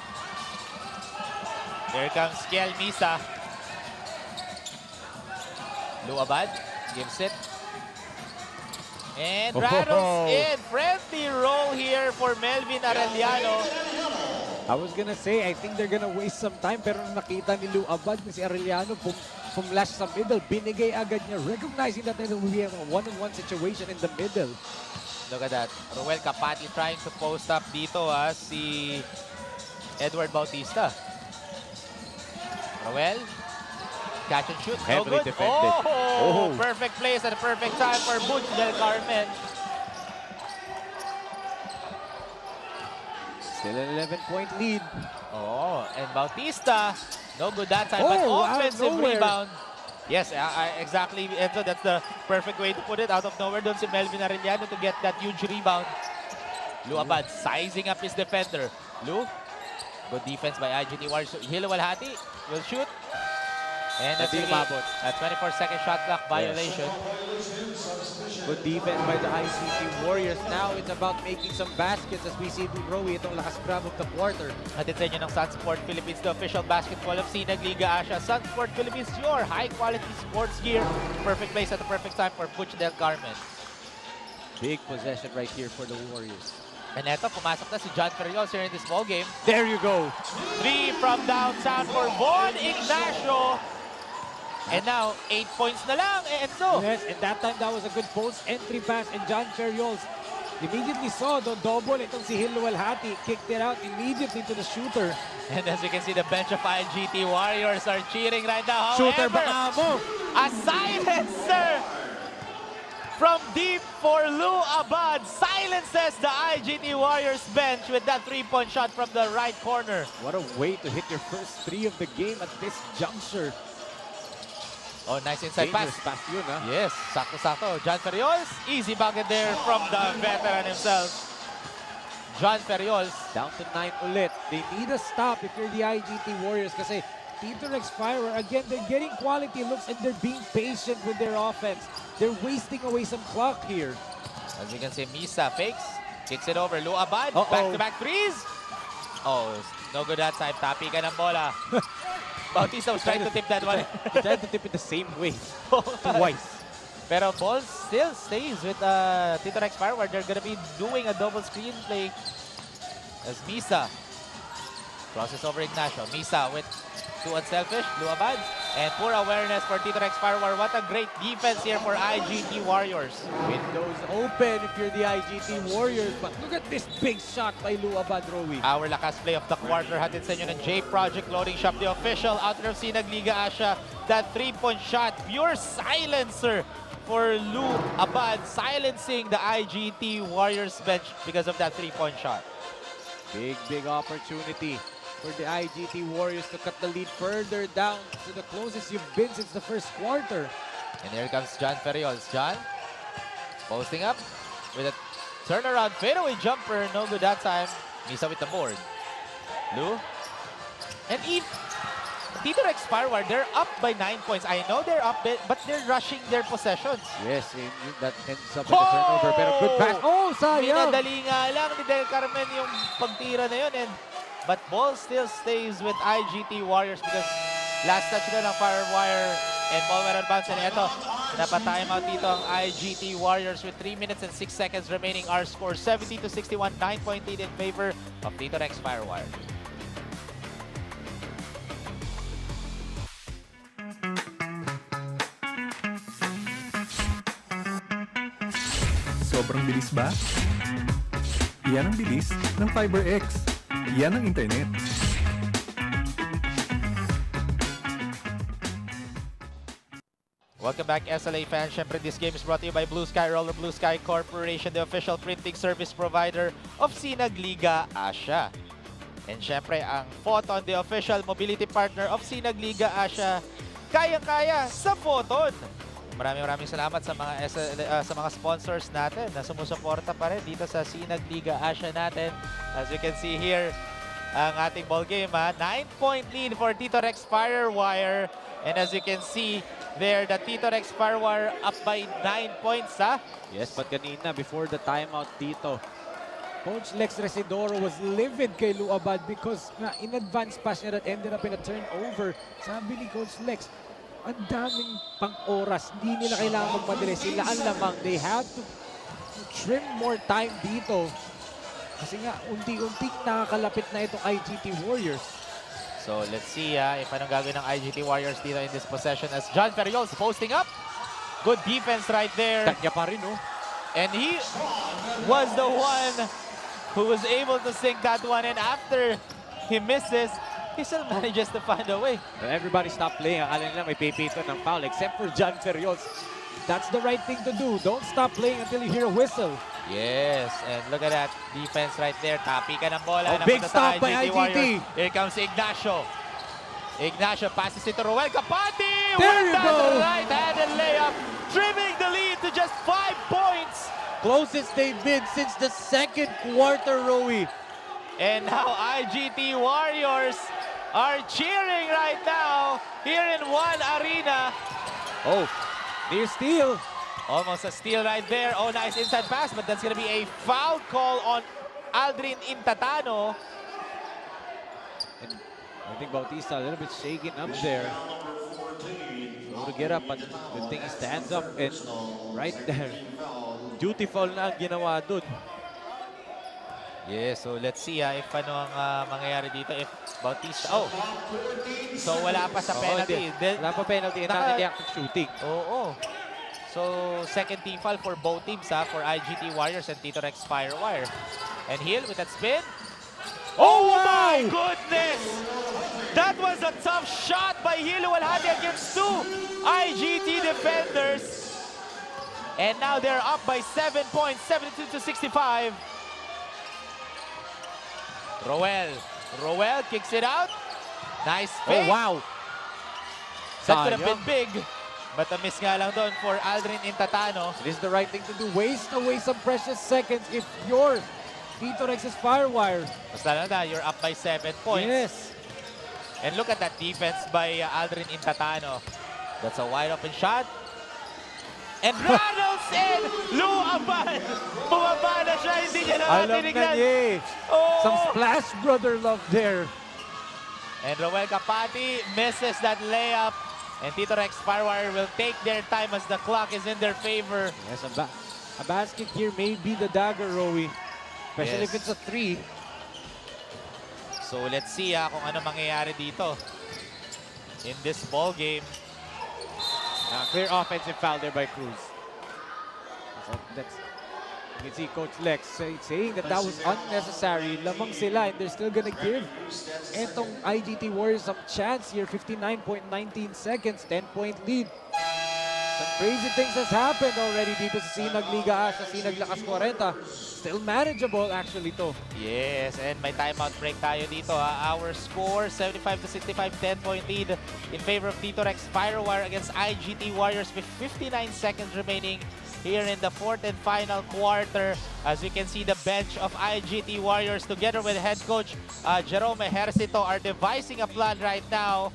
Here comes Kiel Misa. Luabad gives it. And rattles in. Friendly roll here for Melvin Arellano. I was gonna say, I think they're gonna waste some time, pero nung nakita ni Luabad na si Arellano flash sa middle, binigay agad niya, recognizing that there will be a one-on-one situation in the middle. Look at that. Ruel Capati trying to post up dito si Edward Bautista. Ruel, catch and shoot, no good. Defended. Oh, perfect place at a perfect time for Butch Del Carmen. Still an 11-point lead. Oh, and Bautista, no good that time, but offensive rebound. Yes, exactly, Enzo. That's the perfect way to put it. Out of nowhere, doon si Melvin Arellano to get that huge rebound. Lu Abad sizing up his defender. Lu, good defense by IGT Warriors. Hilo Walhati will shoot. And that's a 24-second shot clock violation. Good defense by the IGT Warriors. Now it's about making some baskets as we see Rowie itong lakas grab of the quarter. Hatid sa inyo ng Sunsport Philippines, the official basketball of SINAG Liga Asya. Sunsport Philippines, your high-quality sports gear. Perfect place at the perfect time for Butch Del Carmen. Big possession right here for the Warriors. And eto, pumasok na si John Ferrios here in this ball game. There you go. 3 from downtown for Von Ignacio. And now, 8 points na lang, Enzo. Yes, and that time that was a good post entry pass, and John Ferriols immediately saw the double. Itong si Hilo Alhati kicked it out immediately to the shooter. And as you can see, the bench of IGT Warriors are cheering right now. Shooter, However, baka mo. a silencer from deep for Lu Abad silences the IGT Warriors bench with that 3-point shot from the right corner. What a way to hit your first 3 of the game at this juncture. Oh, nice inside pass. Pass yun, ha? Yes, sakto-sakto. John Ferriols, easy bucket there from the veteran himself. John Ferriols. Down to 9 ulit. They need a stop if you're the IGT Warriors kasi Tito Rex Firewire, again, they're getting quality looks and they're being patient with their offense. They're wasting away some clock here. As you can see, Misa fakes, kicks it over. Lu Abad, back-to-back threes. Oh, no good that time. Tapi ka ng bola. Bautista was trying to tip that one. He tried to tip it the same way. Twice. Pero ball still stays with Tito Rex Firewire. They're gonna be doing a double screen play as Misa crosses over Ignacio. Misa with 2 unselfish, Luabad, and poor awareness for Tito Rex Firewire. What a great defense here for IGT Warriors. Windows open if you're the IGT Warriors, but look at this big shot by Luabad, Rowie. Our lakas play of the quarter hatid sa inyo ng J Project Loading Shop, the official outlet of SINAG Liga Asya. That 3-point shot, pure silencer for Lu Abad, silencing the IGT Warriors bench because of that 3-point shot. Big opportunity for the IGT Warriors to cut the lead further down to the closest you've been since the first quarter. And here comes John Ferriols. John posting up with a turnaround fadeaway jumper. No good that time. Misa with the board. Lu. And Tito Rex Firewire, they're up by 9 points. I know they're up, but they're rushing their possessions. Yes, that ends up with a turnover. Pero good pass. Oh, sayang! Minadali nga lang ni Del Carmen yung pagtira na yun. But ball still stays with IGT Warriors because Last touch doon ng Firewire and ball bounce. And ito, napa-timeout dito ang IGT Warriors with 3 minutes and 6 seconds remaining. Our score 70-61, 9-point lead in favor of Tito Rex Firewire. Sobrang bilis ba? Iyan ang bilis ng FiberX. Iyan ang internet. Welcome back, SLA fans. Syempre, this game is brought to you by Blue Sky Roller Blue Sky Corporation, the official printing service provider of SINAG Liga Asya. And syempre, ang Photon, the official mobility partner of SINAG Liga Asya, kayang-kaya sa Photon. Maraming salamat sa mga sa mga sponsors natin na sumusuporta pa rin dito sa SINAG Liga Asya natin. As you can see here, ang ating ball game, 9-point lead for Tito Rex Firewire. And as you can see there, the Tito Rex Firewire up by 9 points, Yes, but kanina, before the timeout dito, Coach Lex Residoro was livid kay Luabad because in advance pass niya that ended up in a turnover. Sabi ni Coach Lex, ang daming pang-oras. Hindi nila kailangan magmadali. Sila ang lamang. They have to trim more time dito. Kasi nga, unti-unti nakakalapit na itong IGT Warriors. So let's see if anong gagawin ng IGT Warriors dito in this possession as John Ferriols posting up. Good defense right there. Tanya pa rin, no? And he was the one who was able to sink that one. And after he misses, he still manages to find a way. But everybody stopped playing. Akala nila may pipito ng foul except for John Ferriols. That's the right thing to do. Don't stop playing until you hear a whistle. Yes, and look at that defense right there. Tapi ka ng bola. Oh, big stop by IGT. Warriors. Here comes Ignacio. Ignacio passes it to Roel Capati. There you go. Right-handed layup, trimming the lead to just 5 points. Closest they've been since the second quarter, Rowie. And now IGT Warriors are cheering right now here in One Arena. Oh, near steal. Almost a steal right there. Oh, nice inside pass, but that's going to be a foul call on Aldrin Intatano. And I think Bautista a little bit shaken up there. To get up, but the thing is stands up and right there. Dutiful na ang ginawa dun. Yeah, so let's see if ano ang mangyayari dito if Bautista. Oh, so wala pa sa penalty. Wala pa penalty and not the active shooting. Oo. So second team foul for both teams for IGT Warriors and Tito Rex Firewire. And Hill with that spin. Oh my goodness! That was a tough shot by Hill Walhati against 2 IGT defenders. And now they're up by 7 points, 72-65. Roel kicks it out. Nice fake. Oh, wow. That could have been big. But a miss nga lang doon for Aldrin Intatano. It is the right thing to do. Waste away some precious seconds if you're Tito Rex's Firewire. Mas lalo na, you're up by 7 points. Yes. And look at that defense by Aldrin Intatano. That's a wide open shot. And Ronald's in! Luaban! Bumaba na siya, hindi niya naman tinignan. Oh! Some splash brother love there. And Roel Capati misses that layup. And Tito Rex Firewire will take their time as the clock is in their favor. Yes, a basket here may be the dagger, Rowie. Especially if it's a 3. So let's see kung ano mangyayari dito in this ball game. Clear offensive foul there by Cruz. So you can see Coach Lex saying that was unnecessary. Lamang sila and they're still gonna give etong IGT Warriors some chance here. 59.19 seconds, 10-point lead. Some crazy things has happened already dito sa SINAG Liga Asya, SINAG Lakas Kwarenta. Still manageable actually to. Yes, and may timeout break tayo dito. Our score, 75-65, 10-point lead in favor of Tito Rex Firewire against IGT Warriors with 59 seconds remaining here in the fourth and final quarter. As you can see, the bench of IGT Warriors together with head coach Jerome Ejercito are devising a plan right now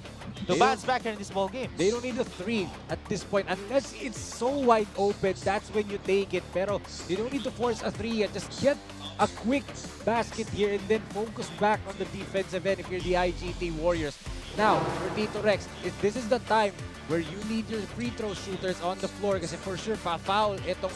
to bounce back here in this ball game. They don't need a 3 at this point unless it's so wide open. That's when you take it. Pero you don't need to force a 3 yet. Just get a quick basket here and then focus back on the defensive end if you're the IGT Warriors. Now, for Tito Rex, this is the time where you need your free throw shooters on the floor kasi for sure pa-foul itong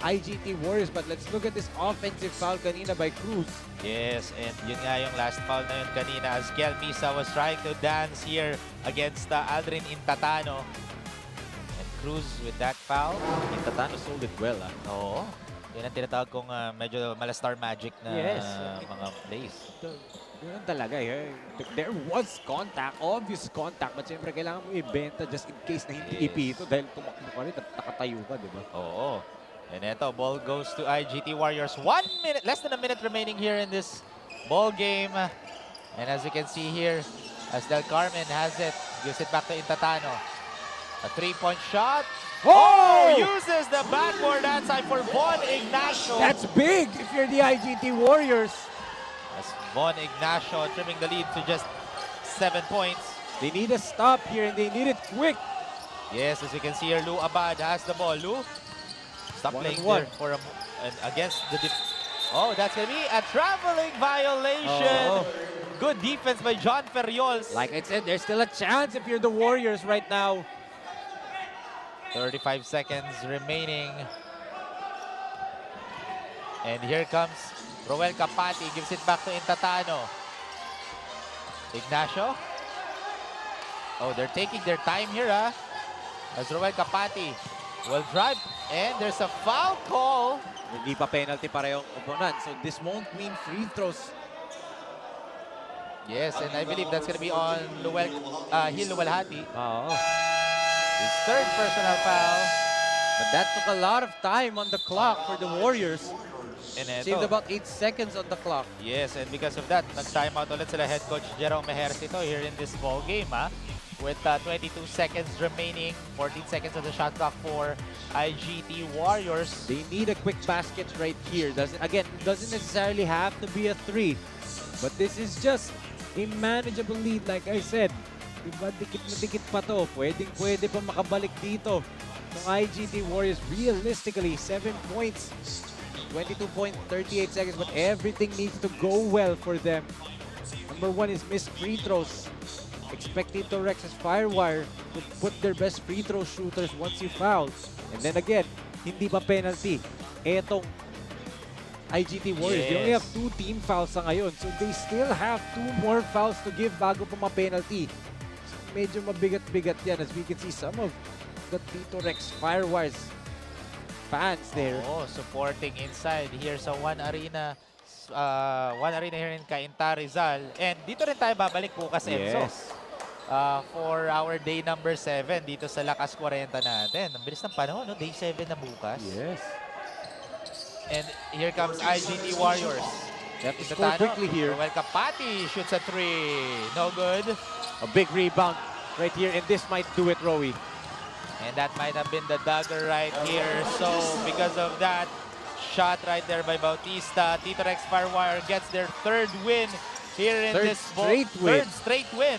IGT Warriors. But let's look at this offensive foul kanina by Cruz. Yes, and yun nga yung last foul na yun kanina as Kel Misa was trying to dance here against Aldrin Intatano. And Cruz with that foul. Intatano sold it well. Oo. Yun ang tinatawag kong medyo malastar magic na mga plays. Yun talaga. There was contact, obvious contact, but siyempre kailangan mo ibenta just in case na hindi ipito dahil tumakbo ka rin at nakatayo ka, di ba? Oo. And eto, ball goes to IGT Warriors. 1 minute, less than a minute remaining here in this ball game. And as you can see here, as Del Carmen has it, gives it back to Intatano. A three-point shot. Oh! Uses the backboard outside for Von Ignacio. That's big if you're the IGT Warriors. As Von Ignacio trimming the lead to just 7 points. They need a stop here and they need it quick. Yes, as you can see here, Lou Abad has the ball. Lou, stop playing there for against the oh, that's gonna be a traveling violation. Good defense by John Ferriols. Like I said, there's still a chance if you're the Warriors right now. 35 seconds remaining. And here comes Roel Capati, gives it back to Intatano. Ignacio. Oh, they're taking their time here, as Roel Capati will drive, and there's a foul call. Hindi pa penalty parehong opponent, so this won't mean free throws. Yes, and I believe that's going to be on Hil Luwalhati. His third personal foul. But that took a lot of time on the clock for the Warriors. And saved about 8 seconds on the clock. Yes, and because of that, nag-timeout ulit sila head coach Jerome Ejercito here in this ball game, with 22 seconds remaining, 14 seconds on the shot clock for IGT Warriors. They need a quick basket right here. Again, it doesn't necessarily have to be a 3, but this is just a manageable lead, like I said. Diba, dikit na dikit pa to. Pwede pa makabalik dito. Ng IGT Warriors, realistically, 7 points. 22.38 seconds, but everything needs to go well for them. Number 1 is missed free throws. Expect Tito Rex's Firewire to put their best free throw shooters once you foul. And then again, hindi pa penalty. Etong IGT Warriors, they only have 2 team fouls sa ngayon. So they still have 2 more fouls to give bago pa ma-penalty. So medyo mabigat-bigat yan as we can see some of the Tito Rex Firewires fans there. Supporting inside here sa One Arena. One Arena here in CAINTA, Rizal. And dito rin tayo babalik bukas, Enzo. For our day number 7 dito sa Lakas Kwarenta natin. Ang bilis ng panahon, no? Day 7 na bukas. Yes. And here comes IGT Warriors. They have to score quickly here. Roel Capati shoots a 3. No good. A big rebound right here, and this might do it, Rowie. And that might have been the dagger right here. So because of that shot right there by Bautista, Tito Rex Firewire gets their 3rd win here in this ball. 3rd straight win.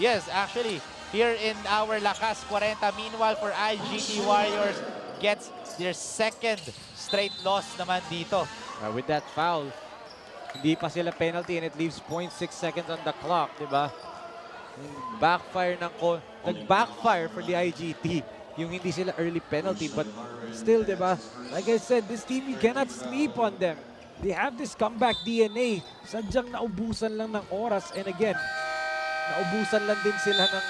Yes, actually, here in our Lakas Kwarenta. Meanwhile, for IGT Warriors, gets their 2nd straight loss naman dito. With that foul, hindi pa sila penalty and it leaves 0.6 seconds on the clock, di ba? Nag-backfire for the IGT. Yung hindi sila early penalty, but still, di ba? Like I said, this team, you cannot sleep on them. They have this comeback DNA. Sadyang naubusan lang ng oras. And again, naubusan lang din sila ng,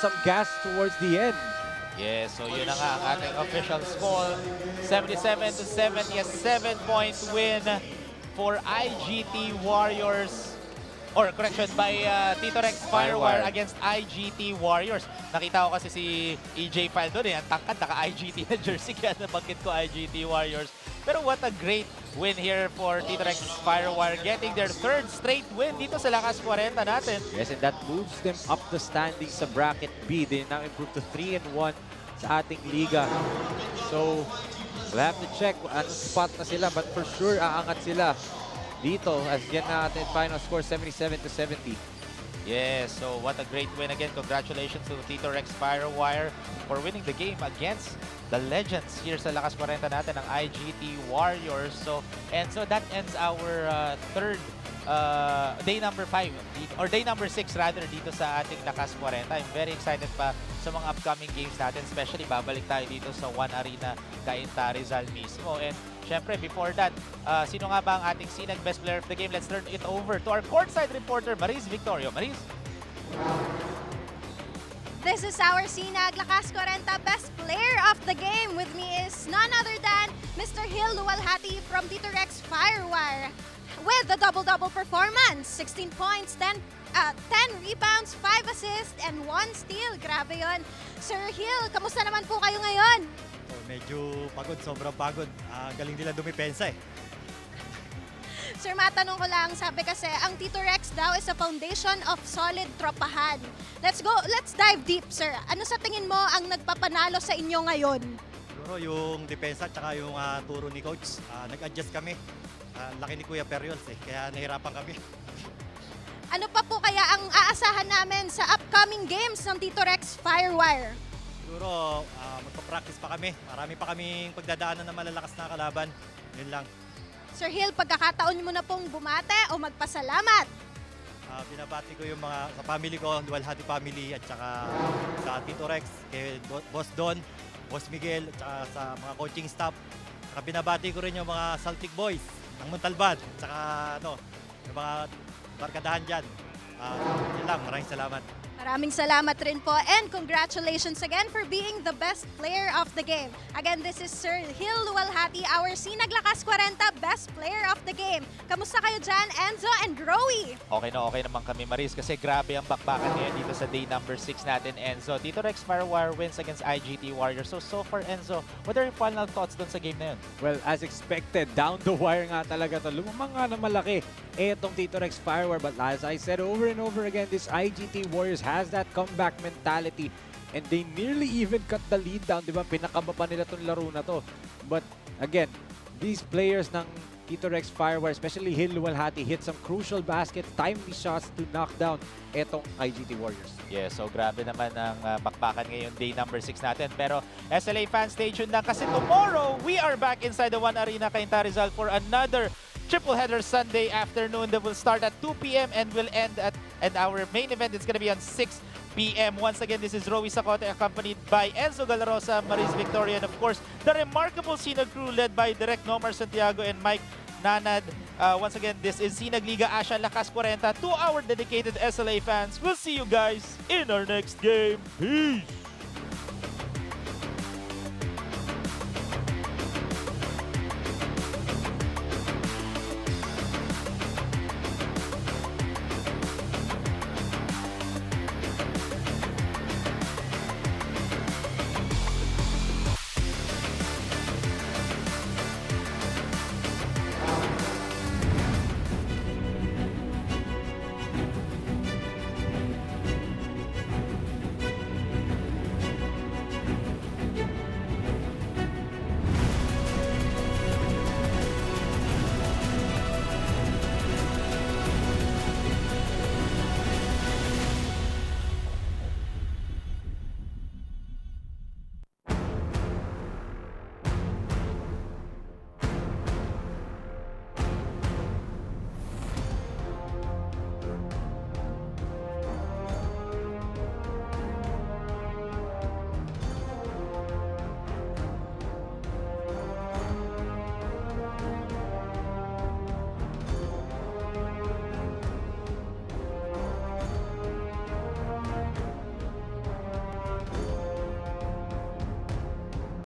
some gas towards the end. Yes, so yun na nga ang ating official score. 77-70, a 7-point win for IGT Warriors. Or correction, by Tito Rex Firewire against IGT Warriors. Nakita ko kasi si EJ File doon, ang tangkad, naka-IGT na jersey, kaya nabanggit ko IGT Warriors. Pero what a great win here for Tito Rex Firewire, getting their 3rd straight win dito sa Lakas Kwarenta natin. Yes, and that moves them up the standings sa bracket B. They now improve to 3-1 sa ating Liga. So, we'll have to check anong spot na sila, but for sure, aangat sila dito as yan natin final score 77-70. Yes, so what a great win again. Congratulations to Tito Rex Firewire for winning the game against the legends here sa Lakas Kwarenta natin, ang IGT Warriors. So that ends our 3rd day number 5 or day number 6 rather dito sa ating Lakas 40. I'm very excited pa sa mga upcoming games natin, especially babalik tayo dito sa One Arena CAINTA Rizal mismo. And syempre before that, sino nga ba ang ating Sinag Best Player of the Game? Let's turn it over to our courtside reporter Mariz Victorio. Mariz? This is our Sinag Lakas Kwarenta Best Player of the Game. With me is none other than Mr. Hill Luwalhati from TITO FIREWIRE with a double-double performance. 16 points, 10 rebounds, 5 assists, and 1 steal. Grabe yon. Sir Hill, kamusta naman po kayo ngayon? Medyo pagod, sobrang pagod. Galing nila dumipensa eh. Sir, matanong ko lang, sabi kasi ang TITO Rex daw is a foundation of solid tropahan. Let's dive deep, sir. Ano sa tingin mo ang nagpapanalo sa inyo ngayon? Siguro yung depensa at saka yung turo ni coach. Nag-adjust kami. Laki ni Kuya Periols eh, kaya nahirapan kami. Ano pa po kaya ang aasahan namin sa upcoming games ng TITO Rex FIREWIRE? Siguro magpa-practice pa kami. Marami pa kaming pagdadaanan na malalakas na kalaban. Yun lang. Sir Hill, pagkakataon mo na pong bumate o magpasalamat. Binabati ko yung mga sa family ko, Luwalhati family at saka sa TITO Rex, kay Boss Don, Boss Miguel at saka sa mga coaching staff. Saka binabati ko rin yung mga Saltic Boys ng Montalban at saka yung mga barkadahan dyan. Yun lang, maraming salamat. Maraming salamat rin po and congratulations again for being the best player of the game. Again, this is Sir Hill Luwalhati, our Sinag Lakas Kwarenta Best Player of the Game. Kamusta kayo dyan, Enzo and Rowie? Okay naman kami, Maris, kasi grabe ang bakbakan ngayon dito sa day number 6 natin, Enzo. TITO Rex FIREWIRE wins against IGT Warriors. So far, Enzo, what are your final thoughts dun sa game na yun? Well, as expected, down the wire nga talaga to. Lumamang nga na malaki etong TITO Rex FIREWIRE. But as I said over and over again, this IGT Warriors has that comeback mentality and they nearly even cut the lead down, di ba? Pinakaba pa nila itong laro na to. But again, these players ng TITO Rex FIREWIRE, especially Hill Luwalhati, hit some crucial baskets, timely shots to knock down etong IGT Warriors. Yeah, so grabe naman ang bakbakan ngayon, day number 6 natin. Pero SLA fans, stay tuned lang kasi tomorrow, we are back inside the One Arena CAINTA Rizal for another triple header Sunday afternoon that will start at 2 p.m. and will end at our main event. It's gonna be on 6 p.m. Once again, this is Rowie Sacote accompanied by Enzo Galarosa, Mariz Victoria, and of course, the remarkable Sinag crew led by Direk Nomar Santiago and Mike Nanad. Once again, this is Sinag Liga Asya Lakas Kwarenta to our dedicated SLA fans. We'll see you guys in our next game. Peace!